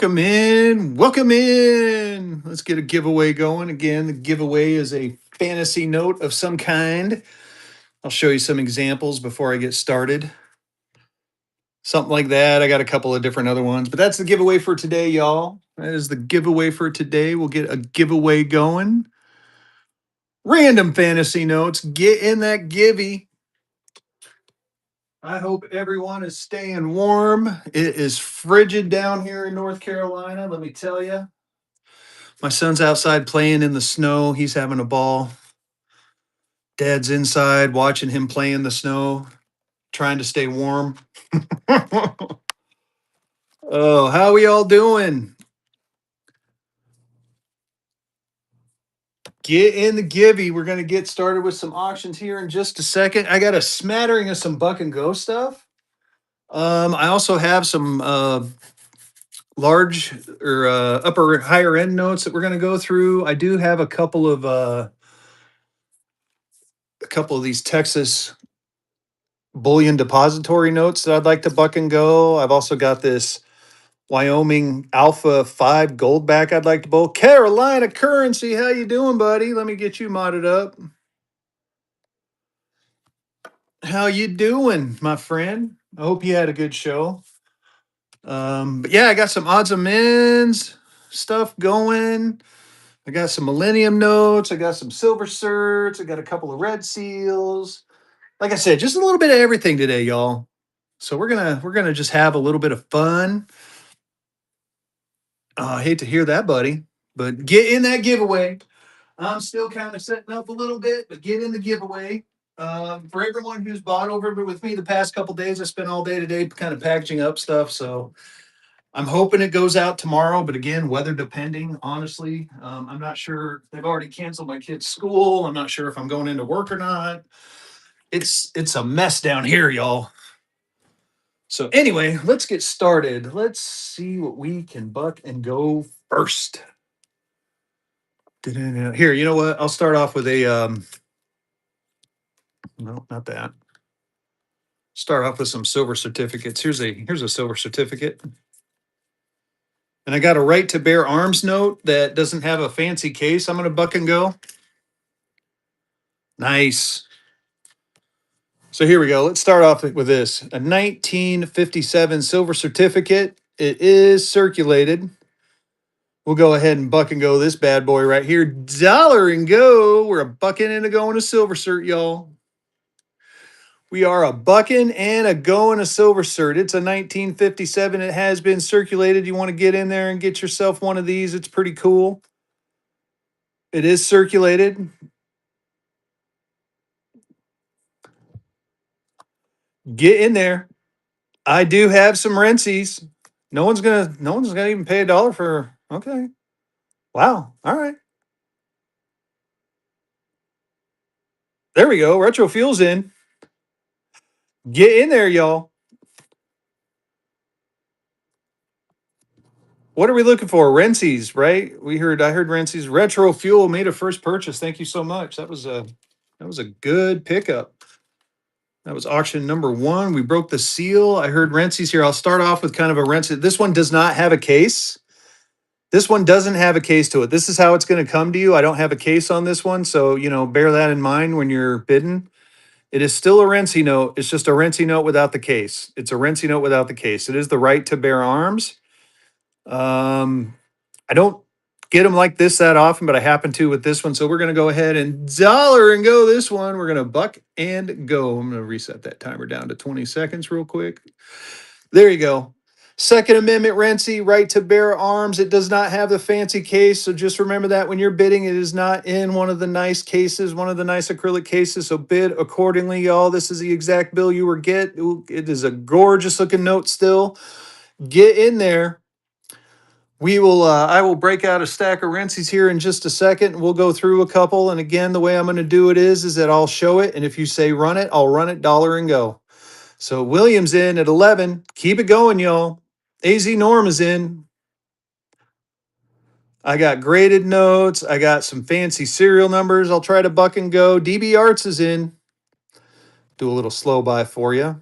Welcome in. Welcome in. Let's get a giveaway going. Again, the giveaway is a fantasy note of some kind. I'll show you some examples before I get started. Something like that. I got a couple of different other ones, but that's the giveaway for today, y'all. That is the giveaway for today. We'll get a giveaway going. Random fantasy notes. Get in that givey. I hope everyone is staying warm. It is frigid down here in North Carolina, let me tell you. My son's outside playing in the snow. He's having a ball. Dad's inside watching him play in the snow, trying to stay warm. Oh, how we all doing? Get in the givey. We're going to get started with some auctions here in just a second. I got a smattering of some Buck and Go stuff. I also have some large or upper higher end notes that we're going to go through. I do have a couple of these Texas bullion depository notes that I'd like to Buck and Go. I've also got this Wyoming Alpha 5 Goldback I'd like to bowl. Carolina Currency, how you doing, buddy? Let me get you modded up. How you doing, my friend? I hope you had a good show. But yeah, I got some odds and ends stuff going. I got some Millennium notes. I got some silver certs. I got a couple of red seals. Like I said, just a little bit of everything today, y'all. So we're gonna just have a little bit of fun. I hate to hear that, buddy, but get in that giveaway. I'm still kind of setting up a little bit, but get in the giveaway. For everyone who's bought over with me the past couple days, I spent all day today kind of packaging up stuff. So I'm hoping it goes out tomorrow, but again, weather depending, honestly. I'm not sure. They've already canceled my kid's school. I'm not sure if I'm going into work or not. It's a mess down here, y'all. So anyway, let's get started. Let's see what we can buck and go first. Here, you know what? I'll start off with a no, not that. Start off with some silver certificates. Here's a silver certificate. And I got a right to bear arms note that doesn't have a fancy case. I'm gonna buck and go. Nice. So here we go. Let's start off with this. A 1957 silver certificate. It is circulated. We'll go ahead and buck and go this bad boy right here. Dollar and go. We're a bucking and a going a silver cert, y'all. We are a bucking and a going a silver cert. It's a 1957. It has been circulated. You want to get in there and get yourself one of these. It's pretty cool. It is circulated. Get in there. I do have some Rensies. No one's gonna even pay $1 for. Okay. Wow. All right. There we go. Retro Fuel's in. Get in there, y'all. What are we looking for? Rensies, right? I heard Rensies. Retro Fuel made a first purchase. Thank you so much. That was a good pickup. That was auction number 1. We broke the seal. I heard Rensies here. I'll start off with kind of a Rensie. This one does not have a case. This one doesn't have a case to it. This is how it's going to come to you. I don't have a case on this one, so bear that in mind when you're bidding. It is still a Rensie note. It's just a Rensie note without the case. It's a Rensie note without the case. It is the right to bear arms. I don't get them like this that often, but I happen to with this one. So we're going to go ahead and dollar and go this one. We're going to buck and go. I'm going to reset that timer down to 20 seconds real quick. There you go. Second Amendment Rensie, right to bear arms. It does not have the fancy case. So just remember that when you're bidding, it is not in one of the nice cases, one of the nice acrylic cases. So bid accordingly, y'all. This is the exact bill you were get. It is a gorgeous looking note still. Get in there. I will break out a stack of Rensies here in just a second. We'll go through a couple. And again, the way I'm going to do it is that I'll show it. And if you say run it, I'll run it dollar and go. So Williams in at 11. Keep it going, y'all. AZ Norm is in. I got graded notes. I got some fancy serial numbers. I'll try to buck and go. DB Arts is in. Do a little slow by for you.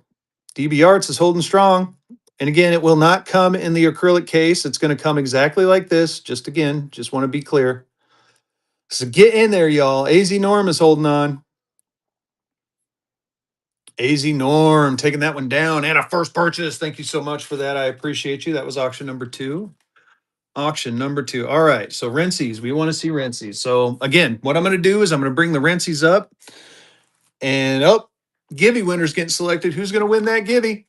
DB Arts is holding strong. And again, it will not come in the acrylic case. It's going to come exactly like this. Just again, just want to be clear. So get in there, y'all. AZ Norm is holding on. AZ Norm taking that one down and a first purchase. Thank you so much for that. I appreciate you. That was auction number 2. Auction number 2. All right. So Rensies, we want to see Rensies. So again, what I'm going to do is I'm going to bring the Rensies up and Gibby winner's getting selected. Who's going to win that Gibby?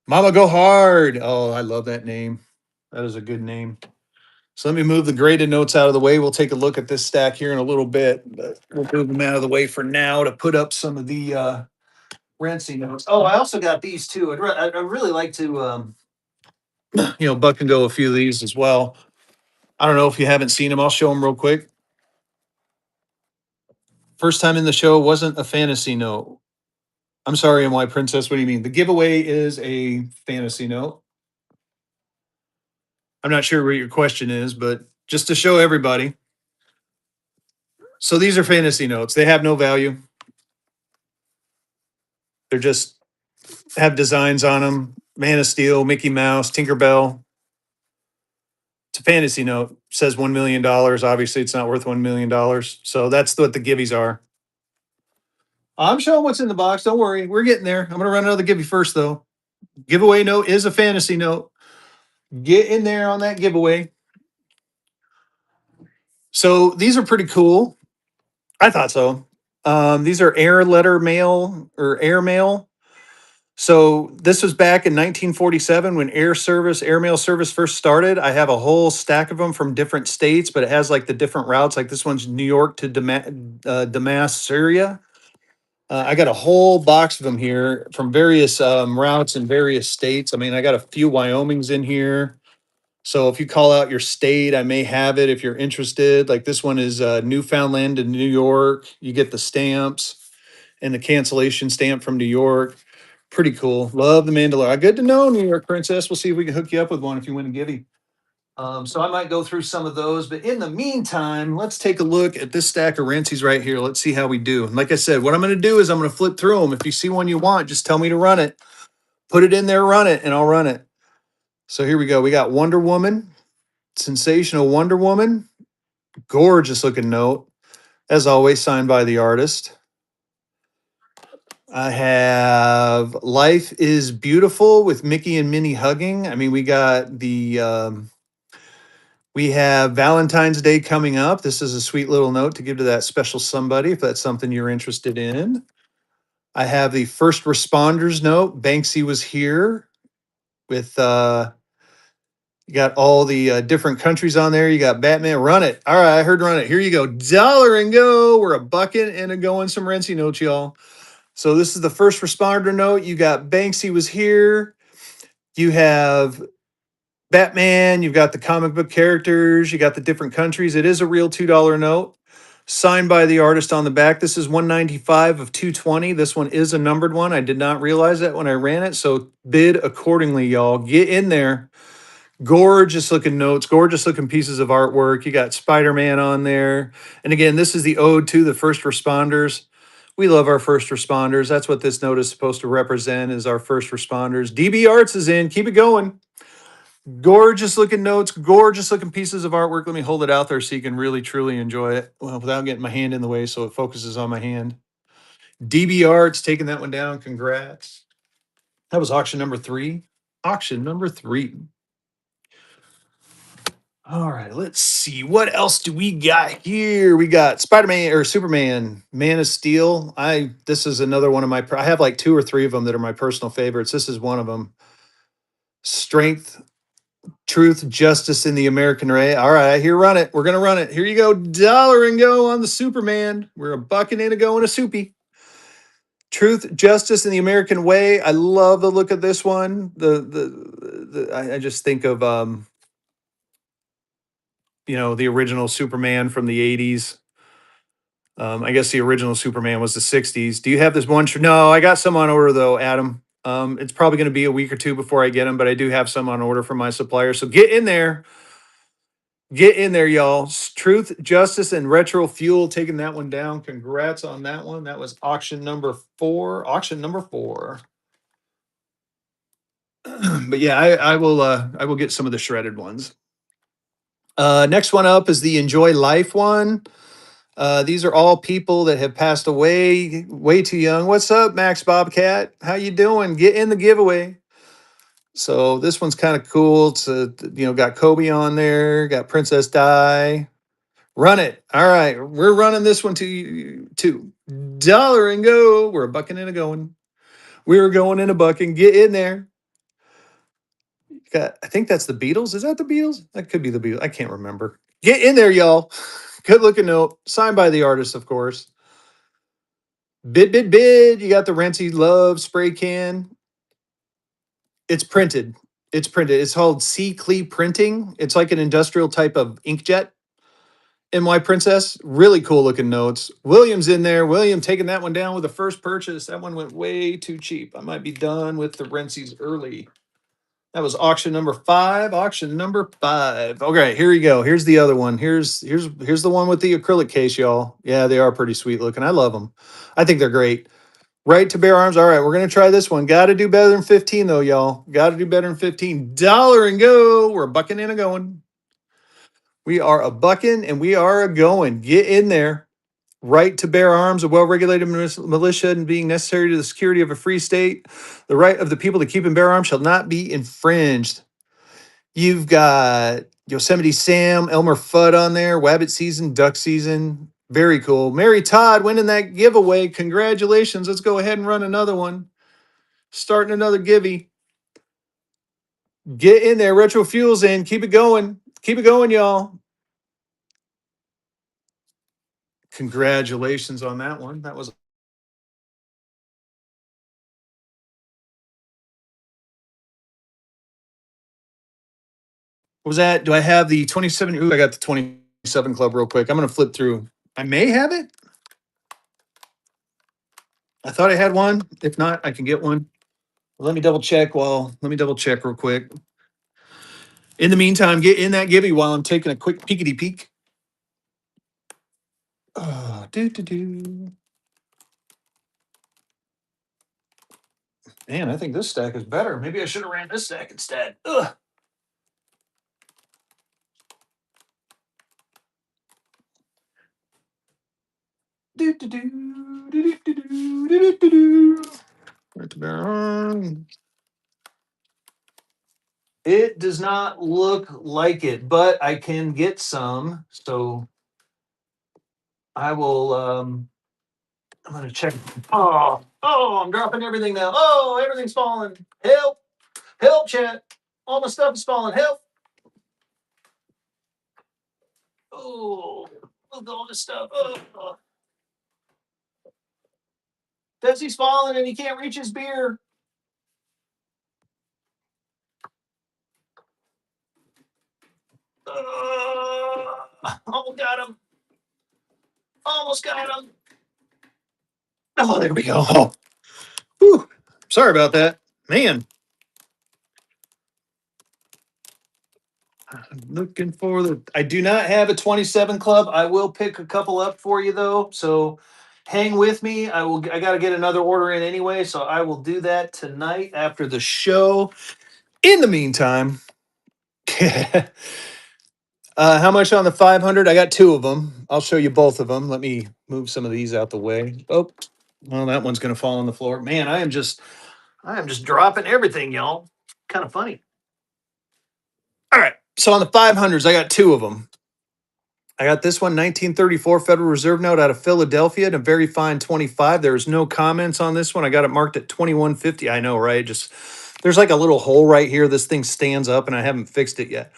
Mama Go Hard. Oh, I love that name. That is a good name. So let me move the graded notes out of the way. We'll take a look at this stack here in a little bit, but we'll move them out of the way for now to put up some of the Rensi notes. Oh, I also got these too. I'd really like to, buck and go a few of these as well. I don't know if you haven't seen them. I'll show them real quick. First time in the show wasn't a fantasy note. I'm sorry, MY Princess. What do you mean? The giveaway is a fantasy note. I'm not sure what your question is, but just to show everybody. So these are fantasy notes. They have no value. They're just have designs on them. Man of Steel, Mickey Mouse, Tinkerbell. It's a fantasy note. Says $1 million. Obviously, it's not worth $1 million. So that's what the givvies are. I'm showing what's in the box. Don't worry. We're getting there. I'm going to run another giveaway first, though. Giveaway note is a fantasy note. Get in there on that giveaway. So these are pretty cool. I thought so. These are air letter mail or air mail. So this was back in 1947 when airmail service first started. I have a whole stack of them from different states, but it has like the different routes. Like this one's New York to Damas, Syria. I got a whole box of them here from various routes in various states. I mean, I got a few Wyomings in here. So if you call out your state, I may have it if you're interested. Like this one is Newfoundland to New York. You get the stamps and the cancellation stamp from New York. Pretty cool. Love the Mandalorian. Good to know, New York Princess. We'll see if we can hook you up with one if you win a givey. So I might go through some of those, but in the meantime, let's take a look at this stack of Rensies right here. Let's see how we do. And like I said, what I'm going to do is I'm going to flip through them. If you see one you want, just tell me to run it. Put it in there, run it, and I'll run it. So here we go. We got Wonder Woman, sensational Wonder Woman, gorgeous looking note, as always, signed by the artist. I have Life is Beautiful with Mickey and Minnie hugging. I mean, we got we have Valentine's Day coming up. This is a sweet little note to give to that special somebody if that's something you're interested in. I have the First Responders note. Banksy was here with, you got all the different countries on there. You got Batman. Run it. All right, I heard run it. Here you go. Dollar and go. We're a bucket and a going some Rensi notes, y'all. So this is the First Responder note. You got Banksy was here. You have Batman. You've got the comic book characters. You got the different countries. It is a real $2 note signed by the artist on the back. This is 195 of 220. This one is a numbered one. I did not realize that when I ran it. So bid accordingly, y'all. Get in there. Gorgeous looking notes, gorgeous looking pieces of artwork. You got Spider-Man on there. And again, this is the ode to the first responders. We love our first responders. That's what this note is supposed to represent is our first responders. DB Arts is in. Keep it going. Gorgeous looking notes, gorgeous looking pieces of artwork. Let me hold it out there so you can really truly enjoy it. Well, without getting my hand in the way so it focuses on my hand. DB Arts taking that one down. Congrats. That was auction number 3. Auction number 3. All right, let's see. What else do we got here? We got Spider-Man or Superman, Man of Steel. This is another one of my I have like 2 or 3 of them that are my personal favorites. This is one of them. Strength, truth, justice in the American way. All right, here run it. We're gonna run it. Here you go. Dollar and go on the Superman. We're a bucket and a go and a soupy. Truth, justice in the American way. I love the look of this one. I just think of the original Superman from the 80s. I guess the original Superman was the 60s. Do you have this one? No, I got some on order though, Adam. It's probably going to be a week or 2 before I get them, but I do have some on order from my supplier. So get in there. Get in there, y'all. Truth, Justice, and Retro Fuel taking that one down. Congrats on that one. That was auction number 4. Auction number 4. But yeah, I will get some of the shredded ones. Next one up is the Enjoy Life one. These are all people that have passed away way too young. What's up, Max Bobcat? How you doing? Get in the giveaway. So this one's kind of cool. It's got Kobe on there, got Princess Di. Run it. All right, we're running this one to you too. Dollar and go. We're a bucking and a going. We're going in a bucking. Get in there. Got, I think that's the Beatles. Is that the Beatles? That could be the Beatles. I can't remember. Get in there, y'all. Good looking note. Signed by the artist, of course. Bid, bid, bid. You got the Rentsy Love spray can. It's printed. It's printed. It's called C Cle printing. It's like an industrial type of inkjet. NY Princess, really cool looking notes. William's in there. William taking that one down with the first purchase. That one went way too cheap. I might be done with the Rentsies early. That was auction number 5. Auction number 5. Okay, here you go. Here's the other one. Here's the one with the acrylic case, y'all. Yeah, they are pretty sweet looking. I love them. I think they're great. Right to bear arms. All right, we're gonna try this one. Got to do better than 15 though, y'all. Got to do better than 15. Dollar and go. We're bucking and a going. We are a bucking and we are a going. Get in there. Right to bear arms, a well-regulated militia, and being necessary to the security of a free state. The right of the people to keep and bear arms shall not be infringed. You've got Yosemite Sam, Elmer Fudd on there, Wabbit season, duck season. Very cool. Mary Todd winning that giveaway. Congratulations. Let's go ahead and run another one. Starting another givey. Get in there. Retro Fuels in. Keep it going. Keep it going, y'all. Congratulations on that one. That was what was that? Do I have the 27? Ooh, I got the 27 club real quick. I'm going to flip through. I may have it. I thought I had one. If not, I can get one. Let me double check. Let me double check real quick. In the meantime, get in that gibby while I'm taking a quick peekity peek. Oh, do. Man, I think this stack is better. Maybe I should have ran this stack instead. Ugh. Do. It does not look like it, but I can get some. So I will I'm gonna check. I'm dropping everything now. Oh, everything's falling. Help! Help, chat. All my stuff is falling. Help! Oh, look at all this stuff. Oh, Fezzy's falling and he can't reach his beer. Almost got him. Almost got him. Oh, there we go. Oh, whew. Sorry about that. Man, I'm looking for the. I do not have a 27 club. I will pick a couple up for you though. So hang with me. I got to get another order in anyway. So I will do that tonight after the show. In the meantime, how much on the 500? I got 2 of them. I'll show you both of them. Let me move some of these out the way. Oh, well, that one's going to fall on the floor. Man, I am just dropping everything, y'all. Kind of funny. All right. So on the 500s, I got 2 of them. I got this one, 1934 Federal Reserve note out of Philadelphia, and a very fine 25. There's no comments on this one. I got it marked at 2150. I know, right? Just there's like a little hole right here. This thing stands up, and I haven't fixed it yet.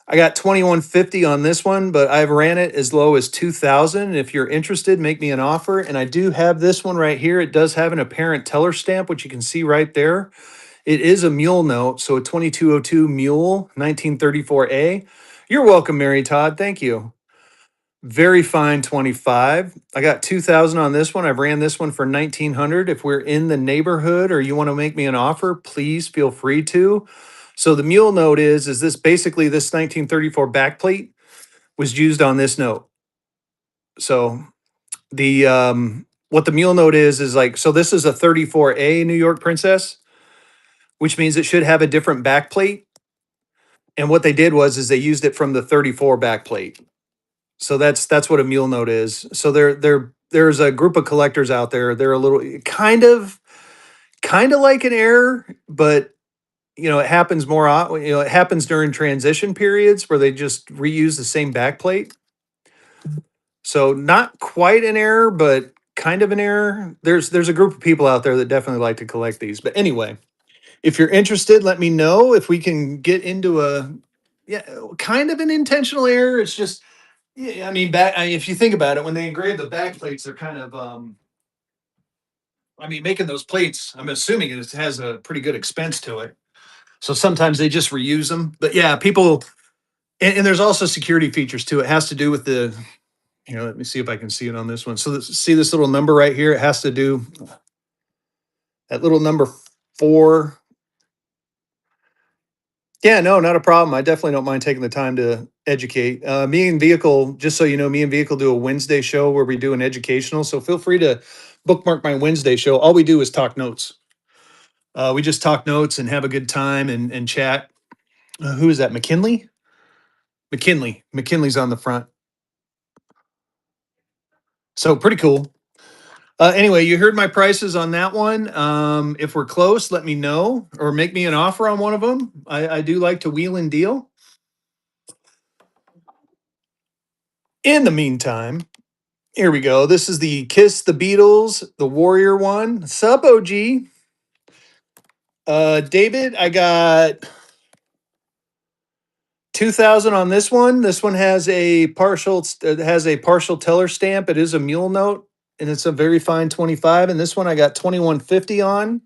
I got 2150 on this one, but I've ran it as low as 2000. If you're interested, make me an offer. And I do have this one right here. It does have an apparent teller stamp, which you can see right there. It is a mule note, so a 2202 mule, 1934A. You're welcome, Mary Todd. Thank you. Very fine 25. I got 2000 on this one. I've ran this one for 1900. If we're in the neighborhood or you want to make me an offer, please feel free to. So the mule note is this basically this 1934 backplate was used on this note. So the what the mule note is like, so this is a 34A New York Princess. which means it should have a different back plate. And what they did was is they used it from the 34 back plate. So that's what a mule note is. So there's a group of collectors out there. They're a little kind of like an error, but it happens it happens during transition periods where they just reuse the same back plate. So not quite an error, but kind of an error. There's a group of people out there that definitely like to collect these. But anyway, if you're interested, let me know if we can get into a yeah, kind of an intentional error. It's just yeah, I mean, if you think about it, when they engrave the back plates, they're kind of I mean, making those plates, I'm assuming it has a pretty good expense to it. So sometimes they just reuse them. But yeah, people and there's also security features too. It has to do with let me see if I can see it on this one. So see this little number right here? It has to do that little number 4. Yeah, no, not a problem. I definitely don't mind taking the time to educate. Me and Vehicle, just so you know, me and Vehicle do a Wednesday show where we do an educational. So feel free to bookmark my Wednesday show. All we do is talk notes. We just talk notes and have a good time and chat. Who is that? McKinley? McKinley. McKinley's on the front. So pretty cool. Anyway, you heard my prices on that one. If we're close, let me know or make me an offer on one of them. I do like to wheel and deal. In the meantime, here we go. This is the Kiss the Beatles, the Warrior one. Sup, OG? David, I got 2,000 on this one. This one has a partial teller stamp. It is a mule note, and it's a very fine 25. And this one I got 2,150 on.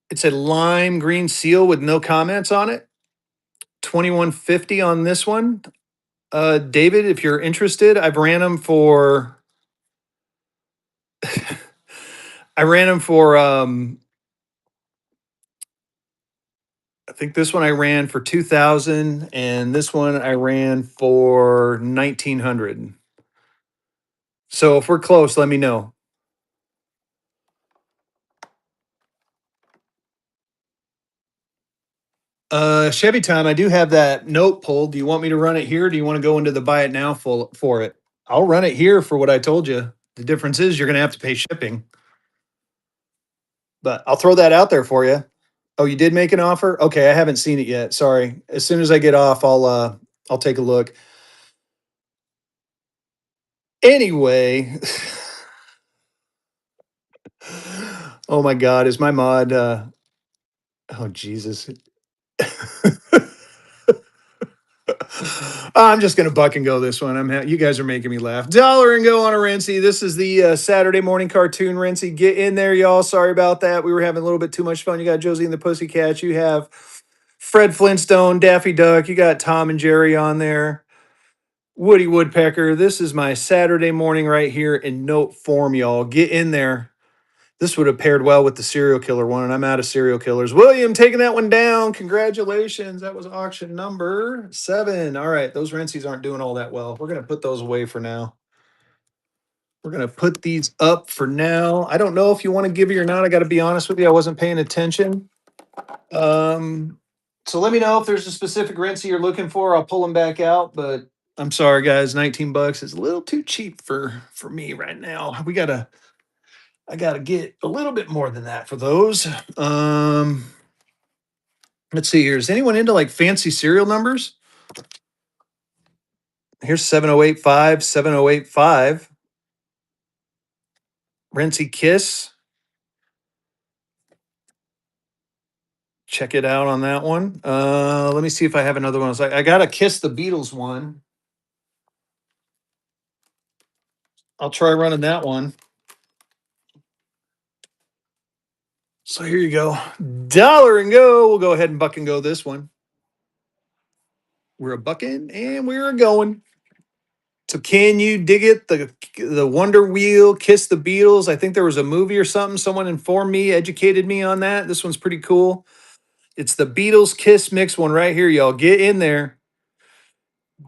It's a lime green seal with no comments on it. 2,150 on this one. David, if you're interested, I ran them for I think this one I ran for 2,000 and this one I ran for 1,900. So if we're close, let me know. Chevy time, I do have that note pulled. Do you want me to run it here? Or do you want to go into the buy it now for it? I'll run it here for what I told you. The difference is you're going to have to pay shipping, but I'll throw that out there for you. Oh, you did make an offer? Okay, I haven't seen it yet. Sorry. As soon as I get off, I'll take a look. Anyway, oh my God, is my mod? Oh Jesus. I'm just gonna buck and go this one. You guys are making me laugh. Dollar and go on a Rentsy. This is the Saturday morning cartoon Rentsy. Get in there, y'all. Sorry about that. We were having a little bit too much fun. You got Josie and the Pussycats. You have Fred Flintstone, Daffy Duck. You got Tom and Jerry on there. Woody Woodpecker. This is my Saturday morning right here in note form, y'all. Get in there. This would have paired well with the serial killer one, and I'm out of serial killers. William taking that one down. Congratulations. That was auction number 7. All right, those Rentsies aren't doing all that well. We're going to put those away for now. We're going to put these up for now. I don't know if you want to give me or not. I got to be honest with you. I wasn't paying attention. So let me know if there's a specific Rentsy you're looking for. I'll pull them back out, but I'm sorry, guys. $19 is a little too cheap for me right now. I gotta get a little bit more than that for those. Let's see here. Is anyone into like fancy serial numbers? Here's 7085, 7085. Rentsy Kiss. Check it out on that one. Let me see if I have another one. I got a Kiss the Beatles one. I'll try running that one. So here you go. Dollar and go. We'll go ahead and buck and go this one. We're a bucking and we're a going. So can you dig it? The Wonder Wheel, Kiss the Beatles. I think there was a movie or something. Someone informed me, educated me on that. This one's pretty cool. It's the Beatles Kiss mix one right here, y'all. Get in there.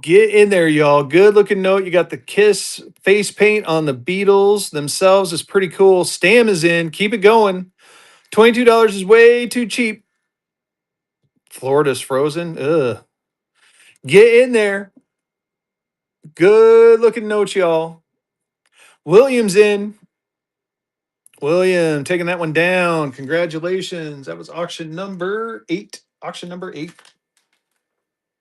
Get in there, y'all. Good looking note. You got the Kiss face paint on the Beatles themselves. Is pretty cool. Stam is in. Keep it going. $22 is way too cheap. Florida's frozen. Ugh. Get in there. Good looking notes, y'all. William's in. William taking that one down. Congratulations. That was auction number 8. Auction number 8.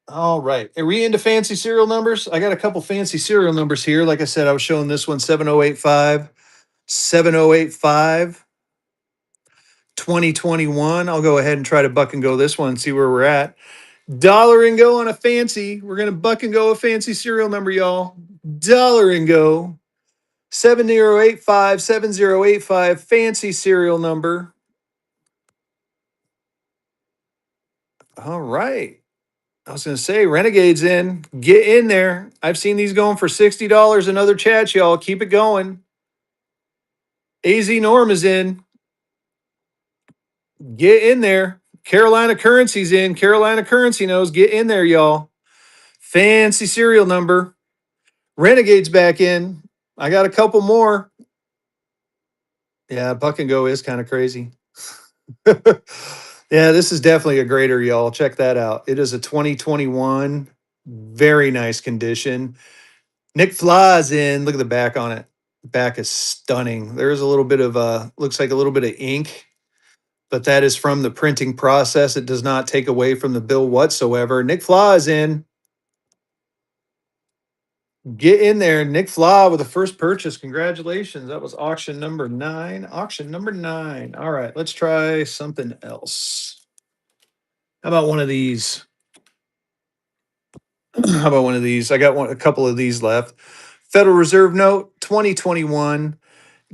All right. Are we into fancy serial numbers? I got a couple fancy serial numbers here. Like I said, I was showing this one 7085, 7085, 2021. I'll go ahead and try to buck and go this one and see where we're at. Dollar and go on a fancy. We're going to buck and go a fancy serial number, y'all. Dollar and go. 7085, 7085. Fancy serial number. All right. I was going to say, Renegade's in. Get in there. I've seen these going for $60 in other chats, y'all. Keep it going. AZ Norm is in. Get in there. Carolina Currency's in. Carolina Currency knows. Get in there, y'all. Fancy serial number. Renegade's back in. I got a couple more. Yeah, Buck and Go is kind of crazy. Yeah, this is definitely a grader, y'all. Check that out. It is a 2021. Very nice condition. Nick Fly's in. Look at the back on it. Back is stunning. There's a little bit of looks like a little bit of ink, but that is from the printing process. It does not take away from the bill whatsoever. Nick Fly is in. Get in there. Nick Fly with the first purchase. Congratulations. That was auction number 9. Auction number 9. All right, let's try something else. How about one of these? How about one of these? I got a couple of these left. Federal Reserve note 2021.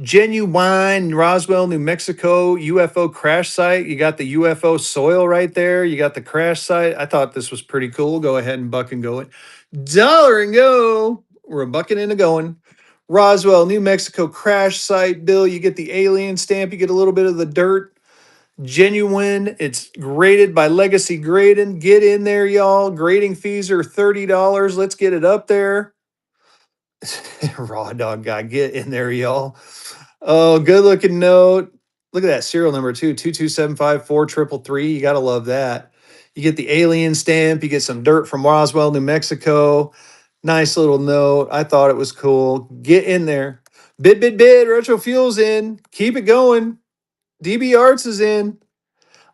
Genuine Roswell, New Mexico UFO crash site. You got the UFO soil right there. You got the crash site. I thought this was pretty cool. Go ahead and buck and go it. Dollar and go. We're bucking into going. Roswell, New Mexico crash site. Bill, you get the alien stamp. You get a little bit of the dirt. Genuine. It's graded by Legacy Grading. Get in there, y'all. Grading fees are $30. Let's get it up there. Raw dog guy, get in there, y'all. Oh, good looking note. Look at that serial number too, 2275433. You gotta love that. You get the alien stamp, you get some dirt from Roswell, New Mexico. Nice little note. I thought it was cool. Get in there. Bid. Retro Fuel's in. Keep it going. DB Arts is in.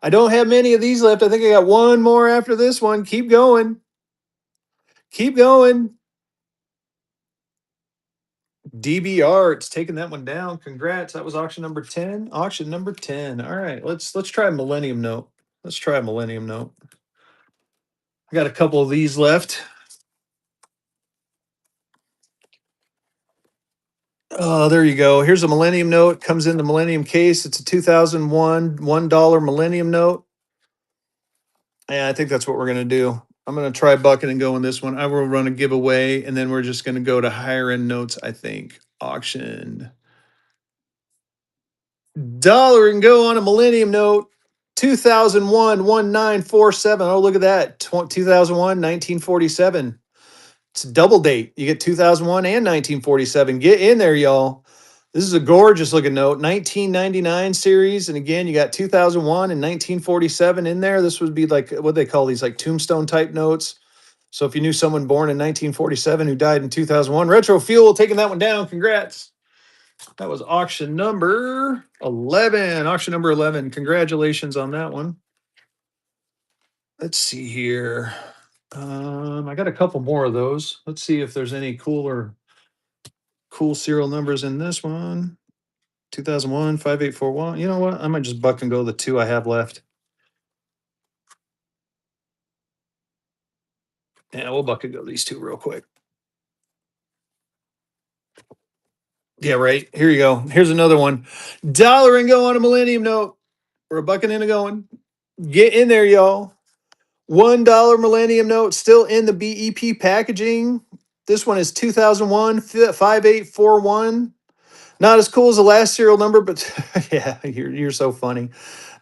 I don't have many of these left. I think I got one more after this one. Keep going. Keep going. DB Arts taking that one down. Congrats. That was auction number 10. Auction number 10. All right, let's try Millennium Note. Let's try Millennium Note. I got a couple of these left. Oh, there you go. Here's a Millennium Note. Comes in the Millennium case. It's a 2001 $1 Millennium Note. Yeah, I think that's what we're going to do. I'm going to try bucking and going this one. I will run a giveaway, and then we're just going to go to higher end notes, I think. Auction. Dollar and go on a Millennium Note. 2001 1947. Oh, look at that. 2001 1947. It's a double date. You get 2001 and 1947. Get in there, y'all. This is a gorgeous looking note. 1999 series. And again, you got 2001 and 1947 in there. This would be like what they call these, like tombstone type notes. So if you knew someone born in 1947 who died in 2001, Retro Fuel taking that one down. Congrats. That was auction number 11. Auction number 11. Congratulations on that one. Let's see here. I got a couple more of those. Let's see if there's any cool serial numbers in this one. 2001 5841. You know what? I might just buck and go the two I have left. Yeah, we'll buck and go these two real quick. Yeah, right. Here you go. Here's another one. Dollar and go on a Millennium Note. We're bucking in and going. Get in there, y'all. $1 Millennium Note still in the BEP packaging. This one is 2001 5841. Not as cool as the last serial number, but yeah, you're so funny.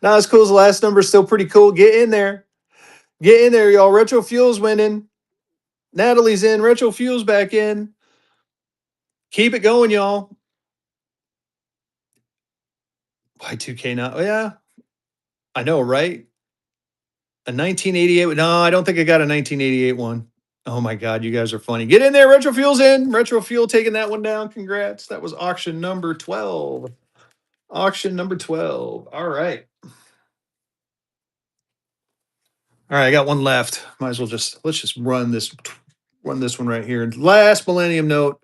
Not as cool as the last number, still pretty cool. Get in there. Get in there, y'all. Retro Fuel's winning. Natalie's in. Retro Fuel's back in. Keep it going, y'all. Y2K now. Oh, yeah. I know, right? A 1988. No, I don't think I got a 1988 one. Oh my God, you guys are funny. Get in there, Retro Fuel's in. Retro Fuel taking that one down. Congrats. That was auction number 12. Auction number 12. All right. All right, I got one left. Might as well let's just run this one right here. Last Millennium Note.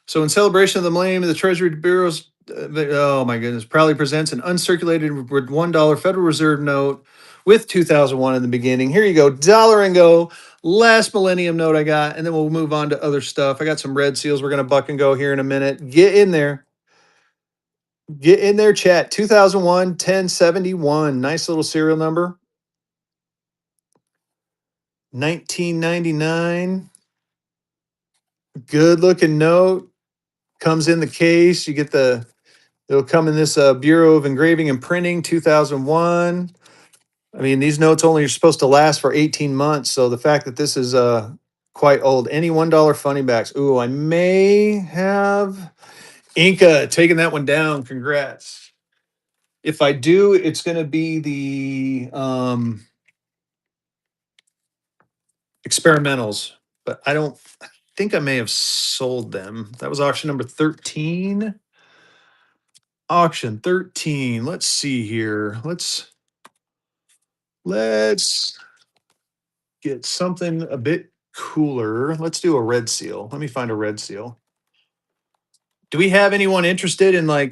So, in celebration of the millennium of the Treasury Bureau's, oh my goodness, proudly presents an uncirculated $1 Federal Reserve note with 2001 in the beginning. Here you go, dollar and go. Last Millennium Note I got, and then we'll move on to other stuff. I got some red seals. We're gonna buck and go here in a minute. Get in there. Get in there, chat. 2001 1071. Nice little serial number. 1999. Good looking note. Comes in the case. You get it'll come in this Bureau of Engraving and Printing 2001. I mean, these notes only are supposed to last for 18 months. So the fact that this is quite old. Any $1 funny backs. Ooh, I may have Inca taking that one down. Congrats. If I do, it's going to be the experimentals, but I think I may have sold them. That was auction number 13. Auction 13. Let's see here. Let's get something a bit cooler. Let's do a red seal. Let me find a red seal. Do we have anyone interested in I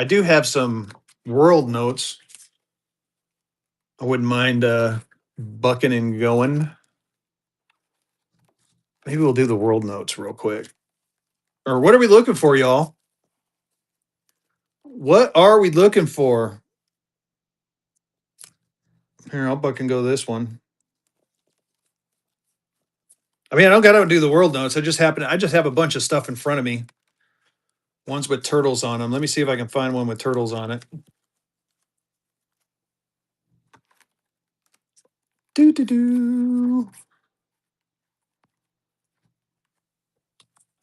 do have some world notes. I wouldn't mind bucking and going. Maybe we'll do the world notes real quick. Or what are we looking for, y'all? What are we looking for? Here, I'll buck and go this one. I mean, I don't gotta do the world notes. I just have a bunch of stuff in front of me. Ones with turtles on them. Let me see if I can find one with turtles on it. Do do do.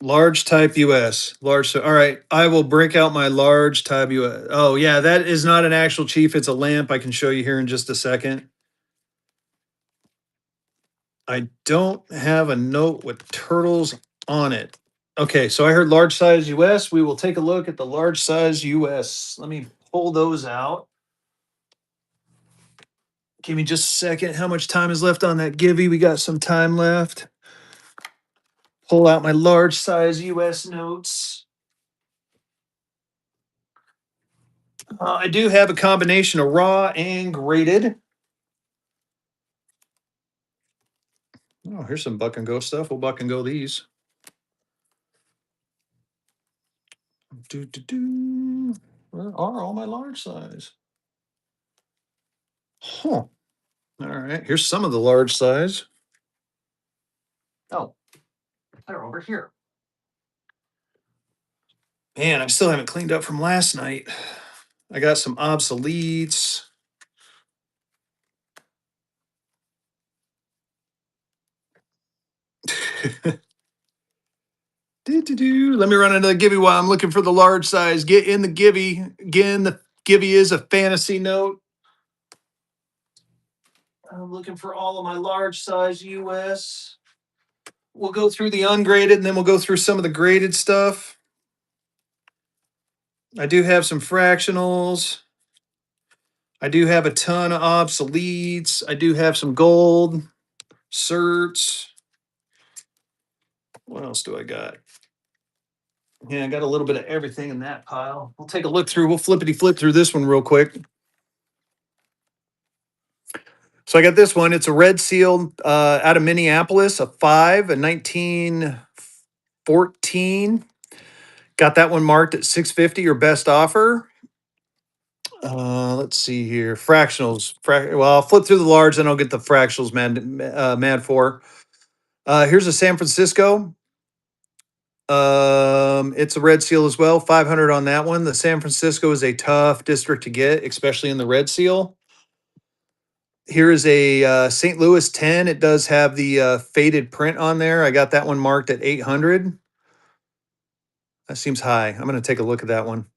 Large type US. Large. All right. I will break out my large type US. Oh, yeah. That is not an actual chief. It's a lamp. I can show you here in just a second. I don't have a note with turtles on it. Okay. So I heard large size US. We will take a look at the large size US. Let me pull those out. Give me just a second. How much time is left on that Givey? We got some time left. Pull out my large size US notes. I do have a combination of raw and graded. Oh, here's some buck and go stuff. We'll buck and go these. Do, do, do. Where are all my large size? Huh. All right. Here's some of the large size. Oh, they're over here. Man, I still haven't cleaned up from last night. I got some obsoletes. Let me run into the Gibby while I'm looking for the large size. Get in the Gibby. Again, the Gibby is a fantasy note. I'm looking for all of my large size US. We'll go through the ungraded and then we'll go through some of the graded stuff. I do have some fractionals. I do have a ton of obsoletes. I do have some gold, certs. What else do I got? Yeah, I got a little bit of everything in that pile. We'll take a look through. We'll flippity flip through this one real quick. So I got this one. It's a red seal out of Minneapolis, a 5, a 1914. Got that one marked at 650 or best offer. Let's see here. Fractionals. Well, I'll flip through the large, then I'll get the fractionals mad for. Here's a San Francisco. It's a red seal as well. 500 on that one. The San Francisco is a tough district to get, especially in the red seal. Here is a St. Louis 10. It does have the faded print on there. I got that one marked at 800. That seems high. I'm going to take a look at that one.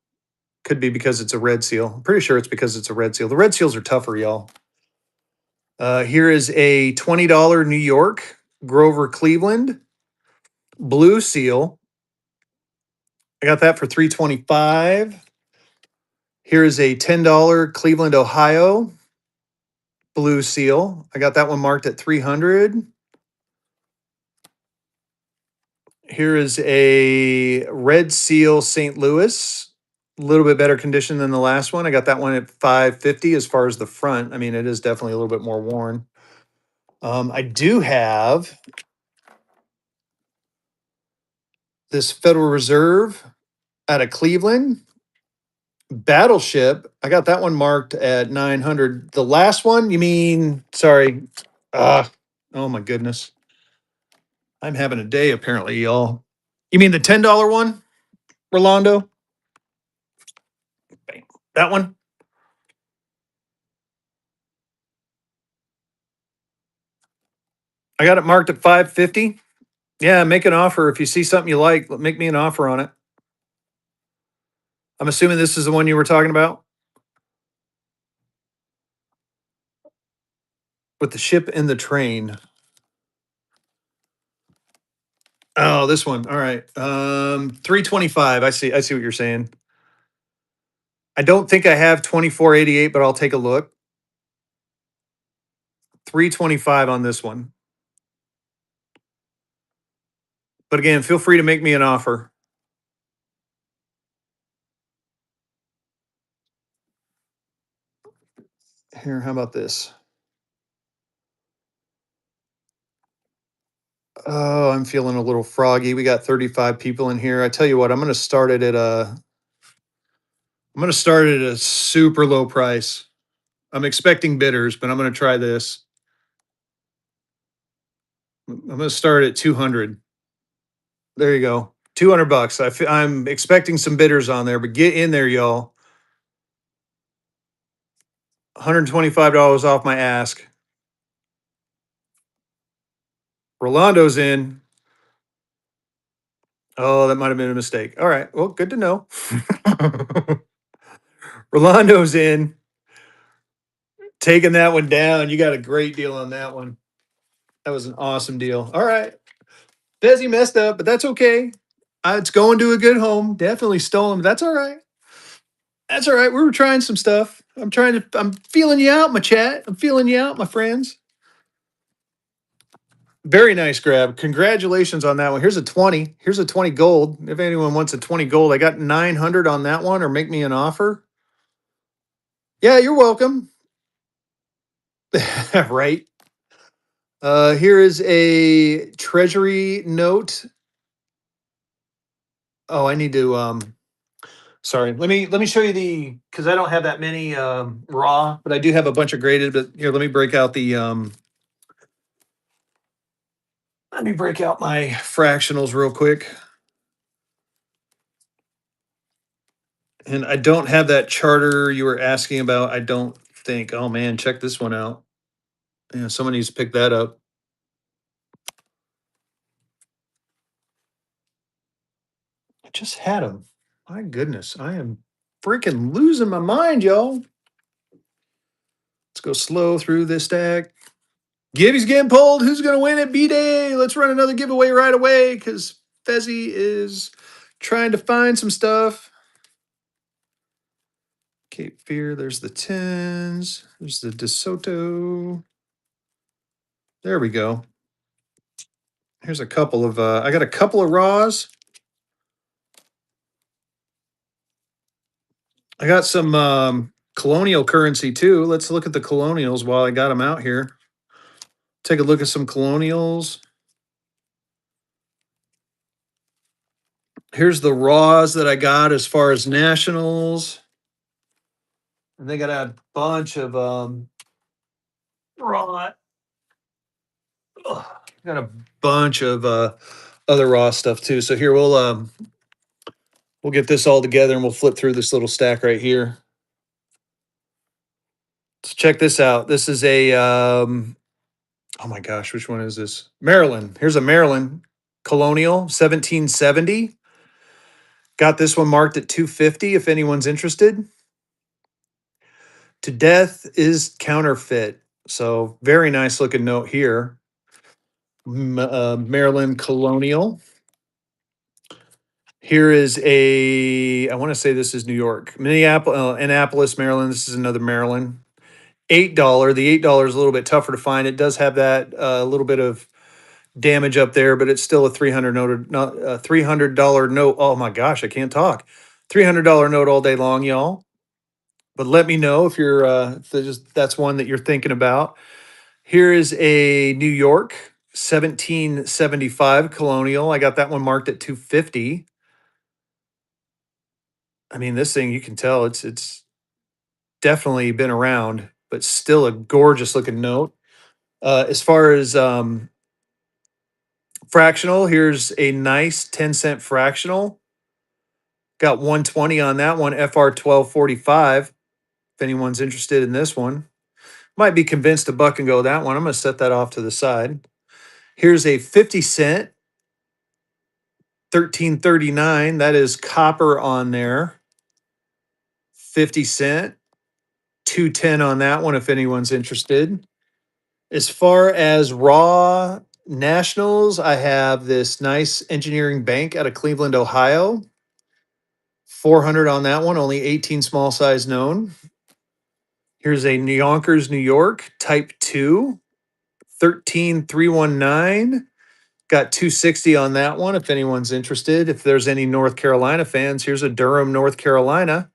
Could be because it's a red seal. I'm pretty sure it's because it's a red seal. The red seals are tougher, y'all. Here is a $20 New York Grover Cleveland blue seal. I got that for $3.25. Here is a $10 Cleveland, Ohio blue seal. I got that one marked at 300. Here is a red seal St. Louis. A little bit better condition than the last one. I got that one at 550 as far as the front. I mean, it is definitely a little bit more worn. I do have this Federal Reserve out of Cleveland Battleship. I got that one marked at 900. The last one, you mean, sorry. Uh, oh my goodness. I'm having a day apparently, y'all. You mean the $10 one, Rolando? Bam. That one? I got it marked at 550. Yeah, make an offer. If you see something you like, make me an offer on it. I'm assuming this is the one you were talking about with the ship and the train. Oh, this one. All right. 325. I see what you're saying. I don't think I have 2488, but I'll take a look. 325 on this one. But again, feel free to make me an offer. Here, how about this? Oh, I'm feeling a little froggy. We got 35 people in here. I tell you what, I'm going to start it at a super low price. I'm expecting bidders, but I'm going to try this. I'm going to start at 200. There you go. 200 bucks. I'm expecting some bidders on there, but get in there, y'all. $125 off my ask. Rolando's in. Oh, that might have been a mistake. All right. Well, good to know. Rolando's in. Taking that one down. You got a great deal on that one. That was an awesome deal. All right. Fezzy messed up, but that's okay. It's going to a good home. Definitely stolen, but that's all right. That's all right. We were trying some stuff. I'm feeling you out, my chat. I'm feeling you out, my friends. Very nice grab. Congratulations on that one. Here's a 20. Here's a 20 gold. If anyone wants a 20 gold, I got 900 on that one or make me an offer. Yeah, you're welcome. Right. Here is a treasury note. Oh, I need to sorry. Let me show you the because I don't have that many raw, but I do have a bunch of graded. But here, let me break out the let me break out my fractionals real quick. And I don't have that charter you were asking about. I don't think. Oh man, check this one out. Yeah, someone needs to pick that up. I just had them. My goodness, I am freaking losing my mind, y'all. Let's go slow through this stack. Gibby's getting pulled. Who's going to win at B-Day? Let's run another giveaway right away because Fezzy is trying to find some stuff. Cape Fear, there's the 10s. There's the DeSoto. There we go. Here's a couple of, I got a couple of raws. I got some colonial currency too. Let's look at the colonials while I got them out here. Take a look at some colonials. Here's the raws that I got as far as nationals. And they got a bunch of raw. Got a bunch of other raw stuff too. So here we'll get this all together and we'll flip through this little stack right here. So check this out. This is a oh my gosh, which one is this? Maryland. Here's a Maryland Colonial 1770. Got this one marked at 250 if anyone's interested. To death is counterfeit. So very nice looking note here. Maryland Colonial. Here is I want to say this is New York, Minneapolis, Annapolis, Maryland. This is another Maryland. $8. The $8 is a little bit tougher to find. It does have that little bit of damage up there, but it's still a $300 note. Oh my gosh, I can't talk. $300 note all day long, y'all. But let me know if you're if that's one that you're thinking about. Here is a New York 1775 Colonial. I got that one marked at 250. I mean, this thing you can tell it's definitely been around, but still a gorgeous looking note. As far as fractional, here's a nice 10-cent fractional. Got 120 on that one, FR 1245. If anyone's interested in this one, might be convinced to buck and go that one. I'm going to set that off to the side. Here's a 50-cent 1339. That is copper on there. 50-cent 210 on that one if anyone's interested. As far as raw nationals, I have this nice engineering bank out of Cleveland, Ohio. 400 on that one, only 18 small size known. Here's a Yonkers, New York, type 2, 13319. Got 260 on that one if anyone's interested. If there's any North Carolina fans, here's a Durham, North Carolina.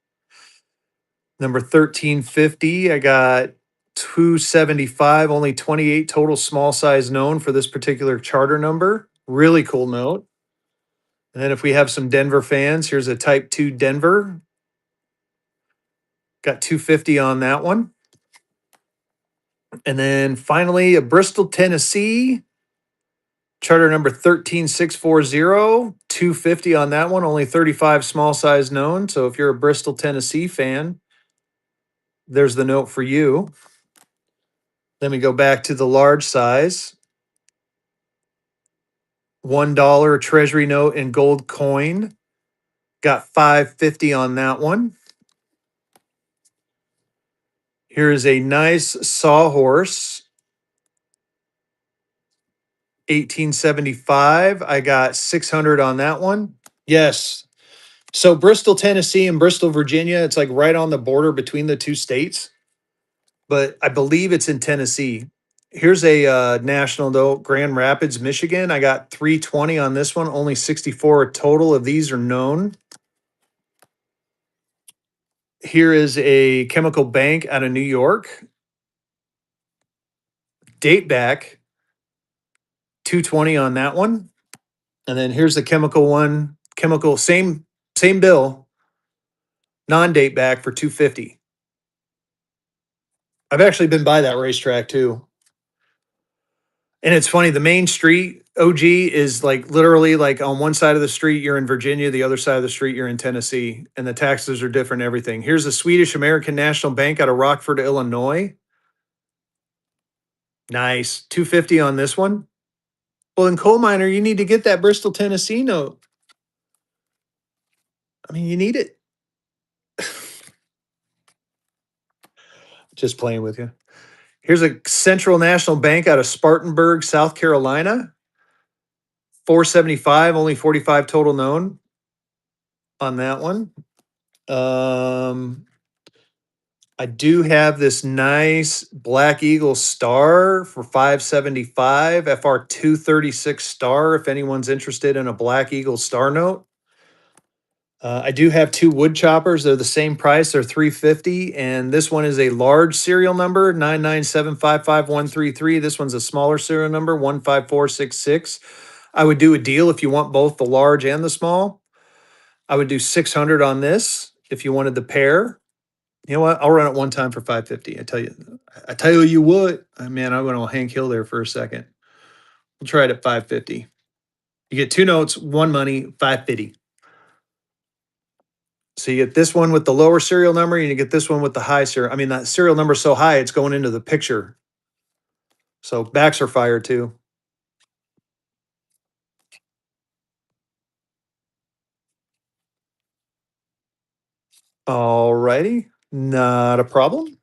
Number 1350, I got 275, only 28 total small size known for this particular charter number. Really cool note. And then if we have some Denver fans, here's a Type 2 Denver. Got 250 on that one. And then finally a Bristol, Tennessee. Charter number 13640, 250 on that one, only 35 small size known. So if you're a Bristol, Tennessee fan, there's the note for you. Then we go back to the large size. $1 treasury note in gold coin. Got 550 on that one. Here's a nice sawhorse. 1875. I got 600 on that one. Yes. So Bristol, Tennessee and Bristol, Virginia, it's like right on the border between the two states, but I believe it's in Tennessee. Here's a national note, Grand Rapids, Michigan. I got 320 on this one. Only 64 total of these are known. Here is a chemical bank out of New York. Date back 220 on that one. And then here's the chemical one, chemical, same bill, non-date back for 250. I've actually been by that racetrack too. And it's funny, the main street, OG, is like literally like on one side of the street, you're in Virginia, the other side of the street, you're in Tennessee, and the taxes are different, everything. Here's the Swedish American National Bank out of Rockford, Illinois. Nice. 250 on this one. Well, in coal miner, you need to get that Bristol, Tennessee note. I mean, you need it. Just playing with you. Here's a Central National Bank out of Spartanburg, South Carolina. 475, only 45 total known on that one. I do have this nice Black Eagle star for 575, FR 236 star if anyone's interested in a Black Eagle star note. I do have two wood choppers. They're the same price. They're 350, and this one is a large serial number 997555133. This one's a smaller serial number 15466. I would do a deal if you want both the large and the small. I would do 600 on this if you wanted the pair. You know what? I'll run it one time for 550. I tell you what. Man, I went on Hank Hill there for a second. We'll try it at 550. You get two notes, one money, 550. So you get this one with the lower serial number, and you get this one with the high serial. I mean, that serial number is so high, it's going into the picture. So backs are fired too. All righty. Not a problem.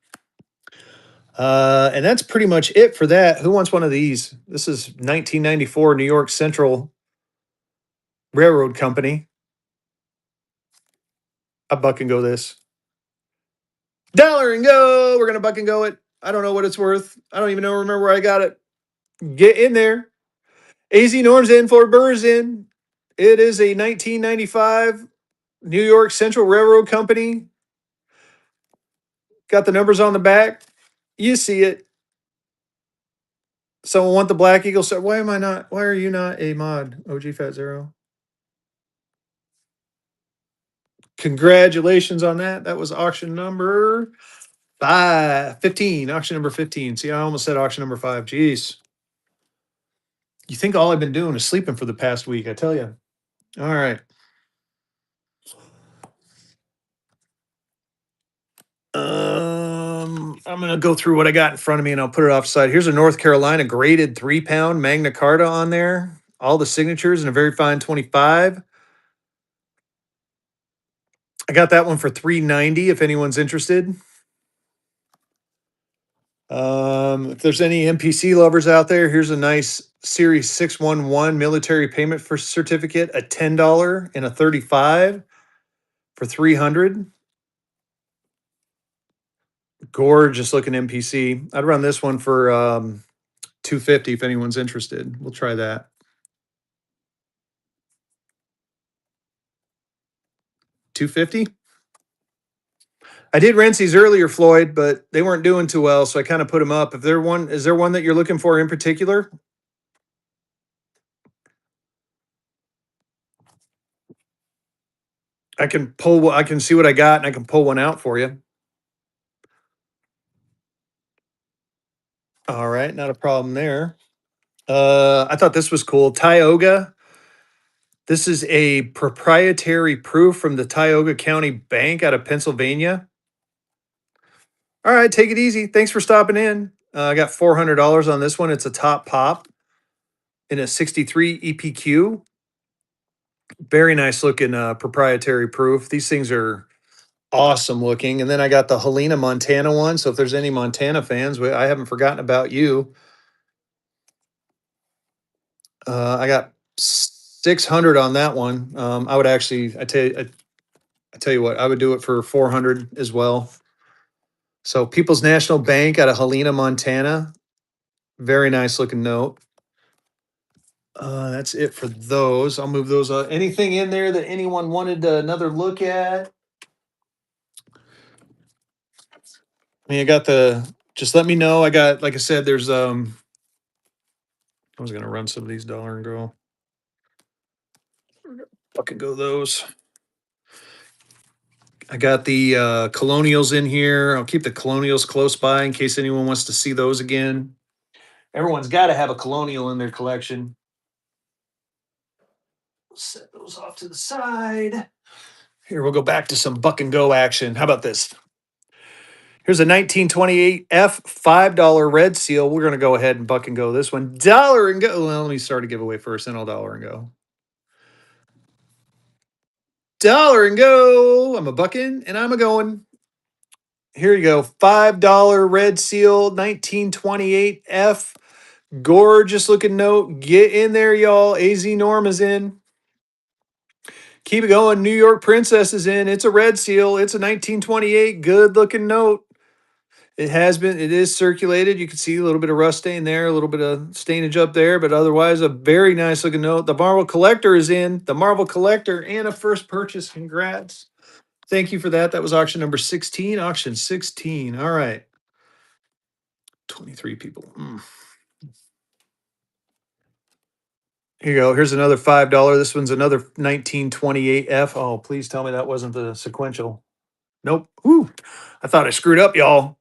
And that's pretty much it for that. Who wants one of these? This is 1994 New York Central Railroad Company. I buck and go this. Dollar and go. We're gonna buck and go it. I don't know what it's worth. I don't even know remember where I got it. Get in there. AZ Norm's in, Fort Burr's in. It is a 1995 New York Central Railroad Company. Got the numbers on the back. You see it. Someone want the Black Eagle set. Why am I not? Why are you not a mod? OG Fat Zero. Congratulations on that. That was auction number 15. Auction number 15. See, I almost said auction number 5. Jeez. You think all I've been doing is sleeping for the past week, I tell you. All right. I'm gonna go through what I got in front of me and I'll put it offside. Here's a North Carolina graded 3-pound Magna Carta on there. All the signatures in a very fine 25. I got that one for $390 if anyone's interested. If there's any MPC lovers out there, here's a nice Series 611 military payment for certificate, a $10 and a 35 for 300. Gorgeous looking MPC. I'd run this one for 250 if anyone's interested. We'll try that. 250. I did rent these earlier, Floyd, but they weren't doing too well, so I kind of put them up. If there one, is there one that you're looking for in particular? I can pull. I can see what I got, and I can pull one out for you. All right, not a problem there. I thought this was cool. Tioga. This is a proprietary proof from the Tioga County Bank out of Pennsylvania. All right, take it easy. Thanks for stopping in. I got $400 on this one. It's a top pop in a 63 EPQ. Very nice looking proprietary proof. These things are awesome looking. And then I got the Helena, Montana one. So if there's any Montana fans, I haven't forgotten about you. I got 600 on that one. I would actually, I tell you what, I would do it for 400 as well. So People's National Bank out of Helena, Montana. Very nice looking note. That's it for those. I'll move those. Anything in there that anyone wanted another look at? I mean, I got the. Just let me know. I got, like I said, there's I was gonna run some of these dollar and go. Fucking go those. I got the colonials in here. I'll keep the colonials close by in case anyone wants to see those again. Everyone's got to have a colonial in their collection. Set those off to the side. Here, we'll go back to some buck and go action. How about this? Here's a 1928 F $5 red seal. We're going to go ahead and buck and go this one. Dollar and go. Well, let me start a giveaway first, then I'll dollar and go. Dollar and go. I'm a bucking and I'm a going. Here you go. $5 red seal, 1928 F. Gorgeous looking note. Get in there, y'all. AZ Norm is in. Keep it going. New York Princess is in. It's a red seal. It's a 1928. Good looking note. It has been, it is circulated. You can see a little bit of rust stain there, a little bit of stainage up there, but otherwise a very nice looking note. The Marvel Collector is in. The Marvel Collector and a first purchase. Congrats. Thank you for that. That was auction number 16. Auction 16. All right. 23 people. Here you go. Here's another $5. This one's another 1928F. Oh, please tell me that wasn't the sequential. Nope. Ooh, I thought I screwed up, y'all.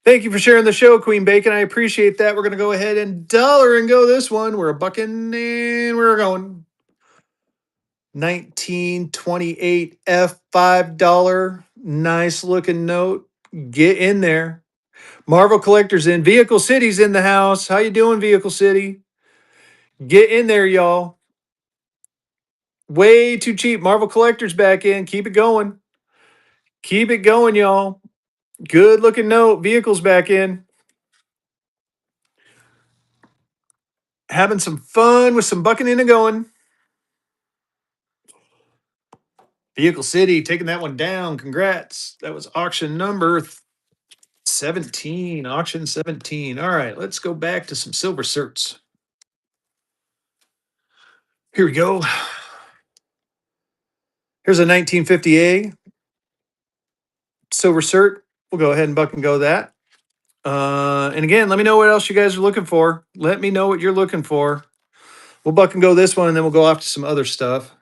Thank you for sharing the show, Queen Bacon. I appreciate that. We're going to go ahead and dollar and go this one. We're a bucking and we're going. 1928 F $5. Nice looking note. Get in there. Marvel Collector's in. Vehicle City's in the house. How you doing, Vehicle City? Get in there, y'all. Way too cheap. Marvel Collector's back in. Keep it going. Keep it going, y'all. Good looking note. Vehicles back in. Having some fun with some bucking in and going. Vehicle City taking that one down. Congrats. That was auction number 17. Auction 17. All right, let's go back to some silver certs. Here we go. Here's a 1950A silver cert. We'll go ahead and buck and go that. And again, let me know what else you guys are looking for. Let me know what you're looking for. We'll buck and go this one, and then we'll go off to some other stuff.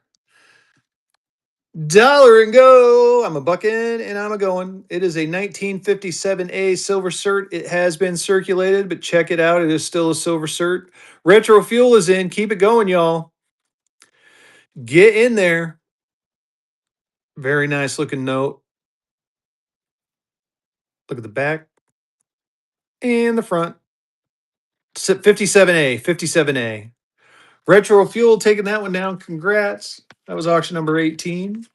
Dollar and go. I'm a bucking and I'm a going. It is a 1957A silver cert. It has been circulated, but check it out. It is still a silver cert. Retro fuel is in. Keep it going, y'all. Get in there. Very nice looking note. Look at the back and the front. 57A, 57A. Retro fuel taking that one down. Congrats. That was auction number 18.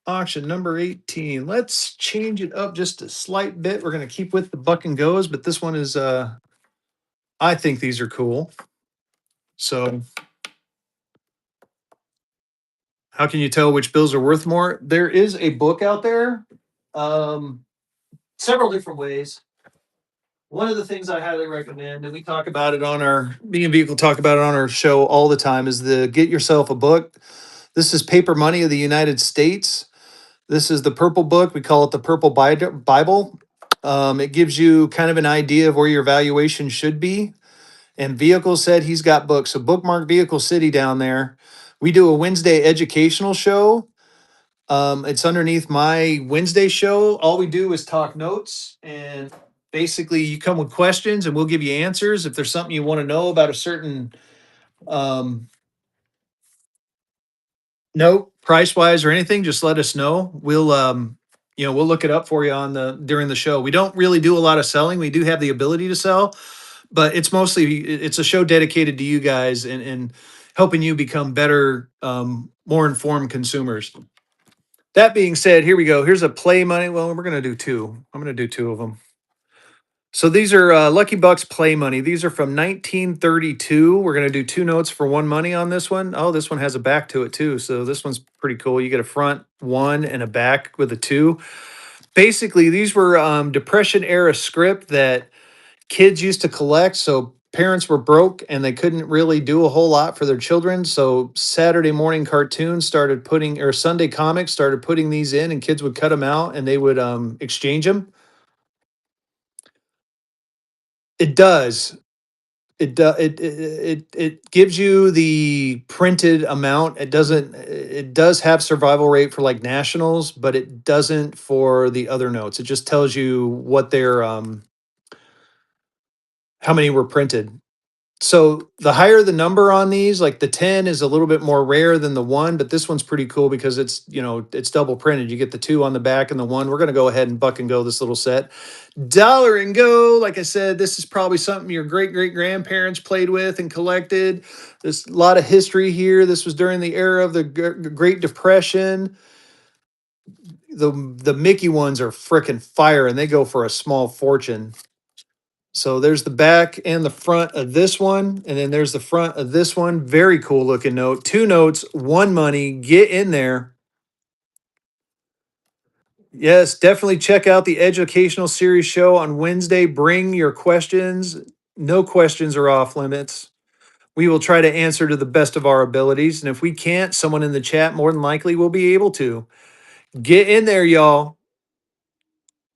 Auction number 18. Let's change it up just a slight bit. We're going to keep with the buck and goes, but this one is I think these are cool. So how can you tell which bills are worth more? There is a book out there. Um, Several different ways. One of the things I highly recommend, and we talk about it on our me and Vehicle talk about it on our show all the time, is the Get Yourself a Book. This is Paper Money of the United States. This is the purple book. We call it the Purple Bible. It gives you kind of an idea of where your valuation should be. And Vehicle said he's got books. So bookmark Vehicle City down there. We do a Wednesday educational show. It's underneath my Wednesday show. All we do is talk notes, and basically you come with questions and we'll give you answers. If there's something you want to know about a certain um, note, price wise or anything, just let us know. We'll look it up for you on the during the show. We don't really do a lot of selling. We do have the ability to sell, but it's a show dedicated to you guys and helping you become better, more informed consumers. That being said, here we go. Here's a play money. Well, we're gonna do two. I'm gonna do two of them. So these are Lucky Bucks play money. These are from 1932. We're gonna do two notes for one money on this one. Oh, this one has a back to it too. So this one's pretty cool. You get a front one and a back with a two. Basically, these were Depression era script that kids used to collect. So parents were broke and they couldn't really do a whole lot for their children. So Saturday morning cartoons started putting, or Sunday comics started putting these in, and kids would cut them out and they would exchange them. It does. It gives you the printed amount. It doesn't. It does have survival rate for like nationals, but it doesn't for the other notes. It just tells you what their how many were printed. So the higher the number on these, like the 10 is a little bit more rare than the one, but this one's pretty cool because it's double printed. You get the two on the back and the one. We're going to go ahead and buck and go this little set. Dollar and go. Like I said, this is probably something your great great grandparents played with and collected. There's a lot of history here. This was during the era of the Great Depression. The Mickey ones are freaking fire and they go for a small fortune. So there's the back and the front of this one, and then there's the front of this one. Very cool looking note. Two notes, one money. Get in there. Yes, definitely check out the educational series show on Wednesday. Bring your questions. No questions are off limits. We will try to answer to the best of our abilities. And if we can't, someone in the chat more than likely will be able to. Get in there, y'all.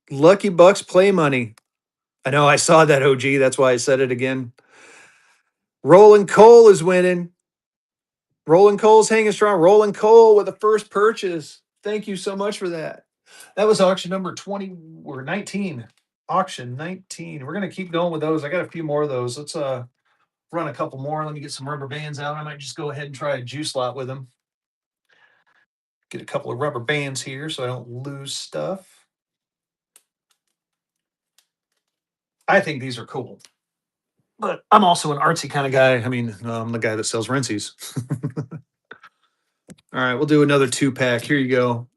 Lucky Bucks play money. I know I saw that, OG. That's why I said it again. Rolling Coal is winning. Rolling Coal's hanging strong. Rolling Coal with a first purchase. Thank you so much for that. That was auction number 20 or 19. Auction 19. We're gonna keep going with those. I got a few more of those. Let's run a couple more. Let me get some rubber bands out. I might just go ahead and try a juice lot with them. Get a couple of rubber bands here so I don't lose stuff. I think these are cool. But I'm also an artsy kind of guy. I mean, I'm the guy that sells Rensies. All right, we'll do another two pack. Here you go.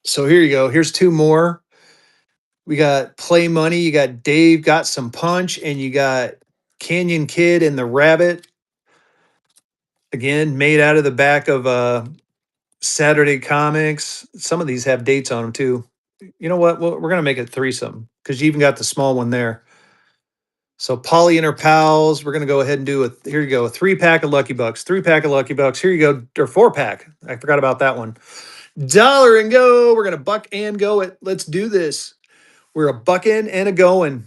So here you go. Here's two more. We got Play Money. You got Dave Got Some Punch, and you got Canyon Kid and the Rabbit. Again, made out of the back of Saturday Comics. Some of these have dates on them too. You know what? We're gonna make it threesome because you even got the small one there. So Polly and her pals. We're gonna go ahead and do a. Here you go. A 3-pack of Lucky Bucks. 3-pack of Lucky Bucks. Here you go. Or 4-pack. I forgot about that one. Dollar and go. We're gonna buck and go it. Let's do this. We're a bucking and a going.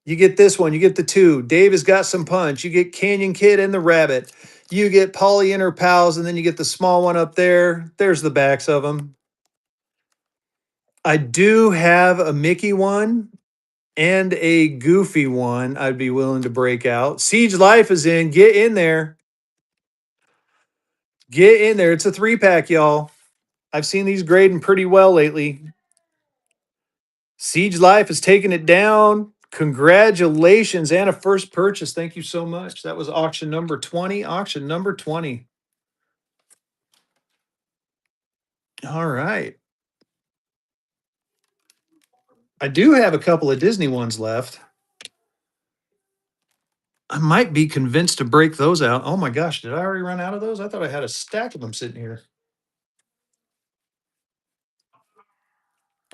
You get this one. You get the two. Dave has got some punch. You get Canyon Kid and the Rabbit. You get Polly and her pals, and then you get the small one up there. There's the backs of them. I do have a Mickey one and a Goofy one I'd be willing to break out. Siege Life is in. Get in there. Get in there. It's a 3-pack, y'all. I've seen these grading pretty well lately. Siege Life is taking it down. Congratulations and a first purchase. Thank you so much. That was auction number 20. Auction number 20. All right. I do have a couple of Disney ones left. I might be convinced to break those out. Oh my gosh, did I already run out of those? I thought I had a stack of them sitting here.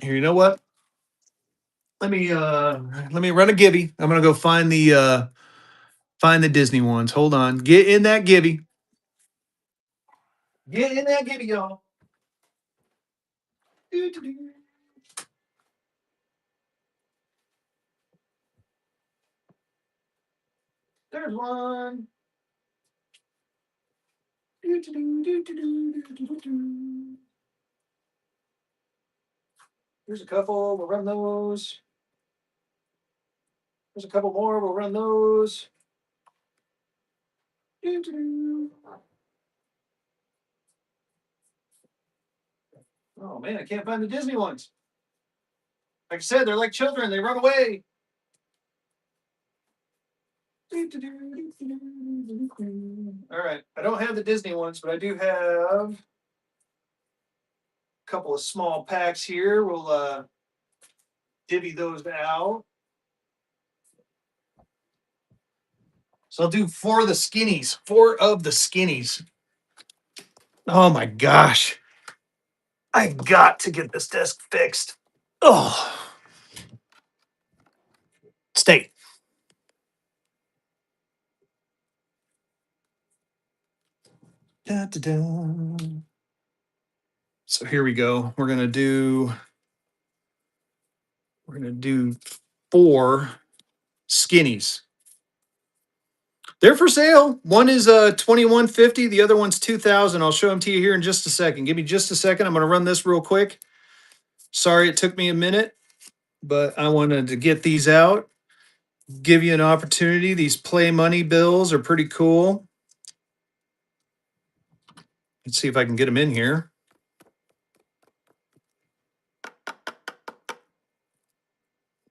Here, you know what? Let me run a Gibby. I'm gonna go find the Disney ones. Hold on. Get in that Gibby. Get in that Gibby, y'all. Doo-doo-doo. There's one. Doo-doo-doo-doo-doo-doo-doo-doo. There's a couple. We'll run those. There's a couple more. We'll run those. Doo-doo-doo. Oh man, I can't find the Disney ones. Like I said, they're like children. They run away. All right. I don't have the Disney ones, but I do have a couple of small packs here. We'll divvy those out. So I'll do 4 of the skinnies. 4 of the skinnies. Oh my gosh. I've got to get this desk fixed. Oh, stay. Da, da, da. So here we go. We're gonna do 4 skinnies. They're for sale. One is 2150, the other one's 2000. I'll show them to you here in just a second. Give me just a second. I'm going to run this real quick. Sorry it took me a minute, but I wanted to get these out. Give you an opportunity. These Play Money bills are pretty cool. Let's see if I can get them in here.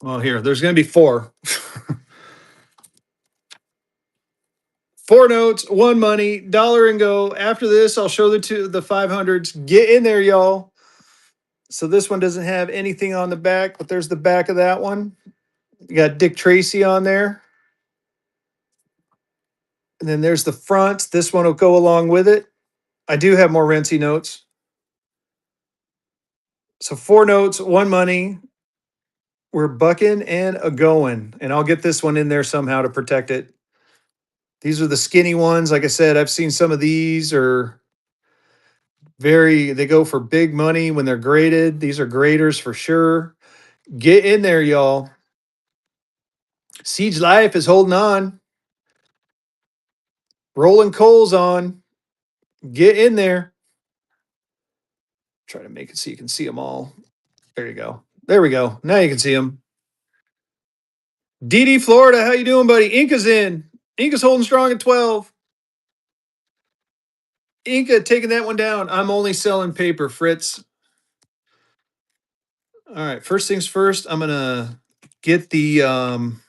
Well, here, there's going to be 4. 4 notes, 1 money, dollar and go. After this, I'll show the 500s. Get in there, y'all. So this one doesn't have anything on the back, but there's the back of that one. You got Dick Tracy on there. And then there's the front. This one will go along with it. I do have more Rentsy notes. So 4 notes, 1 money. We're bucking and a going. And I'll get this one in there somehow to protect it. These are the skinny ones. Like I said, I've seen some of these are they go for big money when they're graded. These are graders for sure. Get in there, y'all. Siege Life is holding on. Rolling coals on. Get in there. Try to make it so you can see them all. There you go. There we go. Now you can see them. DD Florida, how you doing, buddy? Inca's in. Inca's holding strong at 12. Inca taking that one down. I'm only selling paper, Fritz. All right, first things first, I'm gonna get the I'm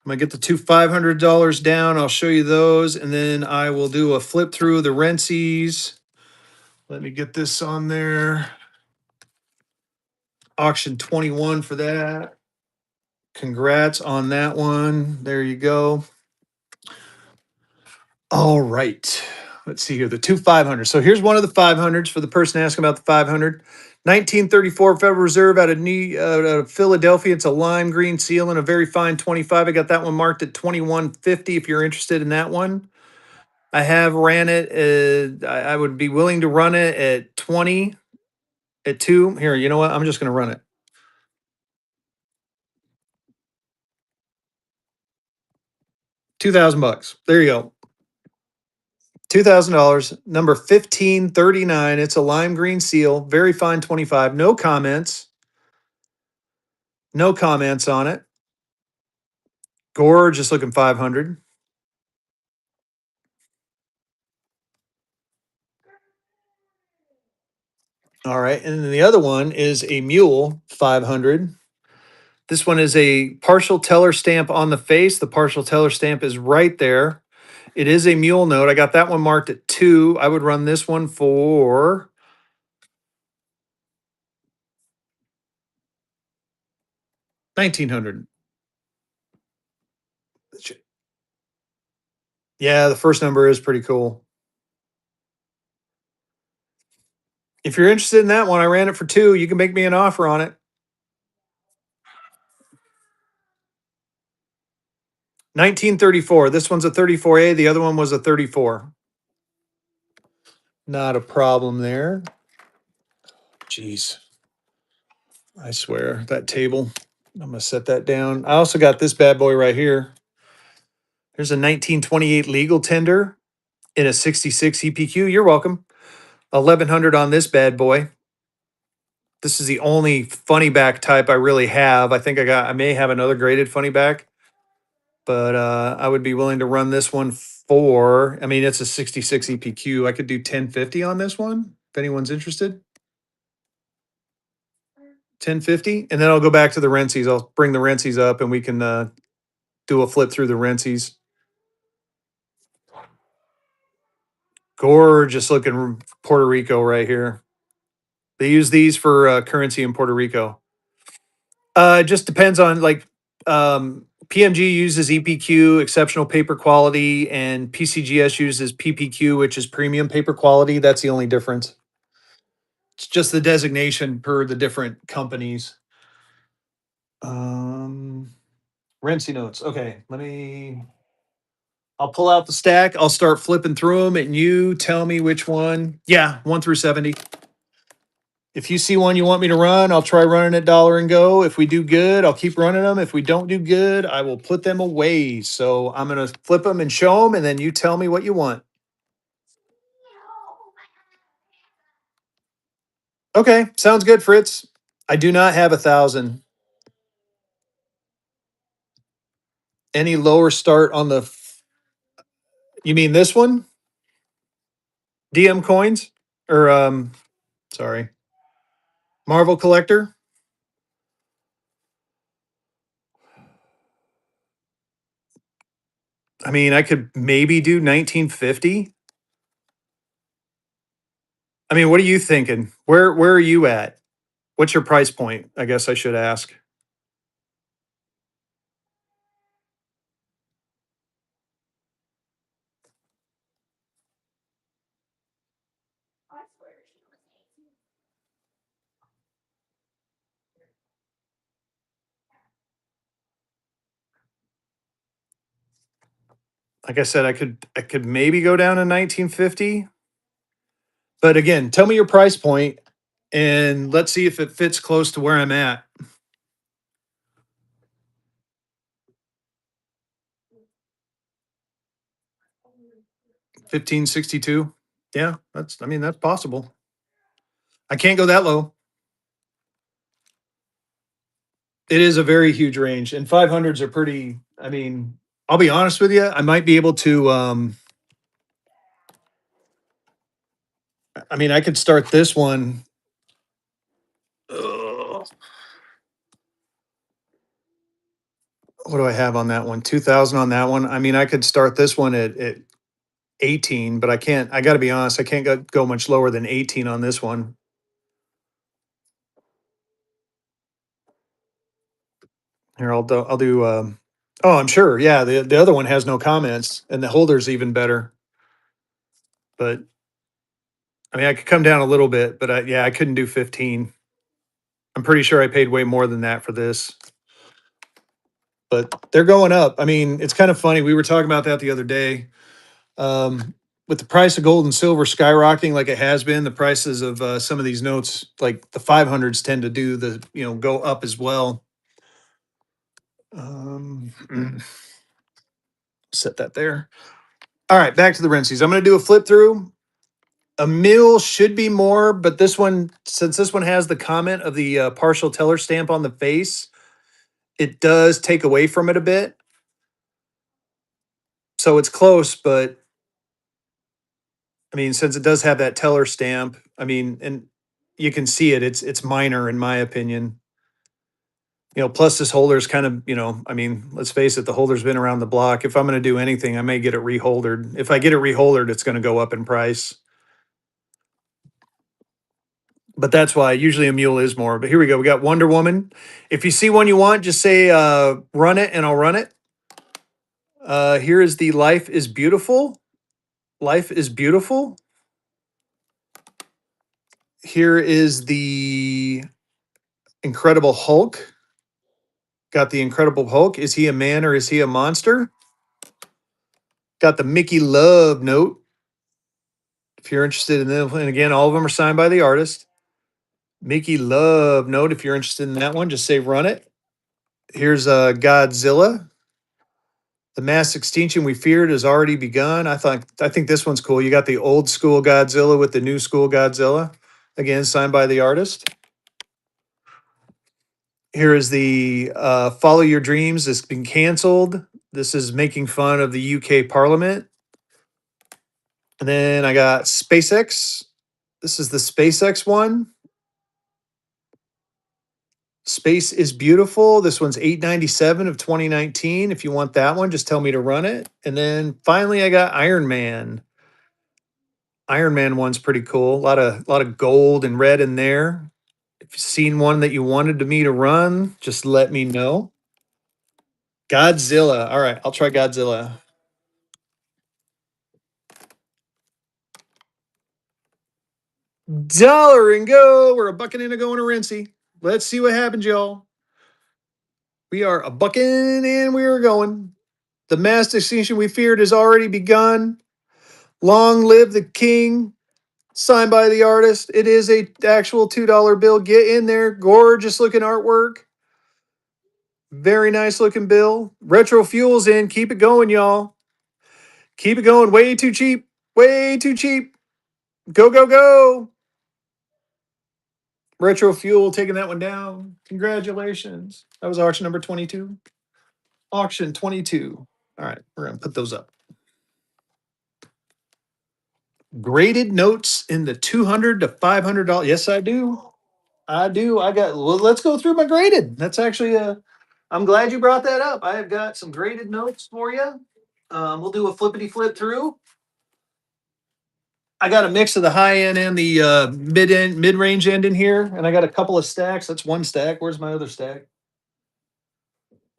gonna get the two $500 down. I'll show you those, and then I will do a flip through the Rentsies. Let me get this on there. Auction 21 for that. Congrats on that one. There you go. All right. Let's see here. The two 500s. So here's one of the 500s for the person asking about the 500. 1934 Federal Reserve out of Philadelphia. It's a lime green seal and a very fine 25. I got that one marked at 2150 if you're interested in that one. I have ran it. I would be willing to run it at 20 at two. Here, you know what? I'm just going to run it. 2,000 bucks. There you go. $2,000, number 1539. It's a lime green seal, very fine 25. No comments. No comments on it. Gorgeous looking 500. All right. And then the other one is a mule 500. This one is a partial teller stamp on the face. The partial teller stamp is right there. It is a mule note. I got that one marked at 2. I would run this one for 1900. Yeah, the first number is pretty cool. If you're interested in that one, I ran it for 2. You can make me an offer on it. 1934. This one's a 34A. The other one was a 34. Not a problem there. Jeez. I swear, that table. I'm going to set that down. I also got this bad boy right here. There's a 1928 legal tender in a 66 EPQ. You're welcome. 1100 on this bad boy. This is the only funny back type I really have. I may have another graded funny back, but I would be willing to run this one for, I mean, it's a 66 EPQ. I could do 1050 on this one if anyone's interested. 1050, and then I'll go back to the Rensies. I'll bring the Rensies up and we can do a flip through the Rensies. Gorgeous looking Puerto Rico right here. They use these for currency in Puerto Rico. It just depends on PMG uses EPQ, exceptional paper quality, and PCGS uses PPQ, which is premium paper quality. That's the only difference. It's just the designation per the different companies. Rensi notes. Okay, I'll pull out the stack. I'll start flipping through them, and you tell me which one. Yeah, 1 through 70. If you see one you want me to run, I'll try running it dollar and go. If we do good, I'll keep running them. If we don't do good, I will put them away. So I'm going to flip them and show them, and then you tell me what you want. Okay, sounds good, Fritz. I do not have 1,000. Any lower start on the. You mean this one? DM coins? Or, sorry, Marvel Collector? I mean, I could maybe do 1950. I mean, what are you thinking? Where are you at? What's your price point? I guess I should ask. Like I said, I could maybe go down to 1950. But again, tell me your price point and let's see if it fits close to where I'm at. 1562. Yeah, that's possible. I can't go that low. It is a very huge range, and 500s are pretty. I mean, I'll be honest with you. I might be able to. I mean, I could start this one. Ugh. What do I have on that one? 2,000 on that one. I mean, I could start this one at 18, but I can't. I got to be honest. I can't go much lower than 18 on this one. Here, I'll do. Oh, I'm sure. Yeah, the other one has no comments, and the holder's even better. But I mean, I could come down a little bit, but yeah, I couldn't do 15. I'm pretty sure I paid way more than that for this. But they're going up. I mean, it's kind of funny. We were talking about that the other day. With the price of gold and silver skyrocketing like it has been, the prices of some of these notes, like the 500s, tend to do go up as well. Set that there. All right, back to the Rensies. I'm going to do a flip through. A mil should be more, but this one, since this one has the comment of the partial teller stamp on the face, it does take away from it a bit. So it's close, but I mean, since it does have that teller stamp, I mean, and you can see it, it's minor in my opinion. Plus this holder's kind of, I mean, let's face it, the holder's been around the block. If I'm going to do anything, I may get it reholdered. If I get it reholdered, it's going to go up in price. But that's why usually a mule is more. But here we go. We got Wonder Woman. If you see one you want, just say run it and I'll run it. Here is the Life is Beautiful. Life is Beautiful. Here is the Incredible Hulk. Got the Incredible Hulk. Is he a man or is he a monster? Got the Mickey Love note. If you're interested in them, and again, all of them are signed by the artist. Mickey Love note. If you're interested in that one, just say run it. Here's Godzilla. The mass extinction we feared has already begun. I think this one's cool. You got the old school Godzilla with the new school Godzilla. Again, signed by the artist. Here is the Follow Your Dreams. It's been canceled. This is making fun of the UK Parliament. And then I got SpaceX. This is the SpaceX one. Space is Beautiful. This one's $8.97 of 2019. If you want that one, just tell me to run it. And then finally, I got Iron Man. Iron Man one's pretty cool. A lot of gold and red in there. If you've seen one that you wanted me to run, just let me know. Godzilla. All right, I'll try Godzilla. Dollar and go. We're a bucking in a going to Rincy. Let's see what happens, y'all. We are a bucking and we are going. The mass extinction we feared has already begun. Long live the king. Signed by the artist. It is a actual $2 bill. Get in there. Gorgeous looking artwork. Very nice looking bill. Retro Fuel's in. Keep it going, y'all. Keep it going. Way too cheap. Way too cheap. Go, go, go. Retro Fuel taking that one down. Congratulations. That was auction number 22. Auction 22. All right, we're going to put those up. Graded notes in the $200 to $500. Yes, I do. I do. Well, let's go through my graded. That's actually I'm glad you brought that up. I have got some graded notes for you. We'll do a flippity flip through. I got a mix of the high end and the mid range end in here, and I got a couple of stacks. That's one stack. Where's my other stack?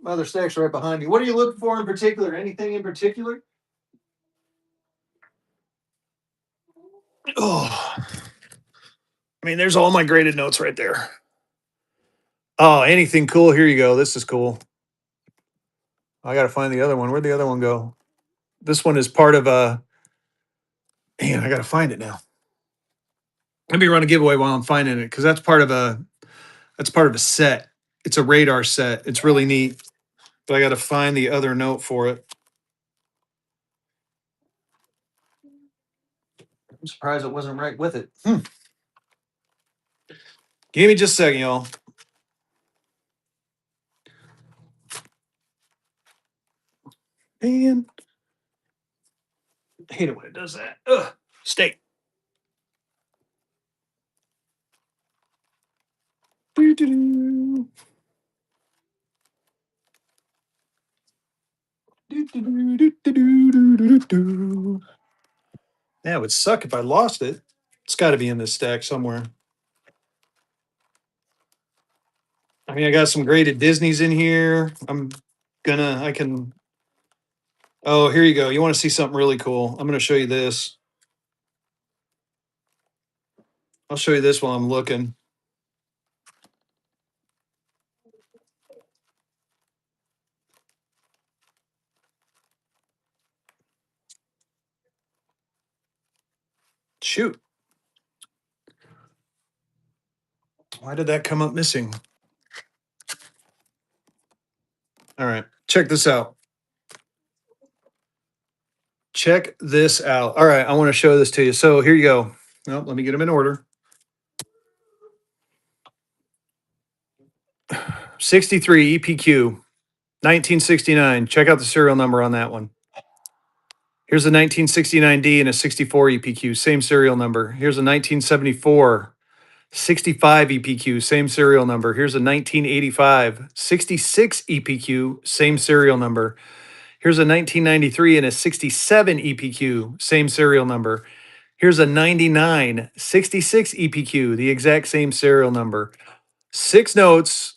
My other stack's right behind you. What are you looking for in particular? Anything in particular? Oh, I mean, there's all my graded notes right there. Oh, anything cool? Here you go. This is cool. I got to find the other one. Where'd the other one go? This one is part of a. Man, I got to find it now. Let me run a giveaway while I'm finding it because that's part of a set. It's a radar set. It's really neat. But I got to find the other note for it. I'm surprised it wasn't right with it. Give me just a second, y'all. Man, I hate it when it does that. Ugh, steak. Doo-doo-doo. Doo-doo-doo-doo-doo-doo-doo-doo. Yeah, it would suck if I lost it. It's got to be in this stack somewhere. I mean, I got some graded Disneys in here. I can. Oh, here you go. You want to see something really cool? I'm going to show you this. I'll show you this while I'm looking. Shoot. Why did that come up missing? All right. Check this out. Check this out. All right. I want to show this to you. So here you go. Well, let me get them in order. 63 EPQ, 1969. Check out the serial number on that one. Here's a 1969D and a 64 EPQ, same serial number. Here's a 1974 65 EPQ, same serial number. Here's a 1985 66 EPQ, same serial number. Here's a 1993 and a 67 EPQ, same serial number. Here's a 99 66 EPQ, the exact same serial number. 6 notes,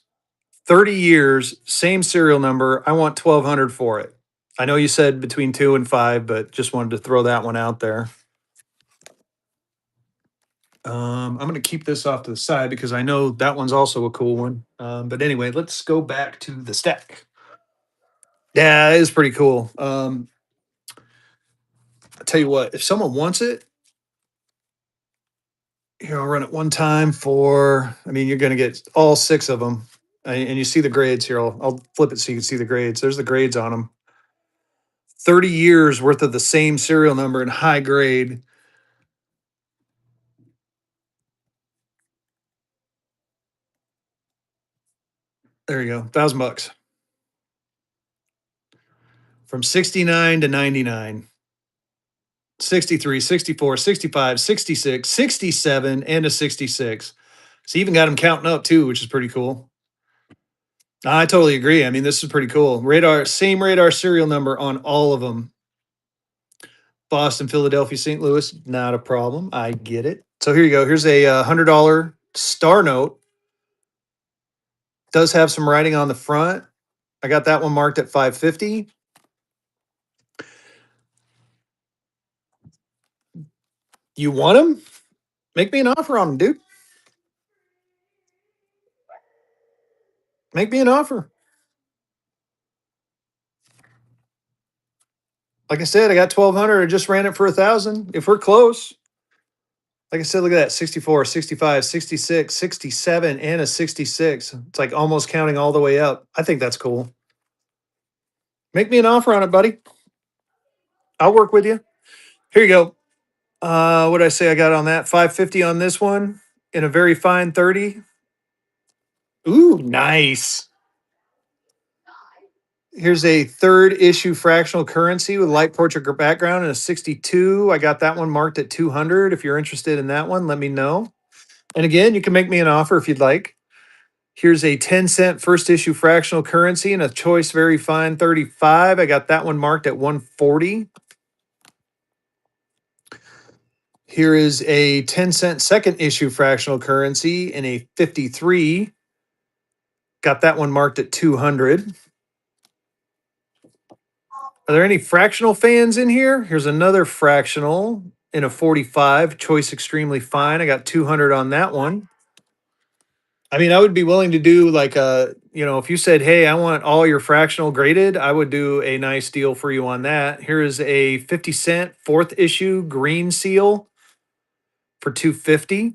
30 years, same serial number. I want 1200 for it. I know you said between 2 and 5, but just wanted to throw that one out there. I'm going to keep this off to the side because I know that one's also a cool one. But anyway, let's go back to the stack. Yeah, it is pretty cool. I tell you what, if someone wants it, here I'll run it one time for. I mean, you're going to get all 6 of them, and you see the grades here. I'll flip it so you can see the grades. There's the grades on them. 30 years worth of the same serial number in high grade. There you go, $1,000 from 69 to 99. 63, 64, 65, 66, 67, and a 66. So you even got them counting up too, which is pretty cool. I totally agree. I mean, this is pretty cool. Radar, same radar serial number on all of them. Boston, Philadelphia, St. Louis, not a problem. I get it. So here you go. Here's a $100 star note. Does have some writing on the front. I got that one marked at 550. You want them? Make me an offer on them, dude. Make me an offer. Like I said, I got 1200. I just ran it for 1,000. If we're close, like I said, look at that 64, 65, 66, 67, and a 66. It's like almost counting all the way up. I think that's cool. Make me an offer on it, buddy. I'll work with you. Here you go. What did I say I got on that? 550 on this one in a very fine 30. Ooh, nice. Here's a third issue fractional currency with light portrait background and a 62. I got that one marked at 200. If you're interested in that one, let me know. And again, you can make me an offer if you'd like. Here's a 10-cent first issue fractional currency and a choice very fine 35. I got that one marked at 140. Here is a 10-cent second issue fractional currency in a 53. Got that one marked at 200. Are there any fractional fans in here? Here's another fractional in a 45, choice extremely fine. I got 200 on that one. I mean, I would be willing to do like if you said, hey, I want all your fractional graded, I would do a nice deal for you on that. Here is a 50-cent fourth issue green seal for 250.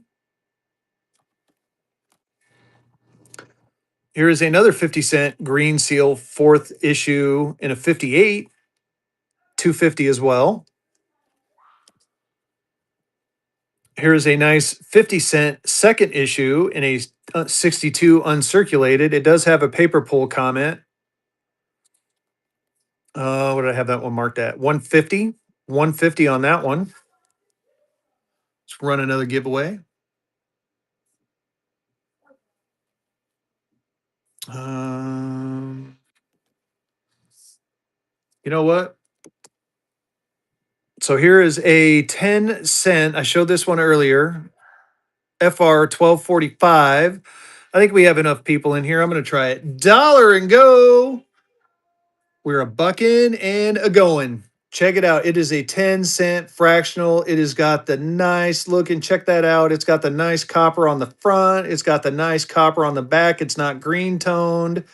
Here is another 50-cent green seal fourth issue in a 58, 250 as well. Here is a nice 50-cent second issue in a 62 uncirculated. It does have a paper pull comment. What did I have that one marked at? 150. 150 on that one. Let's run another giveaway. Um, you know what? So here is a 10 cent. I showed this one earlier. FR 1245. I think we have enough people in here. I'm going to try it. Dollar and go. We're a bucking and a going. Check it out. It is a 10 cent fractional. It has got the nice looking, check that out. It's got the nice copper on the front. It's got the nice copper on the back. It's not green toned.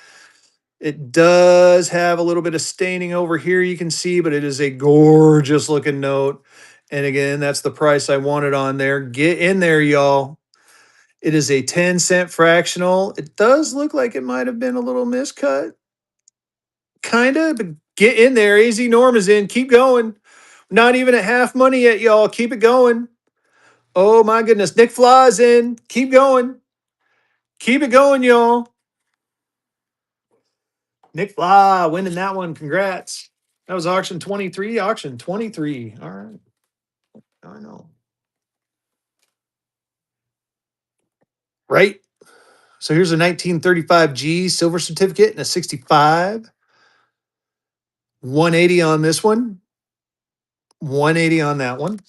It does have a little bit of staining over here, you can see, but it is a gorgeous looking note. And again, that's the price I wanted on there. Get in there, y'all. It is a 10 cent fractional. It does look like it might have been a little miscut. Kind of, but get in there. AZ Norm is in. Keep going. Not even at half money yet, y'all. Keep it going. Oh my goodness. Nick Fly's in. Keep going. Keep it going, y'all. Nick Fly winning that one. Congrats. That was auction 23. Auction 23. All right. I know. Right. So here's a 1935G silver certificate and a 65. 180 on this one. 180 on that one.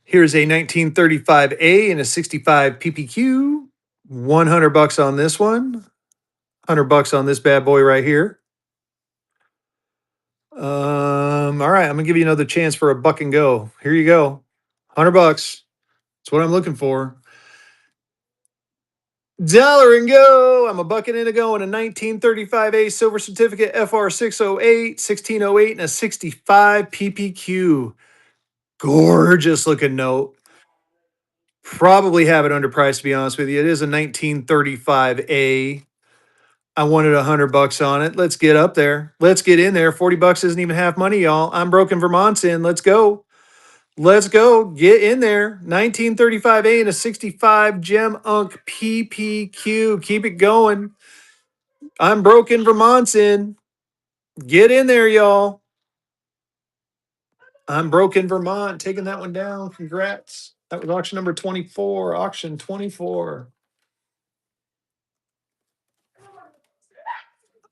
Here's a 1935A and a 65 PPQ. 100 bucks on this one. 100 bucks on this bad boy right here. All right, I'm gonna give you another chance for a buck and go. Here you go. 100 bucks. That's what I'm looking for. Dollar and go. I'm a bucket and a go in a 1935A silver certificate FR 608, 1608, and a 65 PPQ. Gorgeous looking note. Probably have it underpriced, to be honest with you. It is a 1935A. I wanted 100 bucks on it. Let's get up there. Let's get in there. 40 bucks isn't even half money, y'all. I'm broken Vermont's in. Let's go. Let's go. Get in there. 1935A and a 65 Gem Unk PPQ. Keep it going. I'm broken Vermont's in. Get in there, y'all. I'm broken Vermont. Taking that one down. Congrats. That was auction number 24. Auction 24.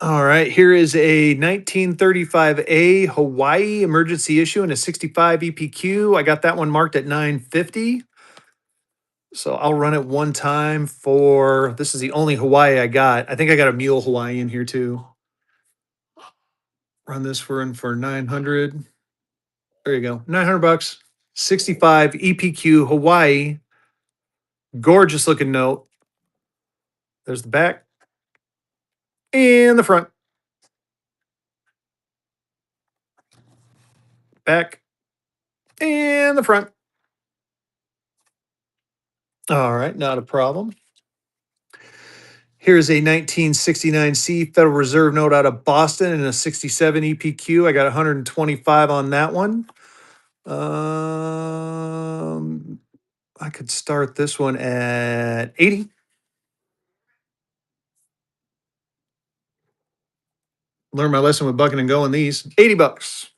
All right, here is a 1935A Hawaii emergency issue and a 65 EPQ. I got that one marked at 950. So I'll run it one time for, this is the only Hawaii I got. I think I got a mule Hawaii in here too. Run this for 900. There you go. 900 bucks. 65 EPQ Hawaii. Gorgeous looking note. There's the back and the front. Back and the front. All right, not a problem. Here's a 1969C Federal Reserve note out of Boston and a 67 EPQ. I got 125 on that one. I could start this one at 80. Learn my lesson with bucking and going these. 80 bucks.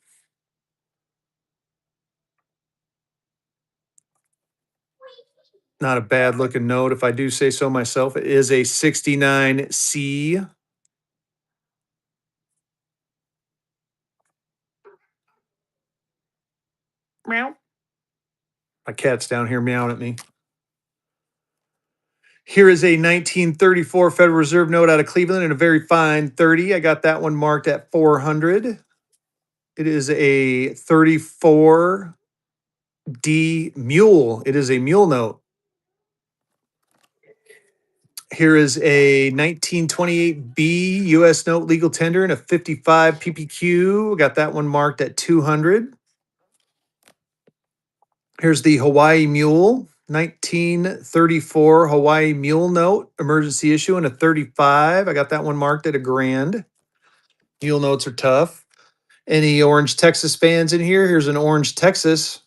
Not a bad looking note, if I do say so myself. It is a 69C. Meow. My cat's down here meowing at me. Here is a 1934 Federal Reserve note out of Cleveland and a very fine 30. I got that one marked at 400. It is a 34D mule. It is a mule note. Here is a 1928B US note legal tender and a 55 PPQ. Got that one marked at 200. Here's the Hawaii Mule, 1934 Hawaii Mule note, emergency issue, and a 35. I got that one marked at $1,000. Mule notes are tough. Any Orange Texas fans in here? Here's an Orange Texas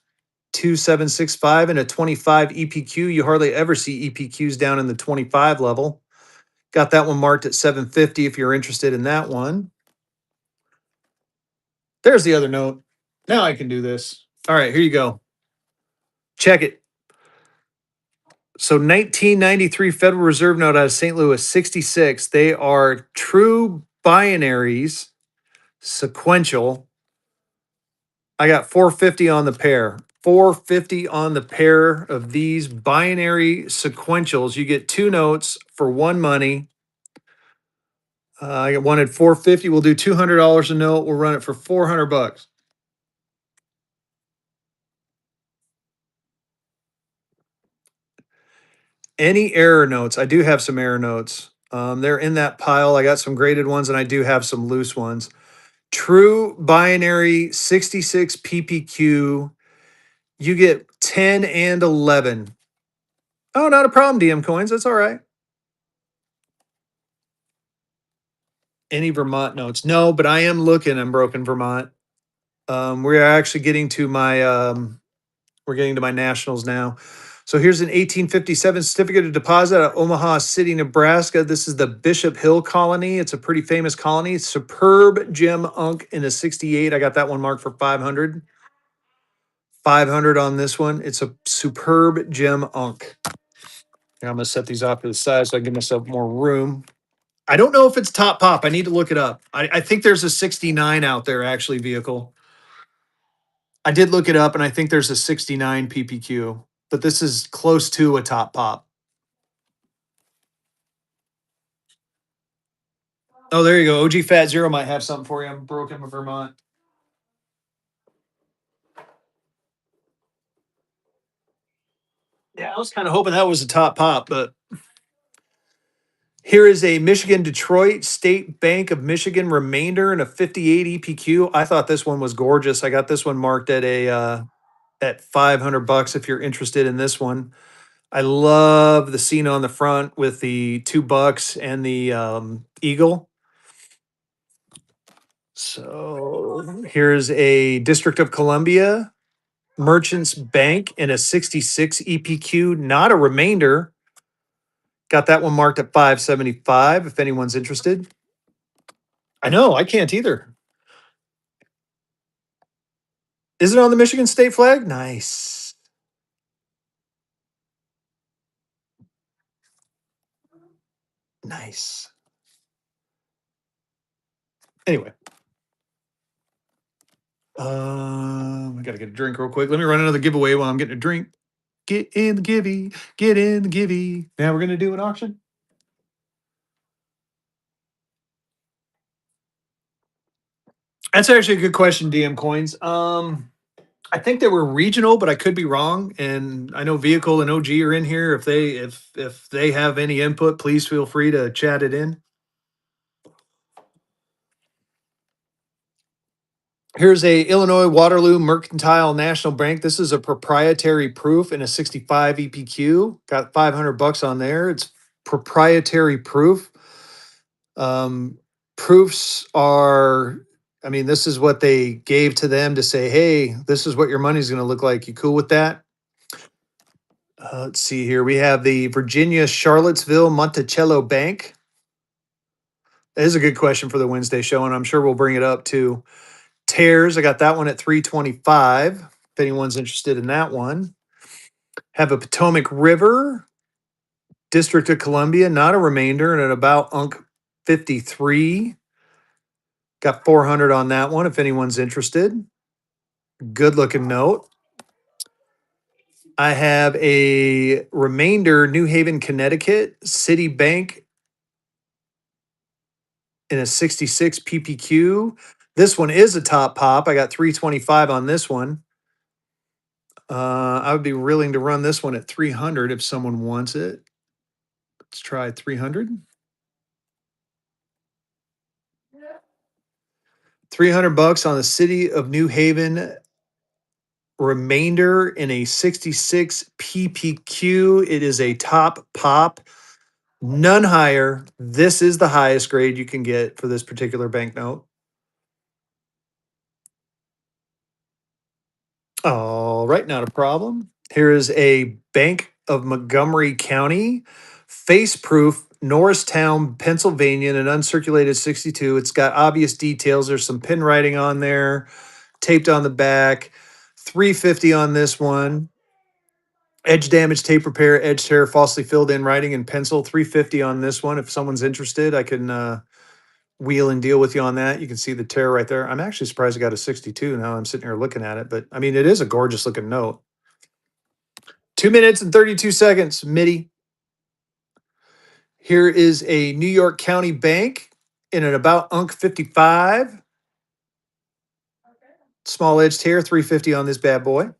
2765 and a 25 EPQ. You hardly ever see EPQs down in the 25 level. Got that one marked at 750 if you're interested in that one. There's the other note. Now I can do this. All right, here you go. Check it. So 1993 Federal Reserve note out of St. Louis, 66. They are true binaries, sequential. I got 450 on the pair. 450 on the pair of these binary sequentials. You get two notes for one money. I wanted 450. We'll do $200 a note. We'll run it for 400 bucks. Any error notes? I do have some error notes. They're in that pile. I got some graded ones and I do have some loose ones. True binary 66 PPQ. You get 10 and 11. Oh, not a problem, DM Coins. That's all right. Any Vermont notes? No, but I am looking in Broken Vermont. We're actually getting to my we're getting to my nationals now. So here's an 1857 certificate of deposit out of Omaha City, Nebraska. This is the Bishop Hill colony. It's a pretty famous colony. Superb gem unk in a 68. I got that one marked for 500. 500 on this one. It's a superb gem unk. Now I'm gonna set these off to the side so I give myself more room. I don't know if it's top pop. I need to look it up. I think there's a 69 out there actually vehicle. I did look it up and I think there's a 69 PPQ, but this is close to a top pop. Oh, there you go. OG Fat Zero might have something for you. I'm broken with Vermont. Yeah, I was kind of hoping that was a top pop, but here is a Michigan Detroit State Bank of Michigan remainder and a 58 EPQ. I thought this one was gorgeous. I got this one marked at a at 500 bucks if you're interested in this one. I love the scene on the front with the two bucks and the eagle. So here's a District of Columbia Merchants Bank and a 66 EPQ, not a remainder. Got that one marked at 575 if anyone's interested. I know, I can't either. Is it on the Michigan state flag? Nice. Nice. Anyway, I gotta get a drink real quick. Let me run another giveaway while I'm getting a drink. Get in the givey. Get in the givey. Now we're gonna do an auction. That's actually a good question, DM Coins. I think they were regional, but I could be wrong. And I know Vehicle and OG are in here. If they have any input, please feel free to chat it in. Here's a Illinois Waterloo Mercantile National Bank. This is a proprietary proof in a 65 EPQ. Got 500 bucks on there. It's proprietary proof. Um, Proofs are, I mean, this is what they gave to them to say, hey, this is what your money's going to look like. You cool with that? Let's see here. We have the Virginia Charlottesville Monticello Bank. That is a good question for the Wednesday show, and I'm sure we'll bring it up too. Tears, I got that one at 325. If anyone's interested in that one. Have a Potomac River, District of Columbia, not a remainder, and at about Unk 53. Got 400 on that one if anyone's interested. Good looking note. I have a remainder, New Haven, Connecticut, Citibank in a 66 PPQ. This one is a top pop. I got 325 on this one. I would be willing to run this one at 300 if someone wants it. Let's try 300. 300 bucks on the City of New Haven remainder in a 66 PPQ. It is a top pop, none higher. This is the highest grade you can get for this particular banknote. All right, not a problem. Here is a Bank of Montgomery County face proof Norristown, Pennsylvania, an uncirculated 62. It's got obvious details. There's some pin writing on there, taped on the back. 350 on this one. Edge damage, tape repair, edge tear, falsely filled in writing in pencil. 350 on this one. If someone's interested, I can wheel and deal with you on that. You can see the tear right there. I'm actually surprised I got a 62 now. I'm sitting here looking at it, but I mean, it is a gorgeous looking note. 2 minutes and 32 seconds, MIDI. Here is a New York County bank in an about Unk 55. Small edged tear, 350 on this bad boy.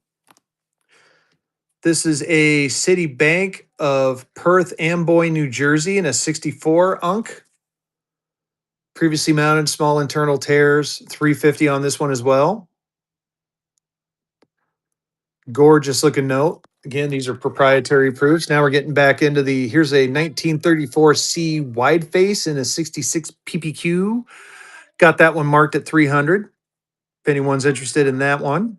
This is a City Bank of Perth Amboy, New Jersey in a 64 Unk. Previously mounted, small internal tears, 350 on this one as well. Gorgeous looking note. Again, these are proprietary proofs. Now we're getting back into here's a 1934 C wide face in a 66 PPQ. Got that one marked at 300. If anyone's interested in that one.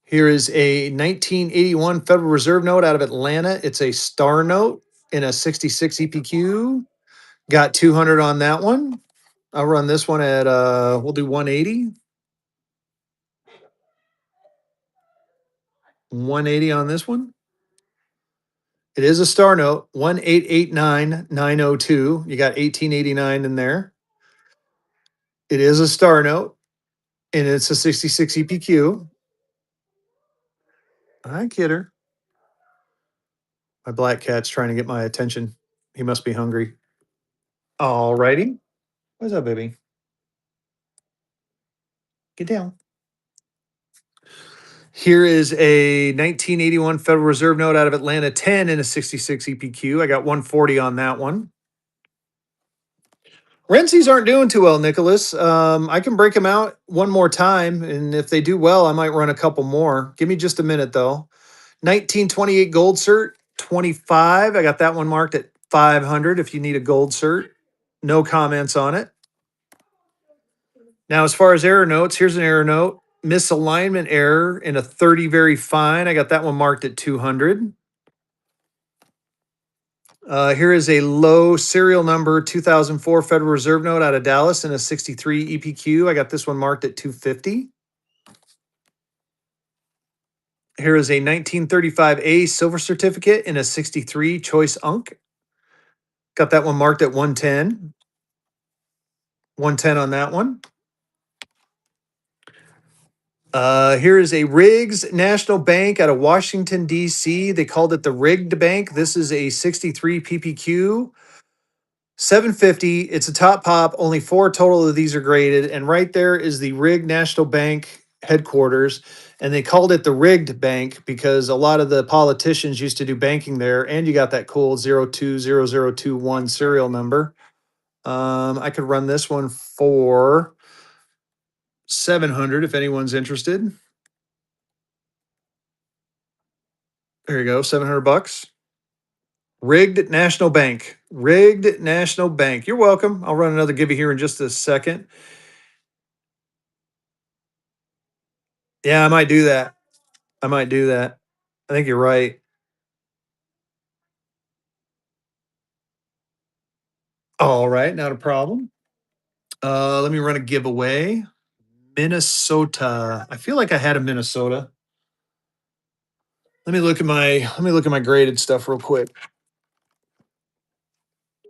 Here is a 1981 Federal Reserve note out of Atlanta. It's a star note in a 66 EPQ. Got 200 on that one. I'll run this one at we'll do 180. 180 on this one. It is a star note, 1889902. You got 1889 in there. It is a star note, and it's a 66 EPQ. I kid her. My black cat's trying to get my attention. He must be hungry. All righty. What's up, baby? Get down. Here is a 1981 Federal Reserve note out of Atlanta 10 in a 66 EPQ. I got 140 on that one. Renzies aren't doing too well, Nicholas. I can break them out one more time, and if they do well, I might run a couple more. Give me just a minute, though. 1928 gold cert, 25. I got that one marked at 500 if you need a gold cert. No comments on it. Now, as far as error notes, here's an error note. Misalignment error in a 30 very fine. I got that one marked at 200. Here is a low serial number 2004 Federal Reserve note out of Dallas in a 63 EPQ. I got this one marked at 250. Here is a 1935A silver certificate in a 63 choice Unk. Got that one marked at 110. 110 on that one. Here is a Riggs National Bank out of Washington, D.C. They called it the Rigged Bank. This is a 63 PPQ. 750. It's a top pop. Only 4 total of these are graded. And right there is the Rigged National Bank headquarters. And they called it the Rigged Bank because a lot of the politicians used to do banking there. And you got that cool 020021 serial number. I could run this one for 700 if anyone's interested. There you go, 700 bucks. Rigged National Bank. Rigged National Bank. You're welcome. I'll run another give you here in just a second. Yeah, I might do that. I might do that. I think you're right. All right, not a problem. Let me run a giveaway. Minnesota. I feel like I had a Minnesota. Let me look at my graded stuff real quick.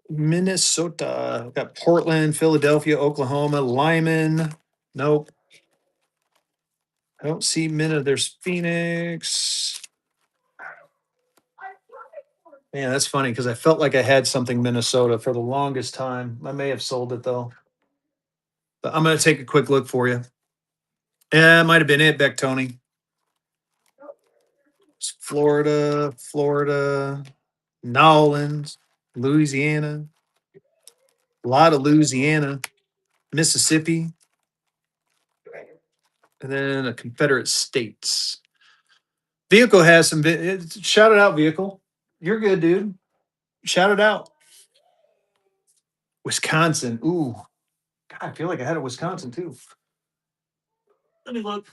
Minnesota. I've got Portland, Philadelphia, Oklahoma, Lyman. Nope. I don't see Minnesota. There's Phoenix. Man, that's funny because I felt like I had something Minnesota for the longest time. I may have sold it though. But I'm gonna take a quick look for you. Yeah, it might have been it, Beck Tony. It's Florida, Nolans, Louisiana, a lot of Louisiana, Mississippi, and then a Confederate States. Vehicle has some. Shout it out, Vehicle. You're good, dude. Shout it out. Wisconsin. Ooh, God, I feel like I had a Wisconsin too. Let me look.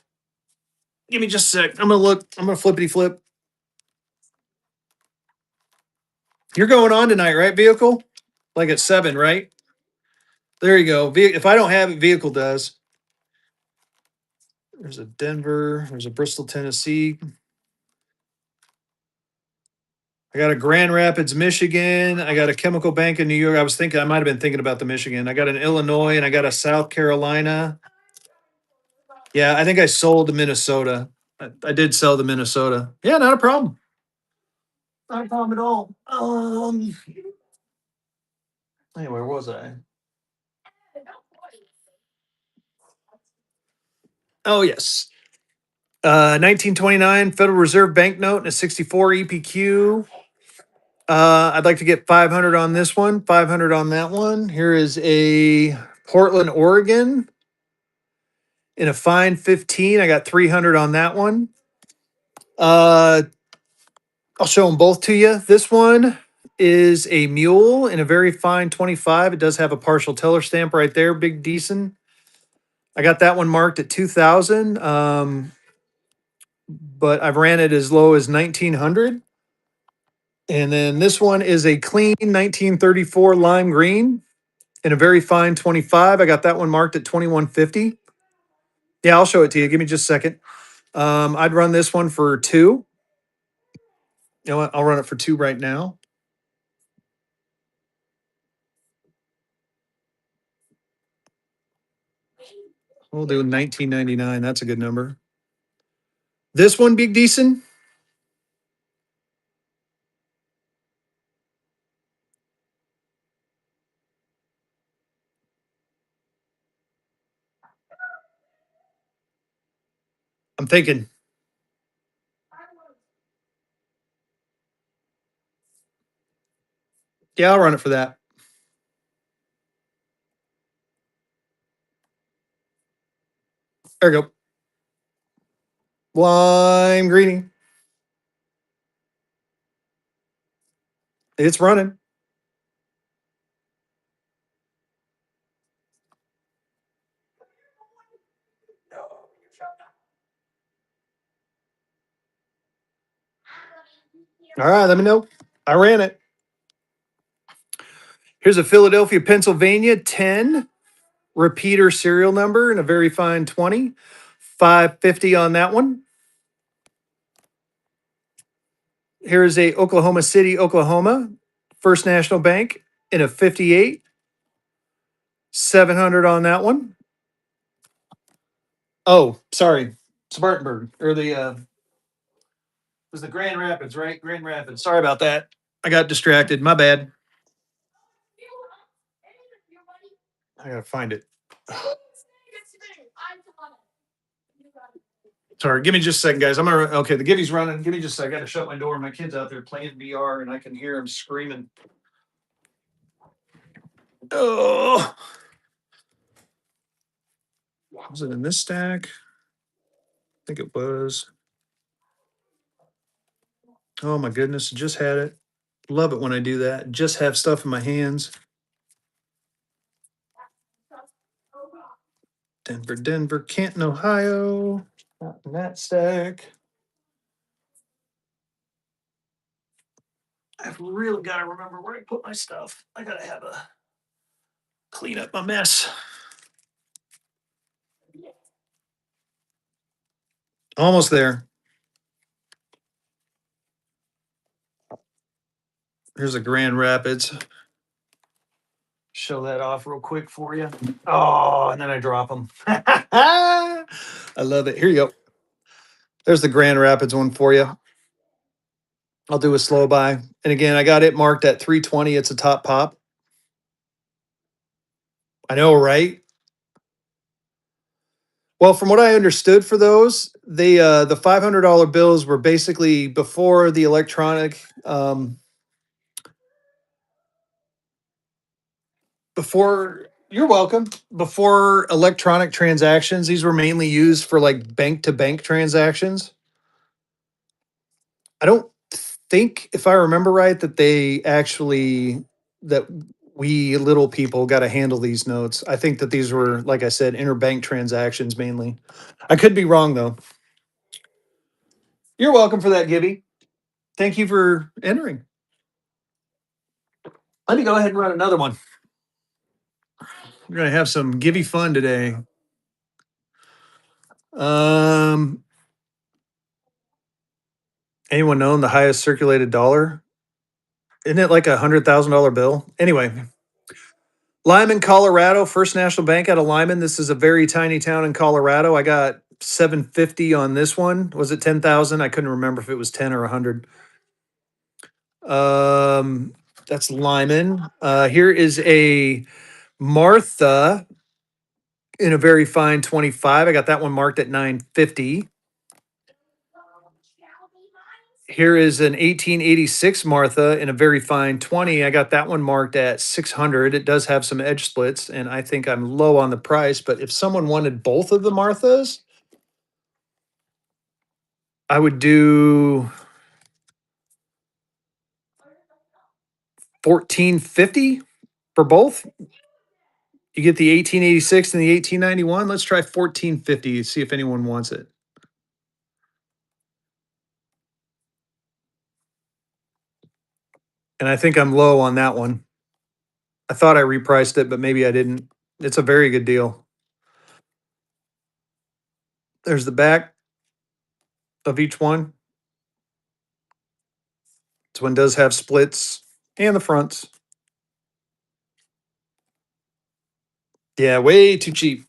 Give me just a sec. I'm gonna look. I'm gonna flippity flip. You're going on tonight, right? Vehicle, like at 7, right? There you go. If I don't have it, Vehicle does. There's a Denver. There's a Bristol, Tennessee. I got a Grand Rapids, Michigan. I got a Chemical Bank in New York. I might have been thinking about the Michigan. I got an Illinois and I got a South Carolina. Yeah, I think I sold to Minnesota. I did sell to Minnesota. Yeah, not a problem. Not a problem at all. Anyway, where was I? Oh, yes. 1929 Federal Reserve banknote and a 64 EPQ. I'd like to get 500 on this one, 500 on that one. Here is a Portland, Oregon in a fine 15. I got 300 on that one. Uh, I'll show them both to you. This one is a mule in a very fine 25. It does have a partial teller stamp right there, big decent. I got that one marked at 2,000. But I've ran it as low as 1,900. And then this one is a clean 1934 lime green in a very fine 25. I got that one marked at 2,150. Yeah, I'll show it to you. Give me just a second. I'd run this one for two. You know what? I'll run it for two right now. We'll do 1999. That's a good number. This one, Big Decent. I'm thinking. Yeah, I'll run it for that. There we go. Lime greenie. It's running. All right, let me know. I ran it. Here's a Philadelphia, Pennsylvania 10 repeater serial number and a very fine 20. 550 on that one. Here's a Oklahoma City, Oklahoma, First National Bank in a 58. 700 on that one. Oh, sorry. Spartanburg or it was the Grand Rapids, right? Grand Rapids. Sorry about that. I got distracted. My bad. I gotta find it. Sorry, give me just a second, guys. I'm gonna okay. The Gibby's running. Give me just a second. I gotta shut my door. My kid's out there playing VR, and I can hear him screaming. Oh, was it in this stack? I think it was. Oh my goodness! Just had it. Love it when I do that. Just have stuff in my hands. Denver, Denver, Canton, Ohio. Not in that stack. I've really got to remember where I put my stuff. I gotta have a clean up my mess. Almost there. Here's a Grand Rapids. Show that off real quick for you. Oh, and then I drop them. I love it. Here you go. There's the Grand Rapids one for you. I'll do a slow buy. And again, I got it marked at 320. It's a top pop. I know, right? Well, from what I understood for those, they the $500 bills were basically before the electronic before you're welcome. Before electronic transactions, these were mainly used for like bank to bank transactions. I don't think, if I remember right, that they actually that we little people got to handle these notes. I think that these were, like I said, interbank transactions mainly. I could be wrong though. You're welcome for that, Gibby. Thank you for entering. Let me go ahead and run another one. We're gonna have some Gibby fun today. Um, anyone known the highest circulated dollar? Isn't it like $100,000 bill? Anyway, Lyman, Colorado, First National Bank out of Lyman. This is a very tiny town in Colorado. I got 750 on this one. Was it 10,000? I couldn't remember if it was 10 or 100. Um, that's Lyman. Here is a Martha in a very fine 25. I got that one marked at 950. Here is an 1886 Martha in a very fine 20. I got that one marked at 600. It does have some edge splits, and I think I'm low on the price. But if someone wanted both of the Marthas, I would do 1450 for both. You get the 1886 and the 1891. Let's try 1450, see if anyone wants it. And I think I'm low on that one. I thought I repriced it, but maybe I didn't. It's a very good deal. There's the back of each one. This one does have splits and the fronts. Yeah, way too cheap.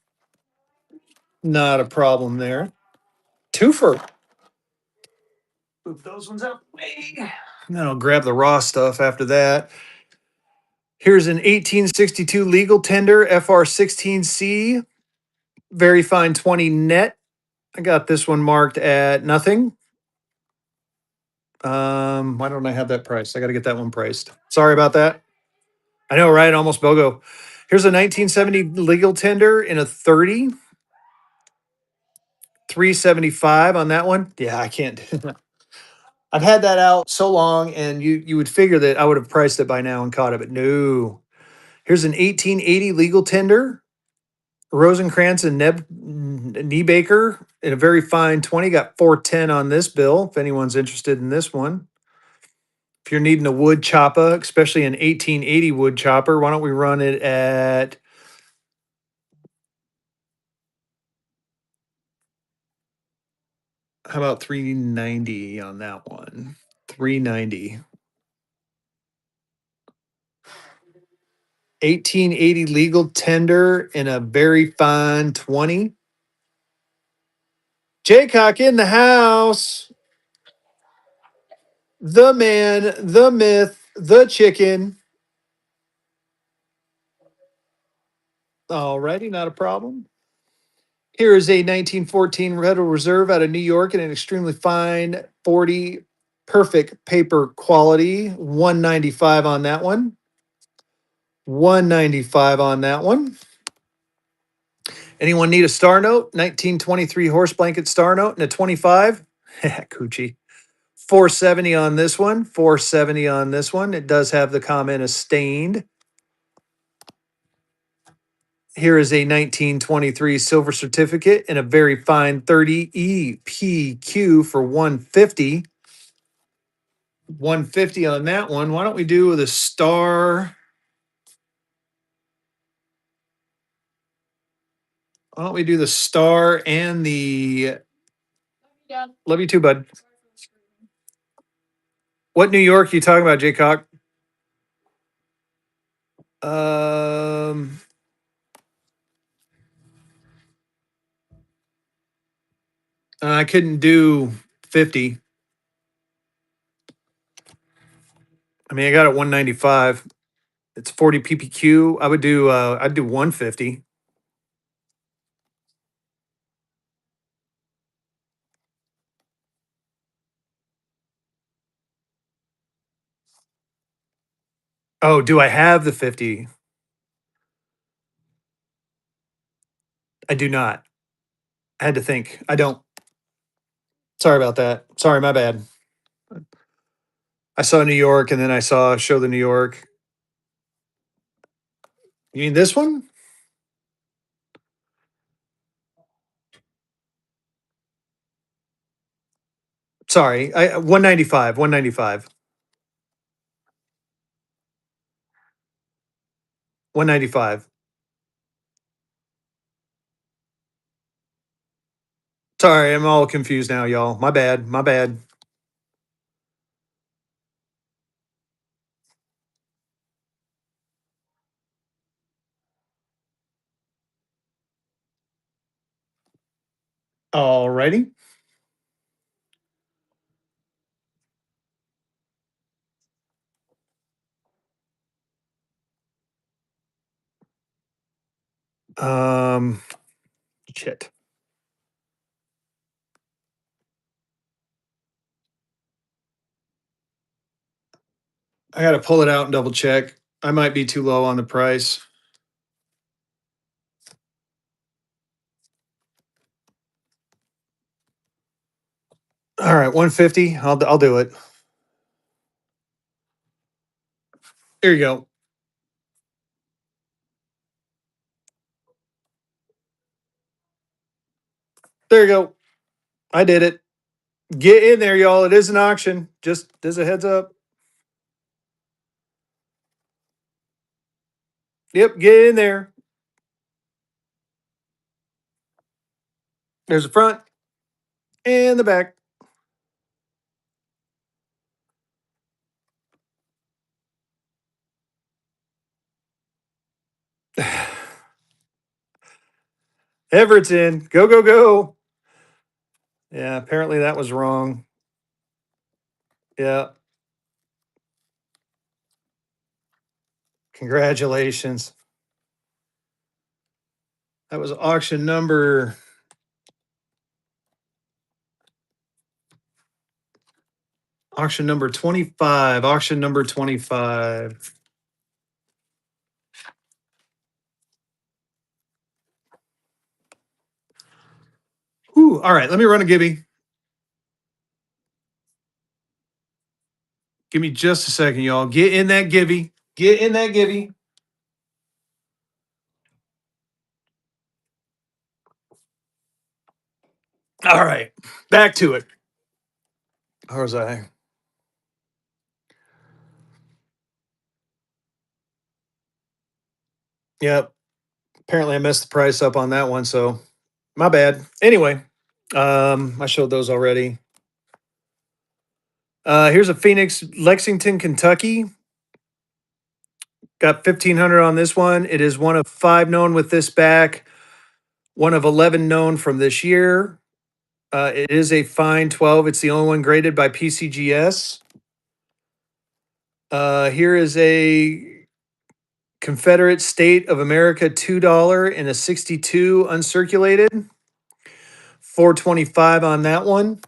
Not a problem there. Twofer. Move those ones out way. And then I'll grab the raw stuff after that. Here's an 1862 legal tender FR16C, very fine 20 net. I got this one marked at nothing. Why don't I have that priced? I got to get that one priced. Sorry about that. I know, right? Almost BOGO. Here's a 1970 legal tender in a 30. 375 on that one. Yeah, I can't. I've had that out so long, and you would figure that I would have priced it by now and caught it, but no. Here's an 1880 legal tender, Rosencrantz and Niebaker in a very fine 20. Got 410 on this bill. If anyone's interested in this one, if you're needing a wood chopper, especially an 1880 wood chopper, why don't we run it at how about 390 on that one? 390. 1880 legal tender in a very fine 20. Jaycock in the house. The man, the myth, the chicken. Alrighty, not a problem. Here is a 1914 Federal Reserve out of New York in an extremely fine 40 perfect paper quality. 195 on that one. 195 on that one. Anyone need a star note? 1923 horse blanket star note and a 25. Coochie. 470 on this one. 470 on this one. It does have the comment as stained. Here is a 1923 silver certificate in a very fine 30 EPQ for 150. 150 on that one. Why don't we do the star? Why don't we do the star and the love you too, bud. What New York are you talking about, Jay Cock? Um I couldn't do 50. I mean, I got it 195. It's 40 PPQ. I would do I'd do 150. Oh, do I have the 50? I do not. I had to think. I don't. Sorry about that. Sorry, my bad. I saw New York and then I saw Show the New York. You mean this one? Sorry. 195. 195. 195. Sorry, I'm all confused now, y'all. My bad. My bad. All righty. Um, shit. I got to pull it out and double check. I might be too low on the price. All right, 150. I'll do it. There you go. There you go. I did it. Get in there, y'all. It is an auction. Just as a heads up. Yep, get in there. There's the front and the back. Everett's in. Go, go, go. Yeah, apparently that was wrong. Yeah. Congratulations. That was auction number 25. Auction number 25. Ooh, all right, let me run a gibby. Give me just a second, y'all. Get in that gibby. Get in that gibby. All right, back to it. How was I? Yep. Apparently I messed the price up on that one, so my bad. Anyway, I showed those already. Here's a Phoenix, Lexington, Kentucky. Got 1,500 on this one. It is one of 5 known with this back, one of 11 known from this year. It is a fine 12. It's the only one graded by PCGS. Here is a Confederate State of America $2 and a 62 uncirculated. 425 on that one.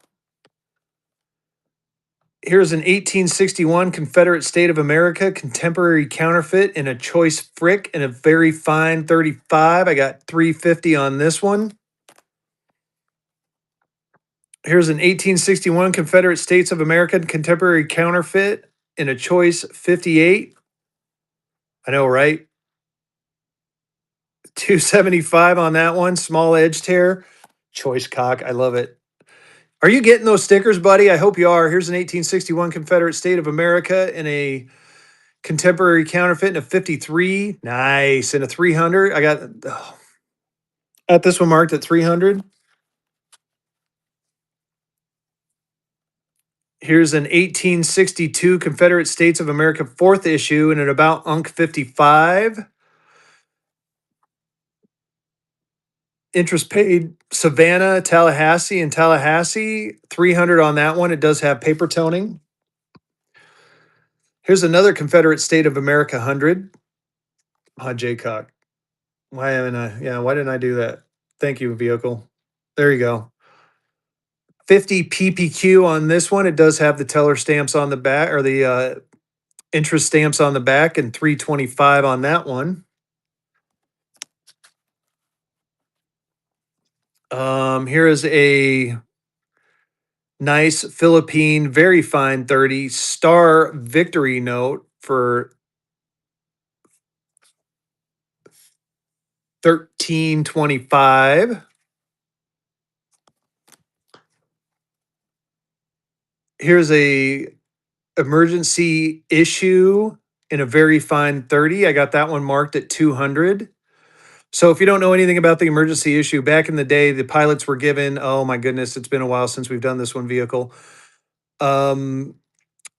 Here's an 1861 Confederate State of America contemporary counterfeit in a choice frick and a very fine 35. I got 350 on this one. Here's an 1861 Confederate States of America contemporary counterfeit in a choice 58. I know, right? 275 on that one. Small edge tear. Choice cock. I love it. Are you getting those stickers, buddy? I hope you are. Here's an 1861 Confederate State of America in a contemporary counterfeit in a 53. Nice. And a 300. I got this one marked at 300. Here's an 1862 Confederate States of America fourth issue in an about Unk 55. Interest paid Savannah, Tallahassee, and Tallahassee. 300 on that one. It does have paper toning. Here's another Confederate State of America 100. Jaycock. Why haven't I? Yeah, why didn't I do that? Thank you, vehicle. There you go. 50 PPQ on this one. It does have the teller stamps on the back or the interest stamps on the back and 325 on that one. Here is a nice Philippine, very fine 30 star victory note for 1325. Here's a emergency issue in a very fine 30. I got that one marked at 200. So if you don't know anything about the emergency issue, back in the day, the pilots were given, oh my goodness, it's been a while since we've done this one vehicle.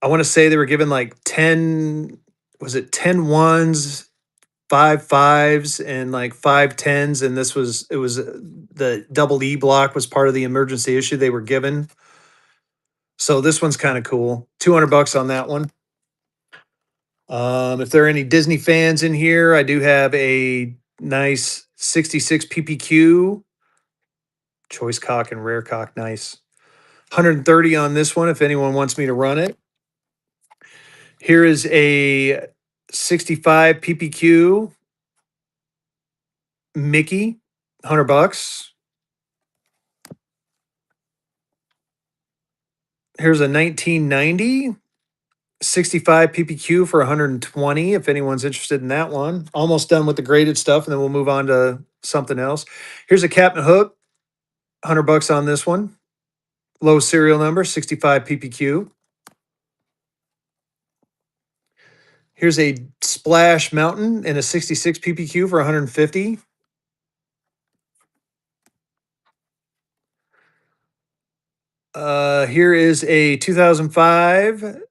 I want to say they were given like 10, was it 10 ones five fives and like five tens, and it was the double E block was part of the emergency issue they were given. So this one's kind of cool. $200 on that one. If there are any Disney fans in here, I do have a nice 66 PPQ, choice cock and rare cock, nice. 130 on this one if anyone wants me to run it. Here is a 65 PPQ Mickey, $100. Here's a 1990 65 PPQ for 120 if anyone's interested in that one. Almost done with the graded stuff, and then we'll move on to something else. Here's a Captain Hook, $100 on this one. Low serial number, 65 PPQ. Here's a Splash Mountain in a 66 PPQ for 150. Here is a 2005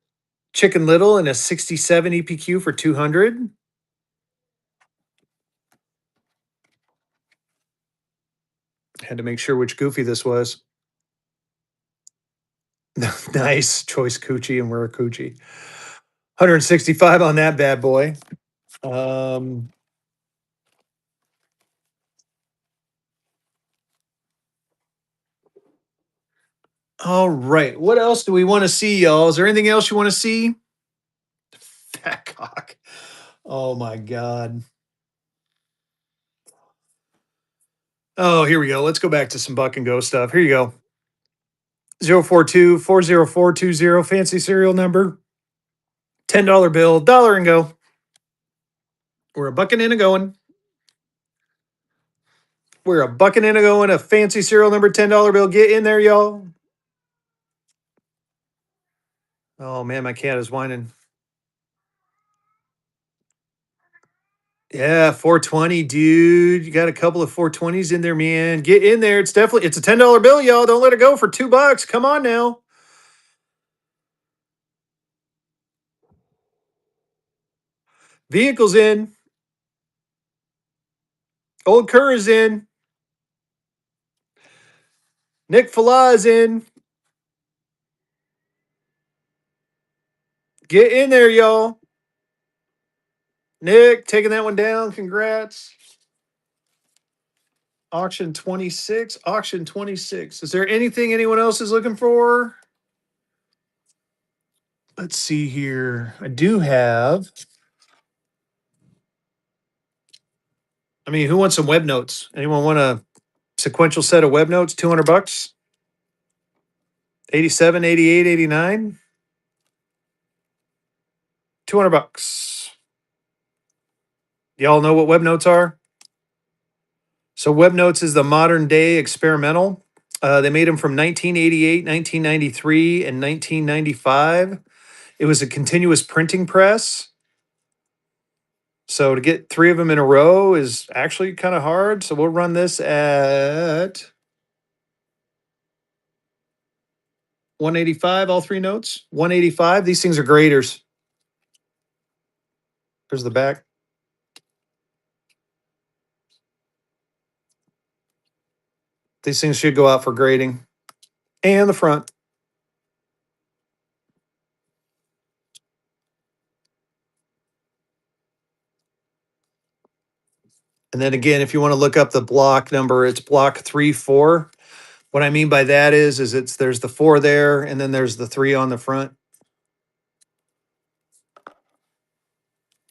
Chicken Little in a 67 EPQ for 200. Had to make sure which Goofy this was. Nice choice Coochie and we're a Coochie. 165 on that bad boy. Um, all right. What else do we want to see, y'all? Is there anything else you want to see? Fat cock. Oh my God. Oh, here we go. Let's go back to some Buck and Go stuff. Here you go. 042-40420, fancy serial number. $10 bill, dollar and go. We're a bucking in a going. We're a bucking in a going, a fancy serial number, $10 bill. Get in there, y'all. Oh man, my cat is whining. Yeah, 420, dude. You got a couple of 420s in there, man. Get in there. It's a $10 bill, y'all. Don't let it go for $2. Come on now. Vehicles in. Old Kerr is in. Nick Falah is in. Get in there, y'all. Nick, taking that one down. Congrats. Auction 26. Auction 26. Is there anything anyone else is looking for? Let's see here. I do have. I mean, who wants some web notes? Anyone want a sequential set of web notes? $200. 87, 88, 89. $200. Y'all know what web notes are? So web notes is the modern day experimental. They made them from 1988, 1993, and 1995. It was a continuous printing press. So to get three of them in a row is actually kind of hard. So we'll run this at 185, all three notes. 185. These things are graders. There's the back. These things should go out for grading. And the front. And then again, if you want to look up the block number, it's block 34. What I mean by that is there's the 4 there, and then there's the 3 on the front.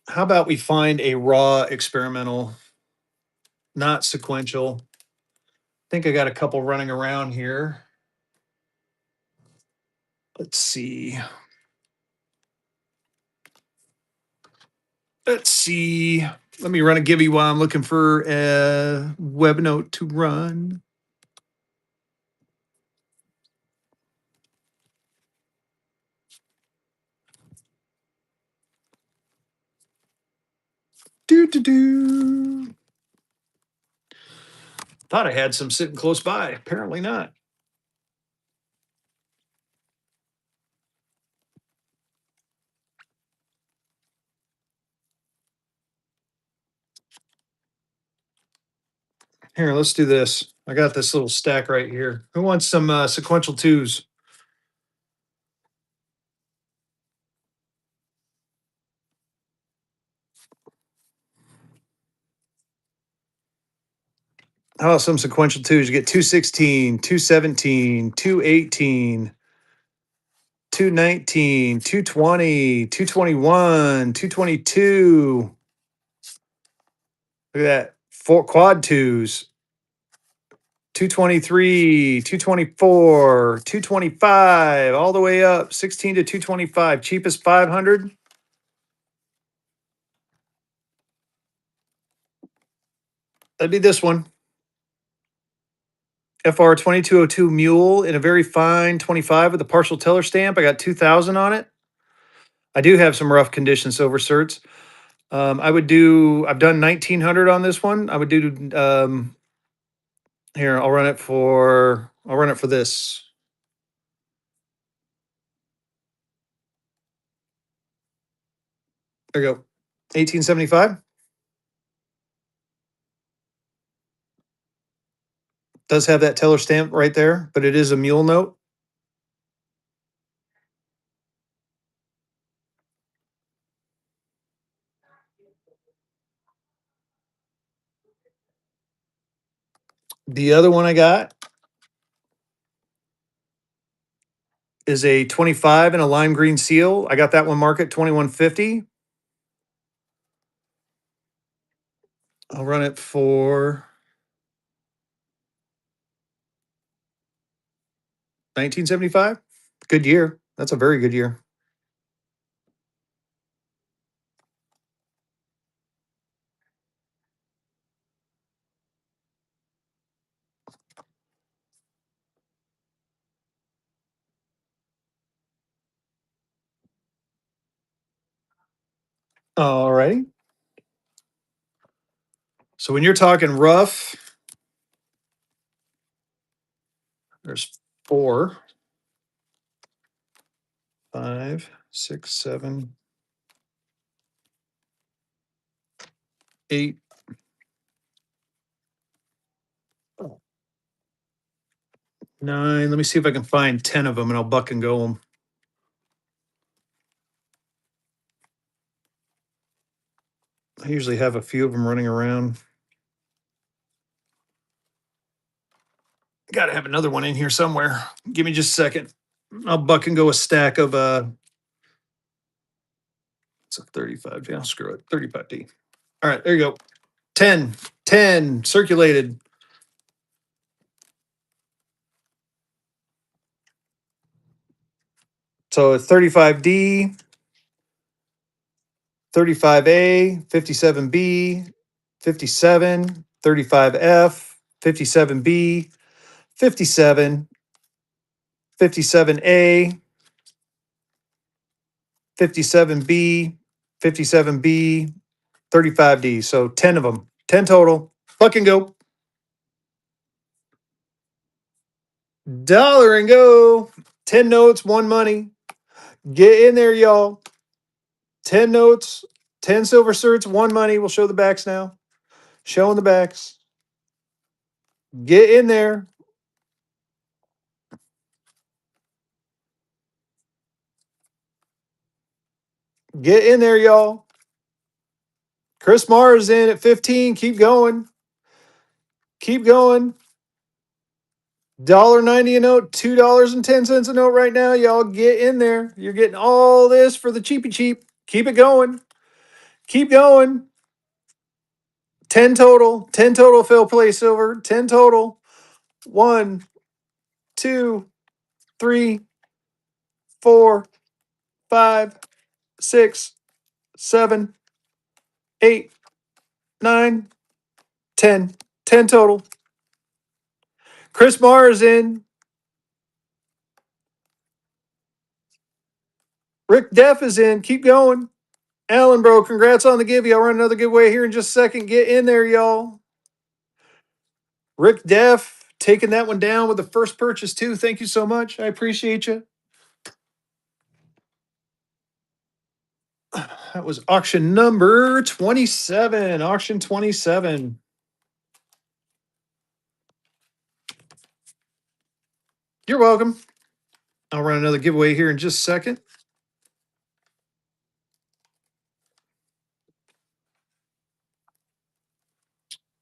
How about we find a raw experimental, not sequential? I think I got a couple running around here. Let's see. Let's see. Let me run a Gibby while I'm looking for a web note to run. Do do do. Thought I had some sitting close by. Apparently not. Here, let's do this. I got this little stack right here. Who wants some sequential twos? How about some sequential twos? You get 216, 217, 218, 219, 220, 221, 222. Look at that. Four quad twos. 223, 224, 225, all the way up 16 to 225. Cheapest 500. That'd be this one. FR 2202 Mule in a very fine 25 with a partial teller stamp. I got 2,000 on it. I do have some rough condition silver certs. I've done 1,900 on this one. I would do, here, I'll run it for this. There you go. 1875. Does have that teller stamp right there, but it is a mule note. The other one I got is a 25 and a lime green seal. I got that one marked at 2150. I'll run it for 1975. Good year. That's a very good year. All righty. So when you're talking rough, there's 4, 5, 6, 7, 8, 9. Let me see if I can find 10 of them and I'll buck and go them. I usually have a few of them running around. Got to have another one in here somewhere. Give me just a second. I'll buck and go a stack of it's a 35. Yeah, screw it. 35D. All right, there you go. 10, 10 circulated. So 35D, 35A, 57B, 57, 35F, 57B, 57, 57A, 57B, 57B, 35D. So 10 of them. 10 total. Fucking go. Dollar and go. 10 notes, 1 money. Get in there, y'all. 10 notes, 10 silver certs, 1 money. We'll show the backs now. Showing the backs. Get in there. Get in there, y'all. Chris Mars in at 15. Keep going. Keep going. $1.90 a note, $2.10 a note right now. Y'all get in there. You're getting all this for the cheapy cheap. Keep it going. Keep going. 10 total. 10 total Phil play silver. 10 total. 1, 2, 3, 4, 5, 6, 7, 8, 9, 10. 10 total. Chris Mars in. Rick Deff is in. Keep going. Alan, bro, congrats on the give. I'll run another giveaway here in just a second. Get in there, y'all. Rick Deff taking that one down with the first purchase, too. Thank you so much. I appreciate you. That was auction number 27. Auction 27. You're welcome. I'll run another giveaway here in just a second.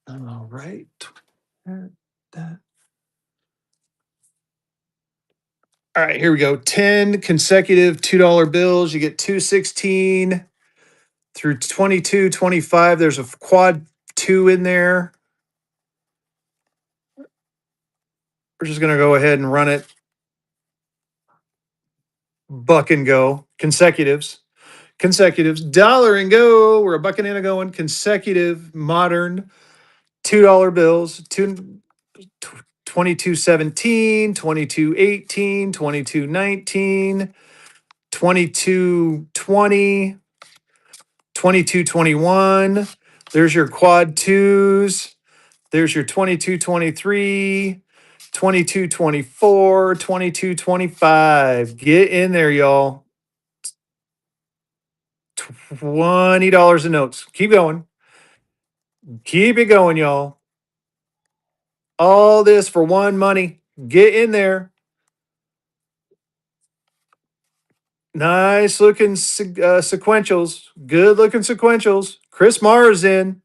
All right. That. All right, here we go. 10 consecutive $2 bills. You get 216 through 22.25. There's a quad 2 in there. We're just going to go ahead and run it buck and go. Consecutives. Consecutives. Dollar and go. We're a bucking and a going. Consecutive modern $2 bills. 2217, 2218, 2219, 2220, 2221. There's your quad twos. There's your 2223, 2224, 2225. Get in there, y'all. $20 in notes. Keep going. Keep it going, y'all. All this for one money. Get in there. Nice looking sequentials. Good looking sequentials. Chris Mars in.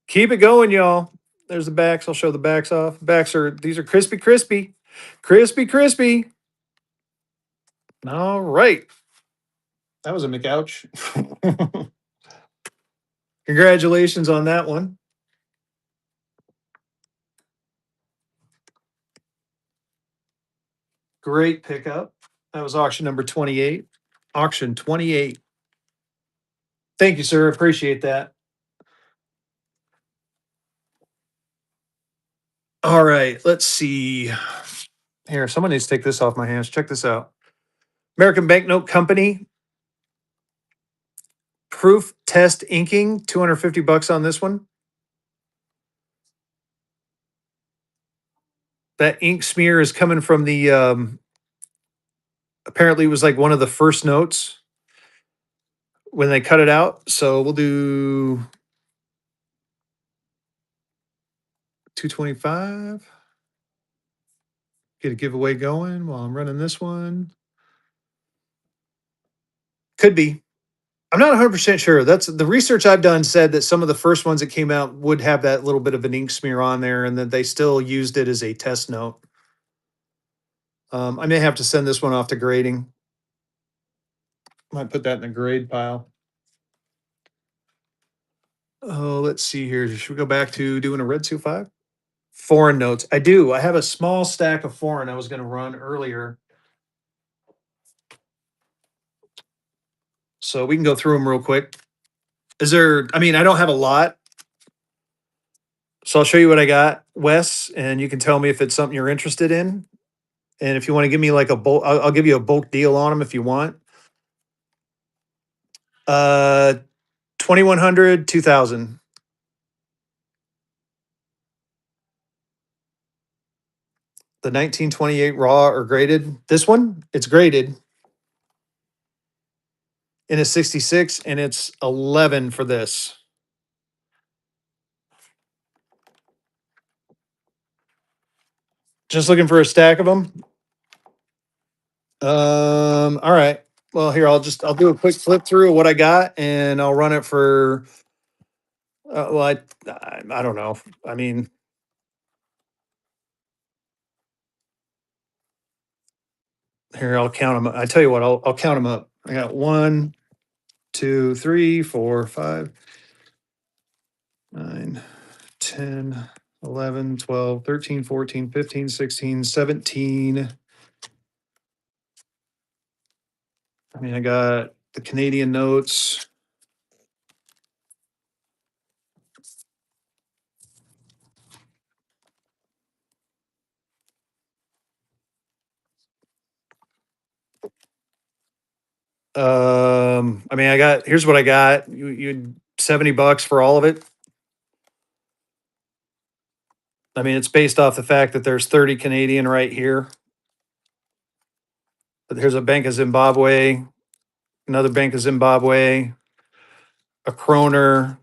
Keep it going, y'all. There's the backs. I'll show the backs off. These are crispy, crispy. Crispy, crispy. All right. That was a McOuch. Congratulations on that one. Great pickup. That was auction number 28. Auction 28. Thank you, sir. Appreciate that. All right. Let's see. Here, someone needs to take this off my hands. Check this out. American Banknote Company. Proof test inking. $250 on this one. That ink smear is coming from the apparently it was like one of the first notes when they cut it out. So we'll do 225. Get a giveaway going while I'm running this one. Could be. I'm not 100% sure. That's the research I've done said that some of the first ones that came out would have that little bit of an ink smear on there and that they still used it as a test note. I may have to send this one off to grading. Might put that in the grade pile. Oh, let's see here. Should we go back to doing a red 2.5? Foreign notes. I do. I have a small stack of foreign I was going to run earlier. So we can go through them real quick. I don't have a lot. So I'll show you what I got, Wes, and you can tell me if it's something you're interested in. And if you want to give me like a bulk, I'll give you a bulk deal on them if you want. 2100, 2000. The 1928 raw or graded. This one, it's graded in a 66 and it's 11 for this. Just looking for a stack of them. All right. Well, here I'll do a quick flip through of what I got, and I'll run it for. I don't know. I mean, here I'll count them. I tell you what, I'll count them up. I got 1, 2, 3, 4, 5, 9, 10, 11, 12, 13, 14, 15, 16, 17. I mean, I got the Canadian notes. Here's what I got. You $70 for all of it. I mean, it's based off the fact that there's 30 Canadian right here. But here's a Bank of Zimbabwe, another Bank of Zimbabwe, a Kroner,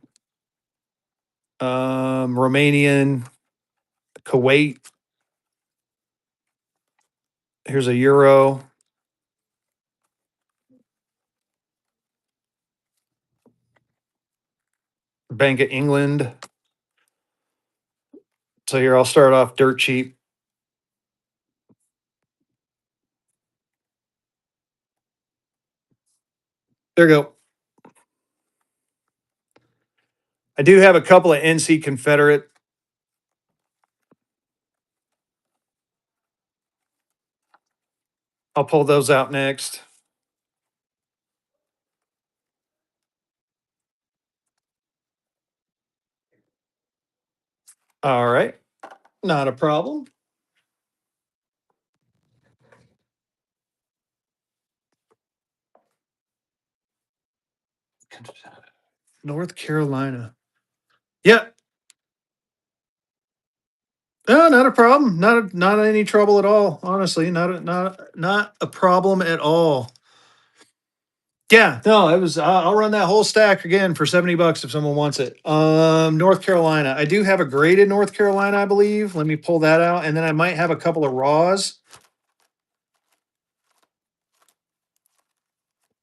Romanian, Kuwait, Here's a euro. Bank of England. So here I'll start off dirt cheap. There you go. I do have a couple of NC Confederate. I'll pull those out next. All right. Not a problem. North Carolina. Yeah. No, not a problem. Not any trouble at all. Honestly, not a problem at all. Yeah, no, it was. I'll run that whole stack again for $70 if someone wants it. North Carolina. I do have a graded North Carolina, I believe. Let me pull that out, and then I might have a couple of raws.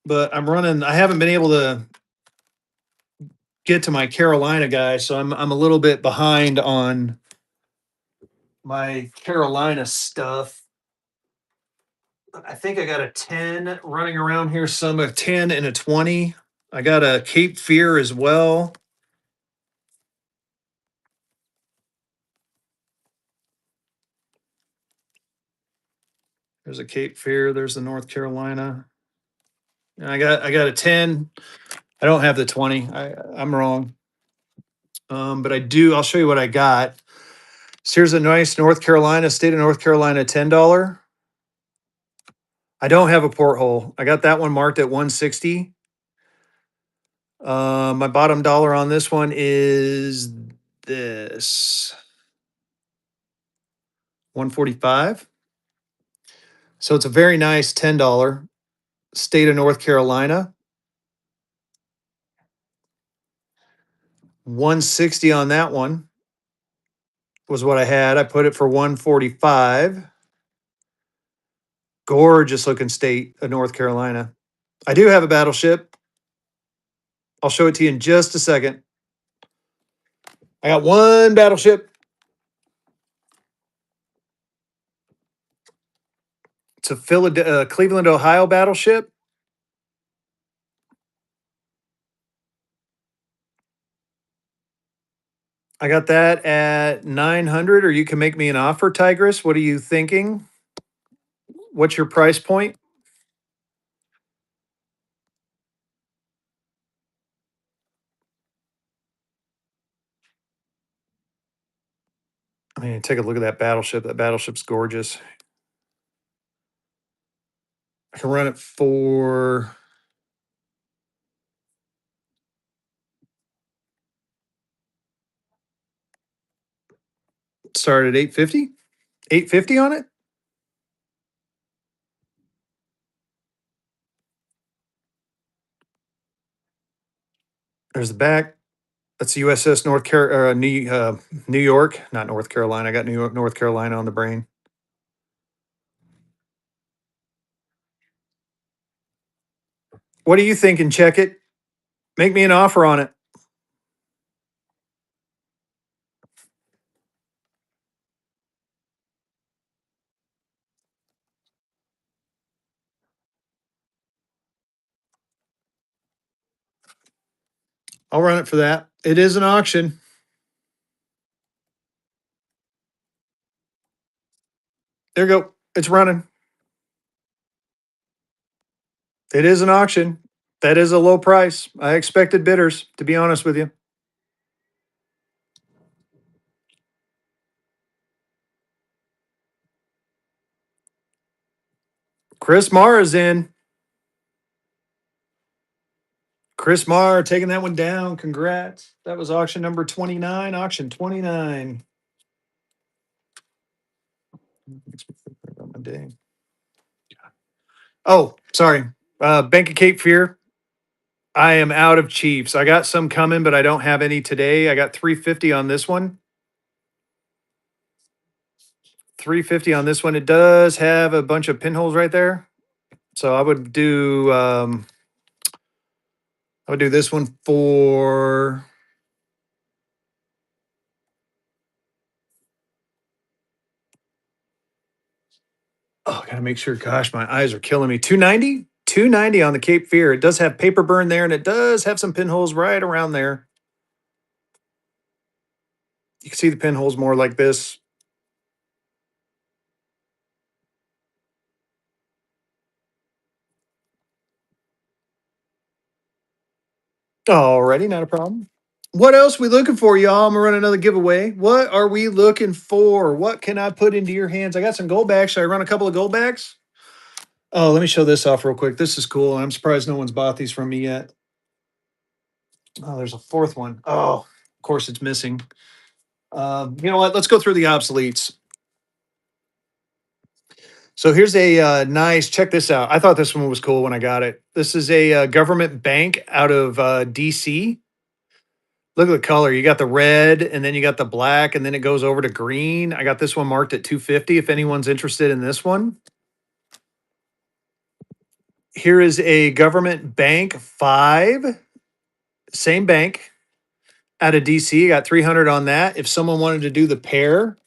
But I'm running. I haven't been able to get to my Carolina guy, so I'm a little bit behind on my Carolina stuff. I think I got a 10 running around here, some a 10 and a 20. I got a Cape Fear as well. There's a Cape Fear, there's the North Carolina. And I got a 10. I don't have the 20. I'm wrong. But I'll show you what I got. So here's a nice North Carolina, state of North Carolina $10. I don't have a porthole. I got that one marked at 160. My bottom dollar on this one is this 145. So it's a very nice $10 state of North Carolina. 160 on that one was what I had. I put it for 145. Gorgeous looking state of North Carolina. I do have a battleship. I'll show it to you in just a second. I got one battleship. It's a Cleveland, Ohio battleship. I got that at 900, or you can make me an offer, Tigress. What are you thinking? What's your price point? I mean, take a look at that battleship. That battleship's gorgeous. I can run it for start at 850. 850 on it. There's the back. That's the USS New York, not North Carolina. I got New York, North Carolina on the brain. What are you thinking? Check it. Make me an offer on it. I'll run it for that. It is an auction. There you go. It's running. It is an auction. That is a low price. I expected bidders, to be honest with you. Chris Marr is in. Chris Marr taking that one down. Congrats. That was auction number 29. Auction 29. Makes me think about my day. Oh, sorry. Bank of Cape Fear. I am out of Chiefs. I got some coming, but I don't have any today. I got 350 on this one. 350 on this one. It does have a bunch of pinholes right there. So I would do this one for, oh, I gotta make sure. Gosh, my eyes are killing me. 290? 290 on the Cape Fear. It does have paper burn there and it does have some pinholes right around there. You can see the pinholes more like this. Alrighty, not a problem. What else we looking for, y'all? I'm gonna run another giveaway. What are we looking for? What can I put into your hands? I got some gold backs. Should I run a couple of gold backs? Oh, let me show this off real quick. This is cool. I'm surprised no one's bought these from me yet. Oh, there's a fourth one. Oh, of course it's missing. You know what? Let's go through the obsoletes. So here's a nice. Check this out. I thought this one was cool when I got it. This is a government bank out of DC. Look at the color. You got the red, and then you got the black, and then it goes over to green. I got this one marked at 250. If anyone's interested in this one, here is a government bank 5, same bank out of DC. Got 300 on that. If someone wanted to do the pair,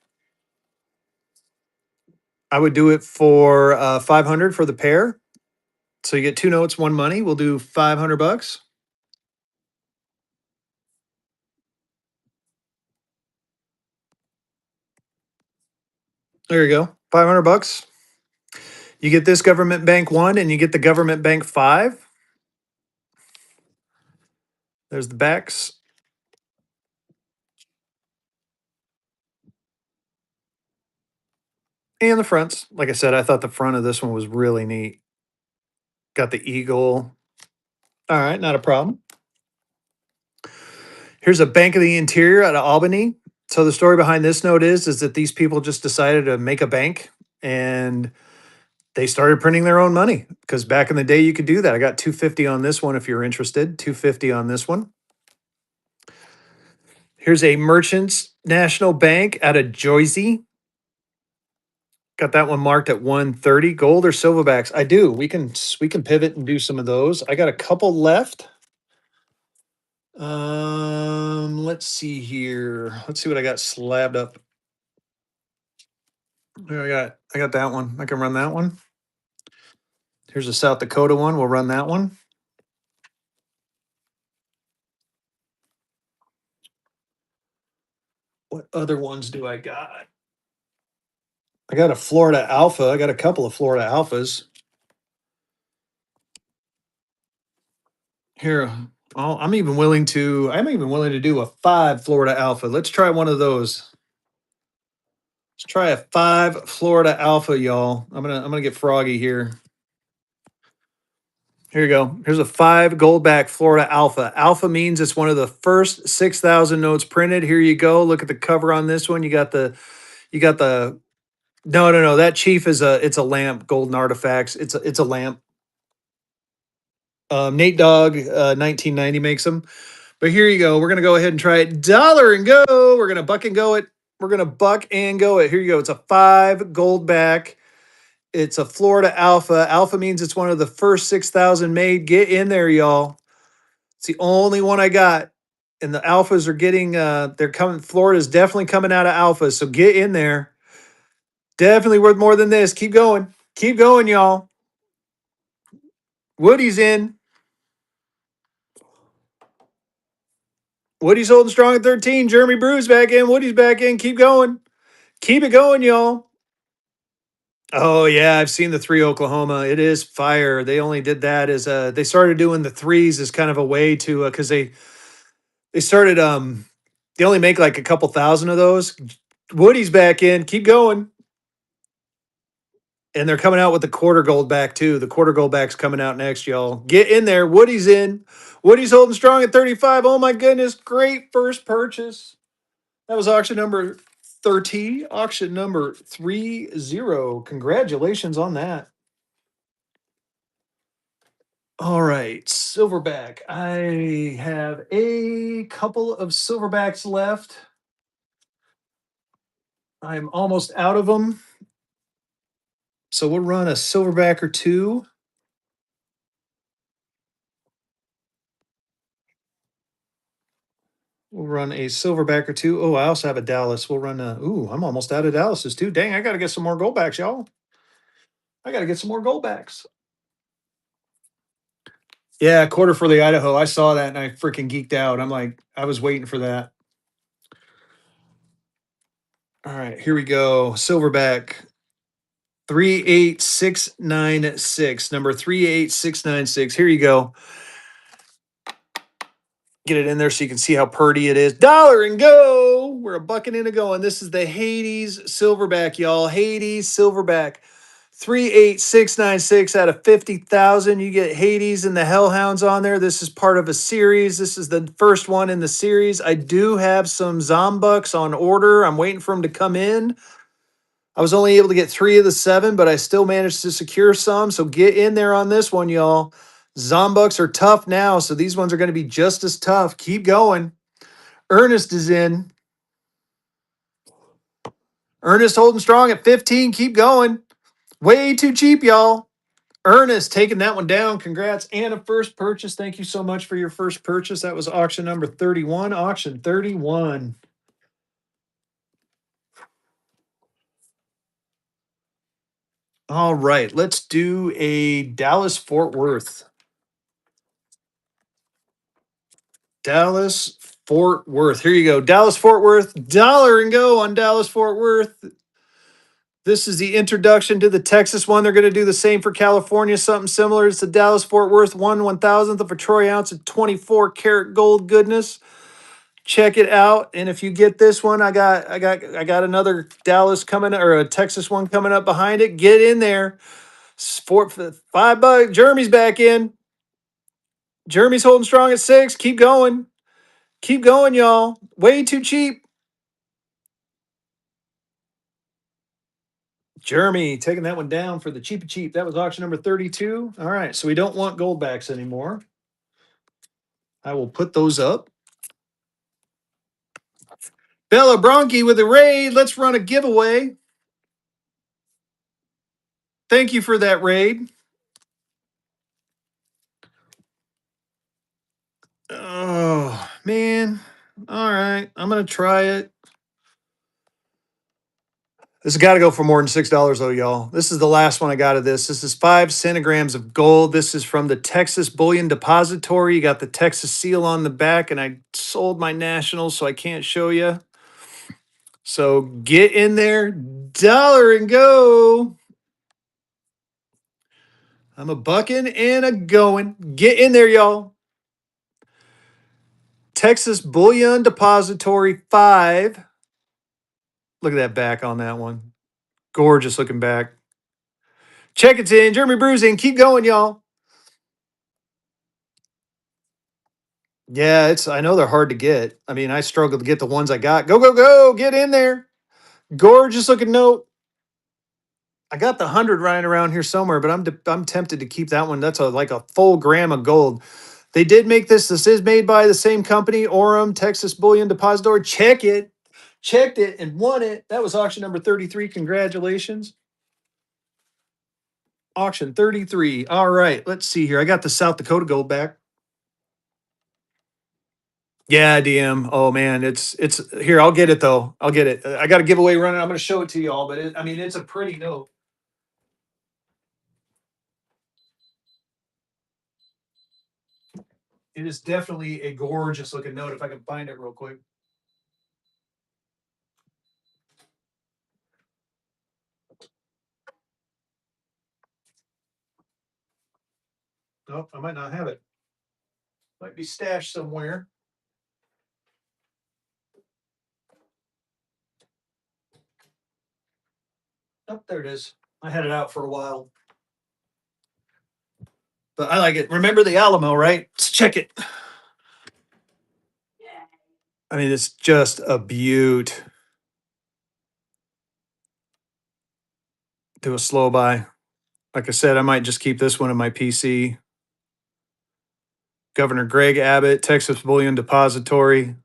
I would do it for 500 for the pair. So you get 2 notes, 1 money. We'll do 500 bucks. There you go. 500 bucks. You get this government bank 1 and you get the government bank 5. There's the backs. And the fronts. Like I said, I thought the front of this one was really neat. Got the eagle. All right, not a problem. Here's a Bank of the Interior out of Albany. So the story behind this note is that these people just decided to make a bank and they started printing their own money because back in the day you could do that. I got 250 on this one if you're interested. 250 on this one. Here's a Merchants National Bank out of Jersey. Got that one marked at 130. Gold or silverbacks? I do. We can pivot and do some of those. I got a couple left. Let's see here. Let's see what I got slabbed up. Here I got that one. I can run that one. Here's a South Dakota one. We'll run that one. What other ones do I got? I got a Florida Alpha. I got a couple of Florida Alphas. Here, I'm even willing to do a 5 Florida Alpha. Let's try one of those. Let's try a 5 Florida Alpha, y'all. I'm gonna get froggy here. Here you go. Here's a 5 Goldback Florida Alpha. Alpha means it's one of the first 6,000 notes printed. Here you go. Look at the cover on this one. You got the no. That chief it's a lamp, golden artifacts. It's a lamp. Nate Dogg, 1990 makes them. But here you go. We're gonna go ahead and try it. Dollar and go. We're gonna buck and go it. We're gonna buck and go it. Here you go. It's a 5 Goldback. It's a Florida Alpha. Alpha means it's one of the first 6,000 made. Get in there, y'all. It's the only one I got. And the alphas are getting they're coming. Florida's definitely coming out of alphas. So get in there. Definitely worth more than this. Keep going. Keep going, y'all. Woody's in. Woody's holding strong at 13. Jeremy Brew's back in. Woody's back in. Keep going. Keep it going, y'all. Oh yeah, I've seen the 3 Oklahoma. It is fire. They only did that as they started doing the threes as kind of a way to because they started they only make like a couple thousand of those. Woody's back in. Keep going. And they're coming out with the quarter gold back too. The quarter gold back's coming out next, y'all. Get in there. Woody's in. Woody's holding strong at 35. Oh my goodness. Great first purchase. That was auction number 30. Auction number 30. Congratulations on that. All right. Silverback. I have a couple of silverbacks left. I'm almost out of them. So we'll run a silverback or two. We'll run a silverback or two. Oh, I also have a Dallas. We'll run a. Ooh, I'm almost out of Dallases too. Dang, I got to get some more goldbacks, y'all. I got to get some more goldbacks. Yeah, quarter for the Idaho. I saw that and I freaking geeked out. I'm like, I was waiting for that. All right, here we go. Silverback 38696. Number 38696. Here you go. Get it in there so you can see how purty it is. Dollar and go. We're a bucket in a going. This is the Hades Silverback, y'all. Hades Silverback. 38696 out of 50,000. You get Hades and the Hellhounds on there. This is part of a series. This is the first one in the series. I do have some Zombucks on order. I'm waiting for them to come in. I was only able to get 3 of the 7, but I still managed to secure some. So get in there on this one, y'all. Zombucks are tough now, so these ones are going to be just as tough. Keep going. Ernest is in. Ernest holding strong at 15. Keep going. Way too cheap, y'all. Ernest taking that one down. Congrats. And a first purchase. Thank you so much for your first purchase. That was auction number 31. Auction 31. All right. Let's do a Dallas Fort Worth. Dallas Fort Worth. Here you go. Dallas Fort Worth. Dollar and go on Dallas Fort Worth. This is the introduction to the Texas one. They're going to do the same for California, something similar. It's the Dallas Fort Worth 1/1000th of a troy ounce of 24 karat gold goodness. Check it out. And if you get this one, I got another Dallas coming or a Texas one coming up behind it. Get in there. $5. Jeremy's back in. Jeremy's holding strong at 6. Keep going. Keep going, y'all. Way too cheap. Jeremy taking that one down for the cheapy cheap. That was auction number 32. All right, so we don't want goldbacks anymore. I will put those up. Bella Bronchi with a raid. Let's run a giveaway. Thank you for that raid. Oh, man. All right, I'm going to try it. This has got to go for more than $6 though, y'all. This is the last one I got of this. This is 5 centigrams of gold. This is from the Texas Bullion Depository. You got the Texas seal on the back, and I sold my nationals, so I can't show you. So get in there, dollar and go. I'm a bucking and a going. Get in there, y'all. Texas Bullion Depository 5. Look at that back on that one. Gorgeous looking back. Check it's in. Jeremy Bruising. Keep going, y'all. Yeah, I know they're hard to get. I mean, I struggled to get the ones I got. Go, go, go. Get in there. Gorgeous looking note. I got the 100 lying around here somewhere, but I'm tempted to keep that one. That's like a full gram of gold. They did make this. This is made by the same company, Orem, Texas Bullion Depository. Check it. Checked it and won it. That was auction number 33. Congratulations. Auction 33. All right, let's see here. I got the South Dakota gold back. Yeah, DM. Oh man, it's here. I'll get it though. I'll get it. I got a giveaway running. I'm going to show it to y'all, but I mean, it's a pretty note. It is definitely a gorgeous looking note. If I can find it real quick. Nope, I might not have it. Might be stashed somewhere. Oh, there it is. I had it out for a while. But I like it. Remember the Alamo, right? Let's check it. I mean, it's just a beaut. Do a slow buy. Like I said, I might just keep this one in my PC. Governor Greg Abbott, Texas Bullion Depository.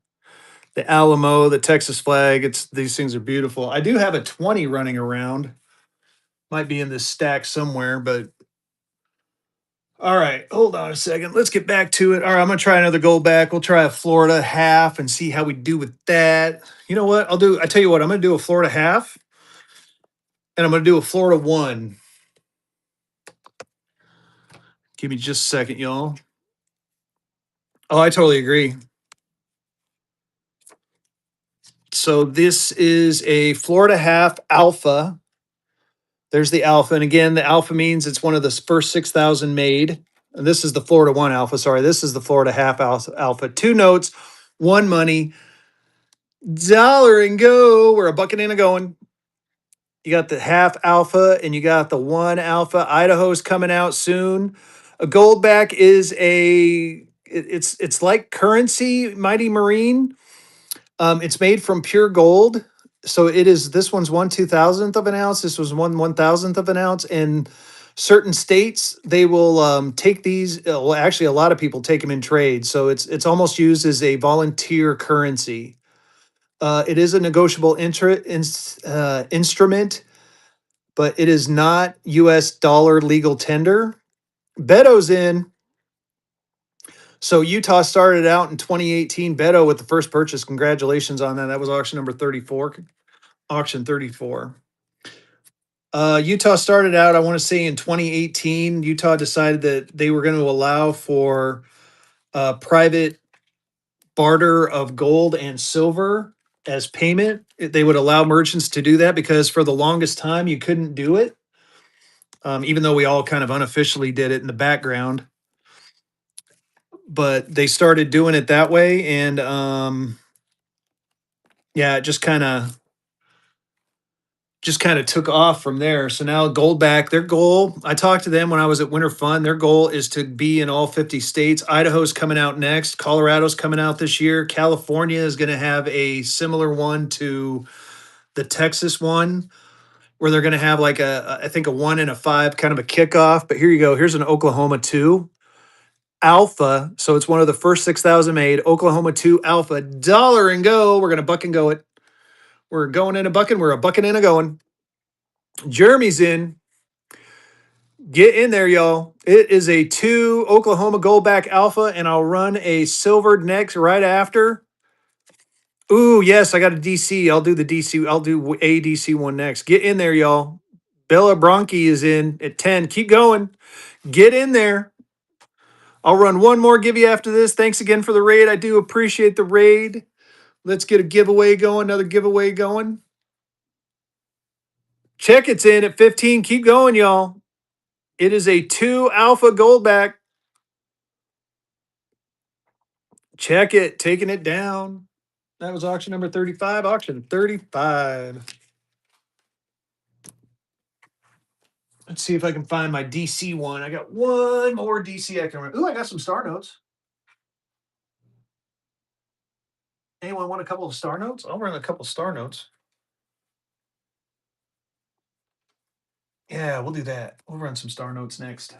The Alamo, the Texas flag. It's these things are beautiful. I do have a 20 running around. Might be in this stack somewhere, but all right, hold on a second. Let's get back to it. All right, I'm gonna try another gold back. We'll try a Florida half and see how we do with that. You know what? I tell you what, I'm gonna do a Florida half and I'm gonna do a Florida one. Give me just a second, y'all. Oh, I totally agree. So this is a Florida half alpha. There's the alpha. And again, the alpha means it's one of the first 6,000 made. And this is the Florida one alpha. Sorry, this is the Florida half alpha. Two notes, one money, dollar and go. We're a bucket in a going. You got the half alpha and you got the one alpha. Idaho's coming out soon. A goldback is it's like currency, Mighty Marine. It's made from pure gold. So it is, this one's 1/2000th of an ounce. This was 1/1000th of an ounce. In certain states, they will take these. Well, actually, a lot of people take them in trade. So it's almost used as a volunteer currency. It is a negotiable instrument, but it is not U.S. dollar legal tender. Beto's in. So Utah started out in 2018. Beto with the first purchase. Congratulations on that. That was auction number 34. Auction 34. Utah started out, I want to say in 2018. Utah decided that they were going to allow for private barter of gold and silver as payment. They would allow merchants to do that because for the longest time you couldn't do it, even though we all kind of unofficially did it in the background. But they started doing it that way, and yeah, it just kind of took off from there. So now Goldback, their goal, I talked to them when I was at Winter Fun. Their goal is to be in all 50 states. Idaho's coming out next. Colorado's coming out this year. California is going to have a similar one to the Texas one, where they're going to have like I think a 1 and a 5 kind of a kickoff. But here you go. Here's an Oklahoma 2 Alpha. So it's one of the first 6,000 made. Oklahoma 2 Alpha. Dollar and go. We're going to buck and go it. We're going in a bucking. We're a bucking in a going. Jeremy's in. Get in there, y'all. It is a 2 Oklahoma Goldback Alpha, and I'll run a silver next right after. Ooh, yes, I got a DC. I'll do the DC. I'll do a DC one next. Get in there, y'all. Bella Bronchi is in at 10. Keep going. Get in there. I'll run one more give you after this. Thanks again for the raid. I do appreciate the raid. Let's get a giveaway going, another giveaway going. Check it's in at 15. Keep going, y'all. It is a 2 Alpha Goldback. Check it, taking it down. That was auction number 35. Auction 35. Let's see if I can find my DC one. I got one more DC I can run. Ooh, I got some star notes. Anyone want a couple of star notes? I'll run a couple of star notes. Yeah, we'll do that. We'll run some star notes next.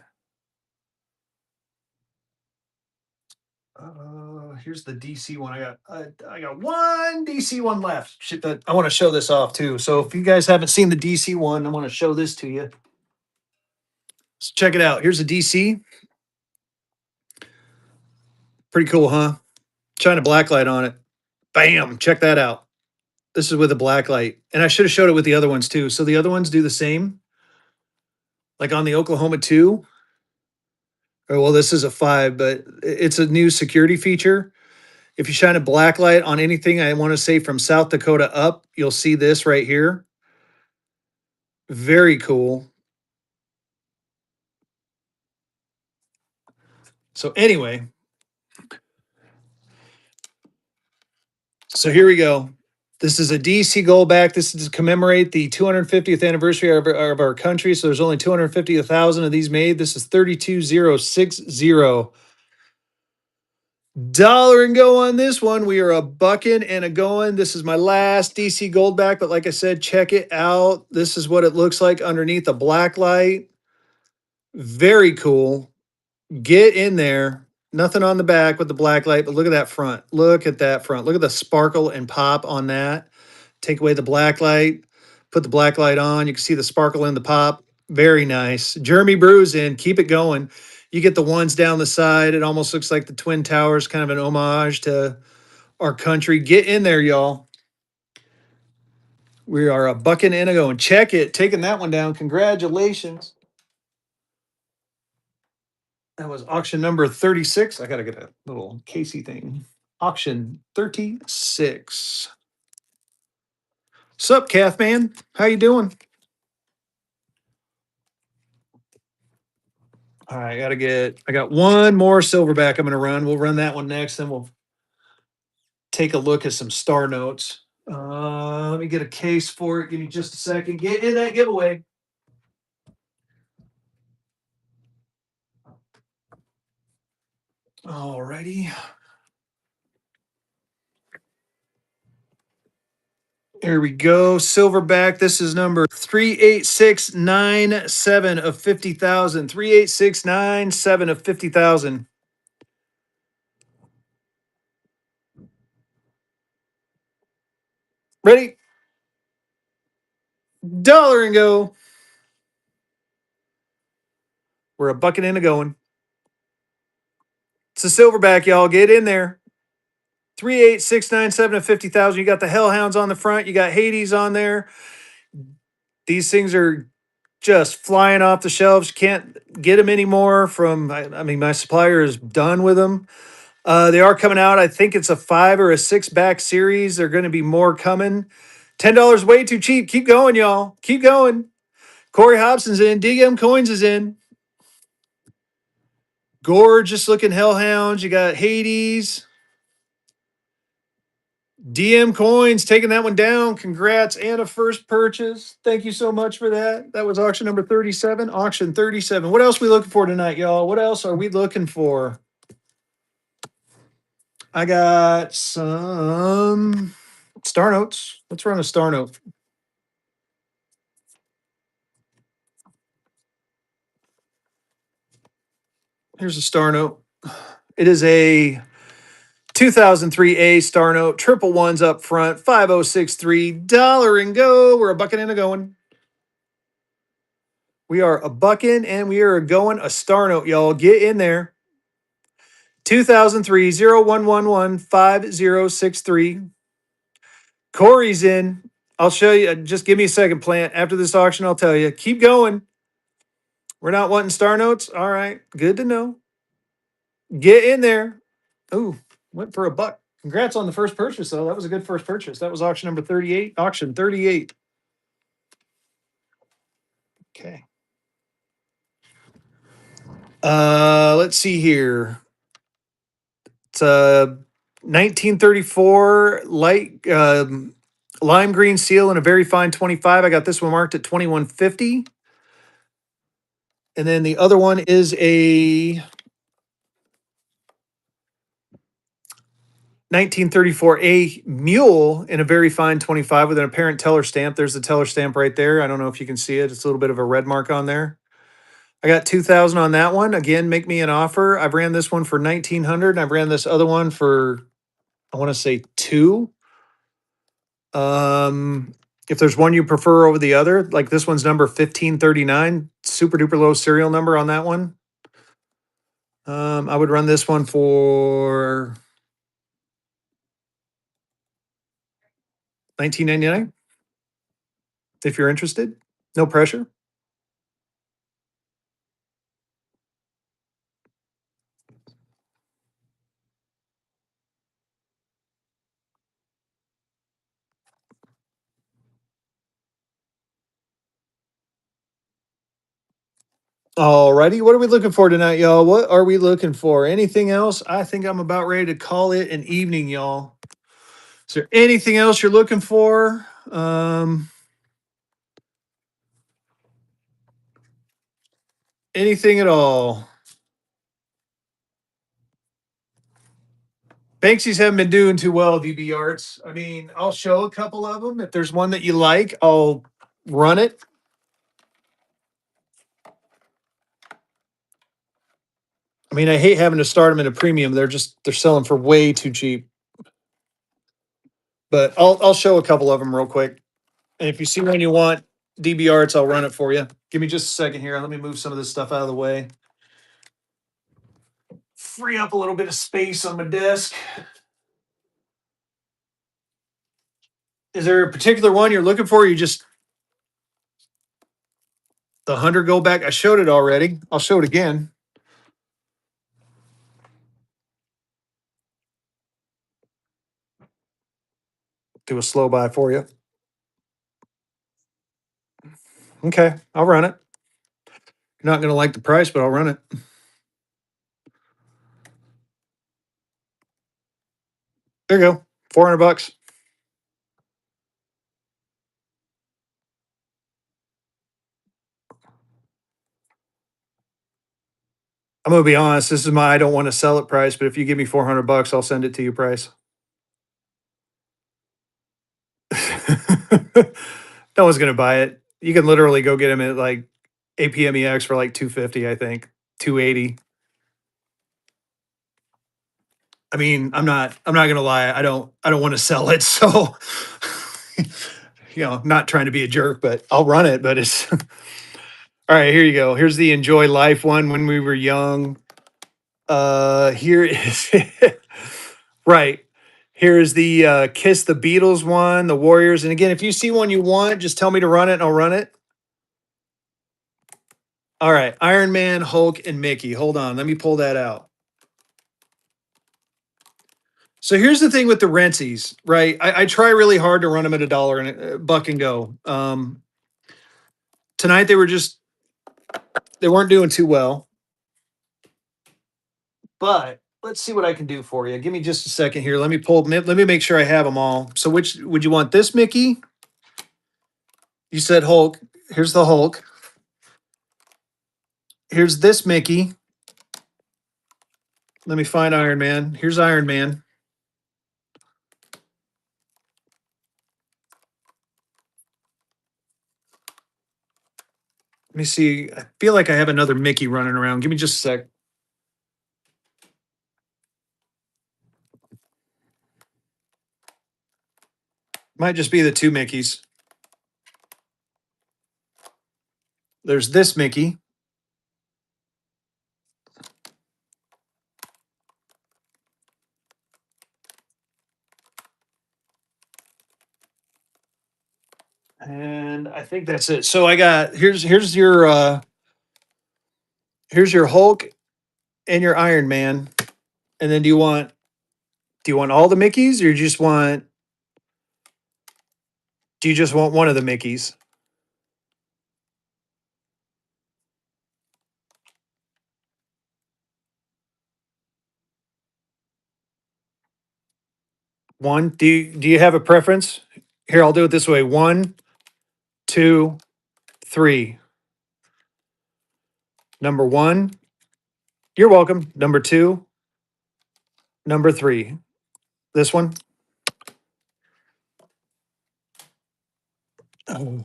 Here's the DC one. I got one DC one left. Shit, that I want to show this off too. So if you guys haven't seen the DC one, I want to show this to you. So check it out. Here's a DC. Pretty cool, huh? Shine a black light on it. Bam! Check that out. This is with a black light, and I should have showed it with the other ones too. So the other ones do the same. Like on the Oklahoma 2. Oh, well, this is a 5, but it's a new security feature. If you shine a black light on anything, I want to say from South Dakota up, you'll see this right here. Very cool. So anyway, so here we go. This is a DC Goldback. This is to commemorate the 250th anniversary of our country. So there's only 250,000 of these made. This is 32060. Dollar and go on this one. We are a bucking and a going. This is my last DC Goldback, but like I said, check it out. This is what it looks like underneath a black light. Very cool. Get in there. Nothing on the back with the black light, but look at that front. Look at that front. Look at the sparkle and pop on that. Take away the black light, put the black light on. You can see the sparkle in the pop. Very nice. Jeremy Brews in. Keep it going. You get the ones down the side. It almost looks like the Twin Towers, kind of an homage to our country. Get in there, y'all. We are a bucking and a going. Check it. Taking that one down. Congratulations. That was auction number 36. I got to get a little Casey thing. Auction 36. Sup, Kath man? How you doing? All right, I got one more silverback I'm gonna run. We'll run that one next, then we'll take a look at some star notes. Let me get a case for it. Give me just a second. Get in that giveaway. Alrighty. Here we go. Silverback. This is number 38697 of 50,000. 38697 of 50,000. Ready? Dollar and go. We're a bucket in a going. It's a silverback, y'all. Get in there. 38697 of 50,000. You got the Hellhounds on the front. You got Hades on there. These things are just flying off the shelves. Can't get them anymore from, I mean, my supplier is done with them. They are coming out. I think it's a 5 or a 6 back series. They're going to be more coming. $10 way too cheap. Keep going, y'all. Keep going. Corey Hobson's in. DM Coins is in. Gorgeous looking Hellhounds. You got Hades. DM Coins taking that one down. Congrats and a first purchase. Thank you so much for that. That was auction number 37. Auction 37. What else are we looking for tonight, y'all? What else are we looking for? I got some star notes. Let's run a star note. Here's a star note. It is a 2003A star note, triple ones up front, 5063 dollar and go. We're a bucket and a going. We are a bucking and we are going a star note, y'all. Get in there. 2003 0111 5063. Corey's in. I'll show you. Just give me a second, Plant. After this auction, I'll tell you. Keep going. We're not wanting star notes. All right. Good to know. Get in there. Ooh, went for a buck. Congrats on the first purchase, though. That was a good first purchase. That was auction number 38. Auction 38. Okay. Let's see here. It's a 1934 light lime green seal and a very fine 25. I got this one marked at 2150. And then the other one is a 1934A mule in a very fine 25 with an apparent teller stamp. There's the teller stamp right there. I don't know if you can see it. It's a little bit of a red mark on there. I got 2,000 on that one. Again, make me an offer. I've ran this one for 1,900 and I've ran this other one for, I want to say 2. If there's one you prefer over the other, like this one's number 1539, super duper low serial number on that one. I would run this one for 1999 if you're interested. No pressure. Alrighty, what are we looking for tonight, y'all? What are we looking for? Anything else? I think I'm about ready to call it an evening, y'all. Is there anything else you're looking for? Anything at all? Banksy's haven't been doing too well, DB Arts. I mean, I'll show a couple of them. If there's one that you like, I'll run it. I mean, I hate having to start them at a premium. They're selling for way too cheap. But I'll show a couple of them real quick. And if you see one you want, DB Arts, I'll run it for you. Give me just a second here. Let me move some of this stuff out of the way. Free up a little bit of space on my desk. Is there a particular one you're looking for? Or you just the 100 go back? I showed it already. I'll show it again. Do a slow buy for you. Okay, I'll run it. You're not going to like the price, but I'll run it. There you go. $400. I'm going to be honest. This is my I don't want to sell it price, but if you give me $400, I'll send it to you price. No one's going to buy it. You can literally go get them at like APMEX for like 250, I think, 280. I mean, I'm not going to lie. I don't want to sell it. So, not trying to be a jerk, but I'll run it, but it's all right. Here you go. Here's the enjoy life one when we were young. Here is right. Here's the Kiss the Beatles one, the Warriors. And again, if you see one you want, just tell me to run it and I'll run it. All right. Iron Man, Hulk, and Mickey. Hold on. Let me pull that out. So here's the thing with the Rentsies, right? I try really hard to run them at a dollar and a buck and go. Tonight they weren't doing too well, but let's see what I can do for you. Give me just a second here. Let me make sure I have them all. So which would you want this Mickey? You said Hulk. Here's the Hulk. Here's this Mickey. Let me find Iron Man. Here's Iron Man. Let me see. I feel like I have another Mickey running around. Give me just a sec. Might just be the two Mickeys. There's this Mickey. And I think that's it. So I got here's your Hulk and your Iron Man. And then do you want all the Mickeys or do you just want one of the Mickeys? One? Do you have a preference? Here, I'll do it this way. One, two, three. Number one, you're welcome. Number two, number three. This one. Oh.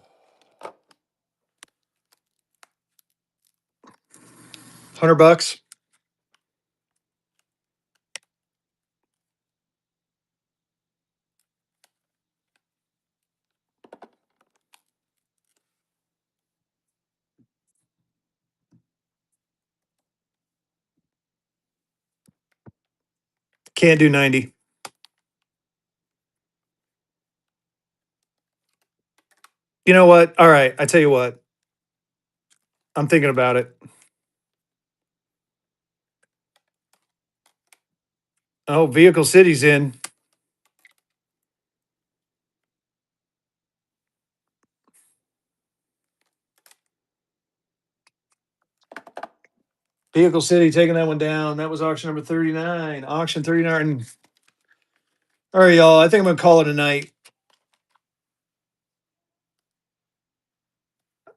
$100. Can't do 90. You know what? All right. I tell you what. I'm thinking about it. Oh, Vehicle City's in. Vehicle City taking that one down. That was auction number 39. Auction 39. All right, y'all. I think I'm going to call it a night.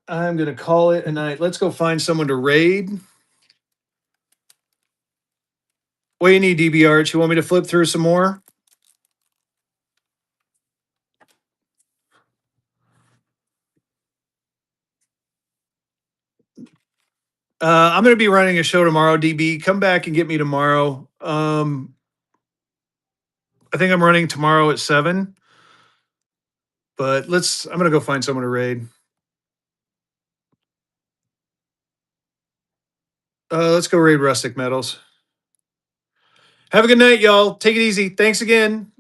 I'm going to call it a night. Let's go find someone to raid. What do you need, DB Arch? You want me to flip through some more? I'm going to be running a show tomorrow, DB. Come back and get me tomorrow. I think I'm running tomorrow at 7, but I'm going to go find someone to raid. Let's go raid Rustic Metals. Have a good night, y'all. Take it easy. Thanks again.